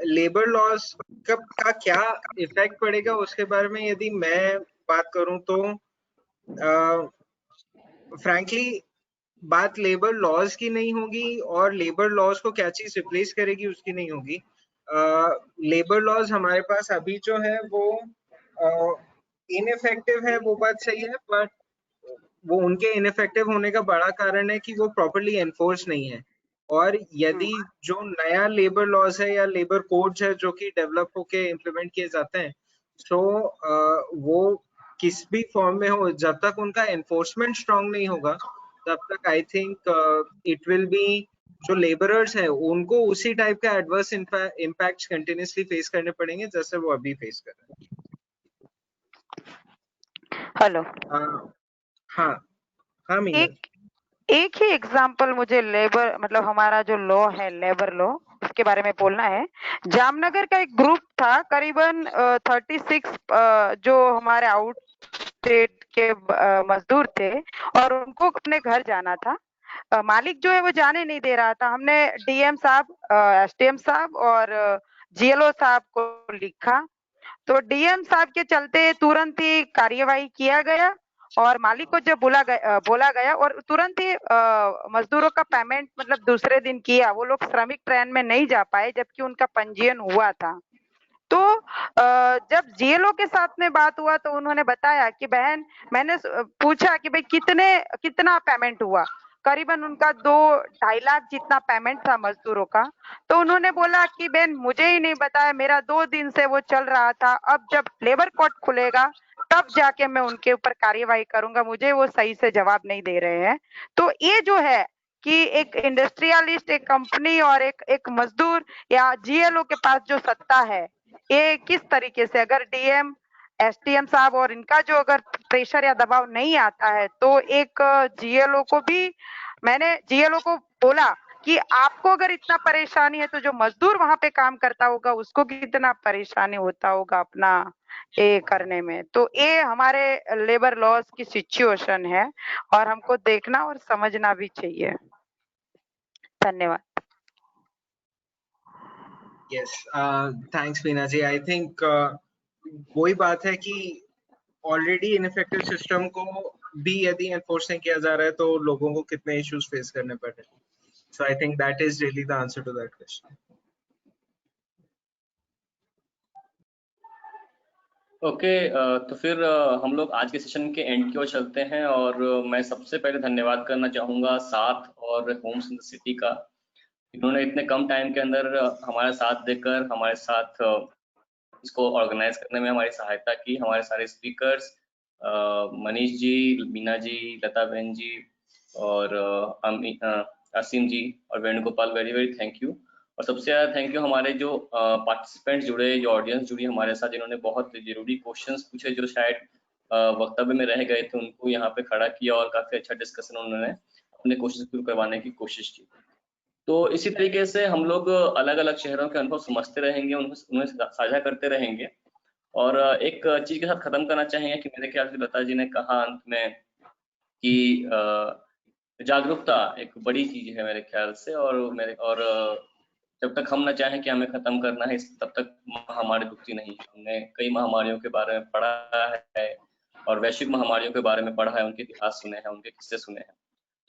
लेबर लॉस का क्या इफेक्ट पड़ेगा उसके बारे में यदि मैं बात करूं तो फ्रैंकली बात लेबर लॉज की नहीं होगी, और लेबर लॉज को क्या चीज रिप्लेस करेगी उसकी नहीं होगी। लेबर लॉज हमारे पास अभी जो है वो इनइफेक्टिव है, वो बात सही है, बट वो उनके इनइफेक्टिव होने का बड़ा कारण है कि वो प्रॉपर्ली एनफोर्स नहीं है। और यदि जो नया लेबर लॉज है या लेबर कोड्स है जो कि डेवलप होके इम्प्लीमेंट किए जाते हैं, तो वो किस भी फॉर्म में हो, जब तक उनका एनफोर्समेंट स्ट्रांग नहीं होगा तब तक I think it will be, जो लेबरर्स है उनको उसी टाइप का एडवर्स इम्पैक्ट्स कंटिन्यूसली फेस करने पड़ेंगे जैसे वो अभी फेस कर रहे हैं। हेलो, हाँ हाँ मीना। एक ही एग्जाम्पल मुझे लेबर मतलब हमारा जो लॉ है लेबर लॉ उसके बारे में बोलना है। जामनगर का एक ग्रुप था करीबन 36 जो हमारे आउट स्टेट के मजदूर थे और उनको अपने घर जाना था। मालिक जो है वो जाने नहीं दे रहा था। हमने डीएम साहब, एसडीएम साहब और जीएलओ साहब को लिखा, तो डीएम साहब के चलते तुरंत ही कार्यवाही किया गया और मालिक को जब बोला गया और तुरंत ही मजदूरों का पेमेंट मतलब दूसरे दिन किया। वो लोग श्रमिक ट्रेन में नहीं जा पाए जबकि उनका पंजीयन हुआ था। तो जब जीएलओ के साथ में बात हुआ तो उन्होंने बताया कि बहन, मैंने पूछा कि भाई कितना पेमेंट हुआ, करीबन उनका 2-2.5 लाख जितना पेमेंट था मजदूरों का। तो उन्होंने बोला कि बहन मुझे ही नहीं बताया, मेरा 2 दिन से वो चल रहा था, अब जब लेबर कोर्ट खुलेगा तब जाके मैं उनके ऊपर कार्यवाही करूंगा, मुझे वो सही से जवाब नहीं दे रहे हैं। तो ये जो है कि एक इंडस्ट्रियलिस्ट, एक कंपनी और एक मजदूर या जीएलओ के पास जो सत्ता है, ये किस तरीके से अगर डीएम एसडीएम साहब और इनका जो अगर प्रेशर या दबाव नहीं आता है तो एक जीएलओ को भी, मैंने जीएलओ को बोला कि आपको अगर इतना परेशानी है तो जो मजदूर वहां पे काम करता होगा उसको कितना परेशानी होता होगा अपना ये करने में। तो ये हमारे लेबर लॉज की सिचुएशन है और हमको देखना और समझना भी चाहिए। धन्यवाद। Yes, thanks Meena ji. I think वही बात है कि ऑलरेडी इनइफेक्टिव सिस्टम को भी यदि एनफोर्स नहीं किया जा रहा है तो लोगों को कितने इश्यूज फेस करने पड़ रहे हैं। So I think that is really the answer to that question. Okay, तो फिर हम लोग आज के सेशन के एंड की ओर चलते हैं और मैं सबसे पहले धन्यवाद करना चाहूँगा साथ और होम्स इन द सिटी का। इन्होंने इतने कम टाइम के अंदर हमारा साथ देकर हमारे साथ इसको ऑर्गेनाइज करने में हमारी सहायता की। हमारे सारे स्पीकर्स मनीष जी, मीना जी, लता बहन जी और असीम जी और Venugopal, very very thank you. और सबसे ज्यादा थैंक यू हमारे जो पार्टिसिपेंट जुड़े, जो ऑडियंस जुड़ी हमारे साथ, जिन्होंने बहुत जरूरी क्वेश्चंस पूछे जो शायद वक्तव्य में रह गए थे, उनको यहाँ पे खड़ा किया और काफी अच्छा डिस्कशन उन्होंने अपने क्वेश्चन पूरे करवाने की कोशिश की। तो इसी तरीके से हम लोग अलग अलग शहरों के अनुभव समझते रहेंगे, उन्हें साझा करते रहेंगे। और एक चीज के साथ खत्म करना चाहेंगे कि मेरे ख्याल से लता जी ने कहा अंत में कि जागरूकता एक बड़ी चीज है मेरे ख्याल से, और जब तक हम न चाहें कि हमें खत्म करना है तब तक महामारी रुकती नहीं। हमने कई महामारियों के बारे में पढ़ा है और वैश्विक महामारियों के बारे में पढ़ा है, उनके इतिहास सुने हैं, उनके किस्से सुने हैं।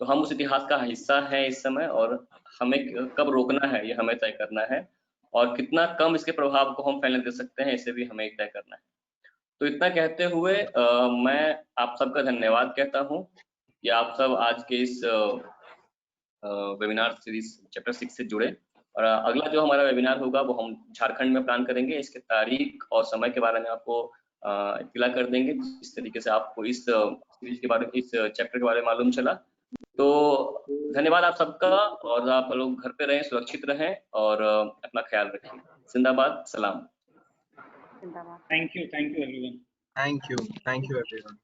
तो हम उस इतिहास का हिस्सा है इस समय, और हमें कब रोकना है ये हमें तय करना है, और कितना कम इसके प्रभाव को हम फैलने दे सकते हैं इसे भी हमें तय करना है। तो इतना कहते हुए मैं आप सबका धन्यवाद कहता हूँ कि आप सब आज के इस वेबिनार सीरीज चैप्टर 6 से जुड़े। और अगला जो हमारा वेबिनार होगा वो हम झारखंड में प्लान करेंगे। इसके तारीख और समय के बारे में आपको इत्तला कर देंगे, इस तरीके से आपको इस सीरीज के बारे में, इस चैप्टर के बारे में मालूम चला। तो धन्यवाद आप सबका, और आप लोग घर पे रहें, सुरक्षित रहें और अपना ख्याल रखें। जिंदाबाद, सलाम। Thank you everyone. Thank you everyone.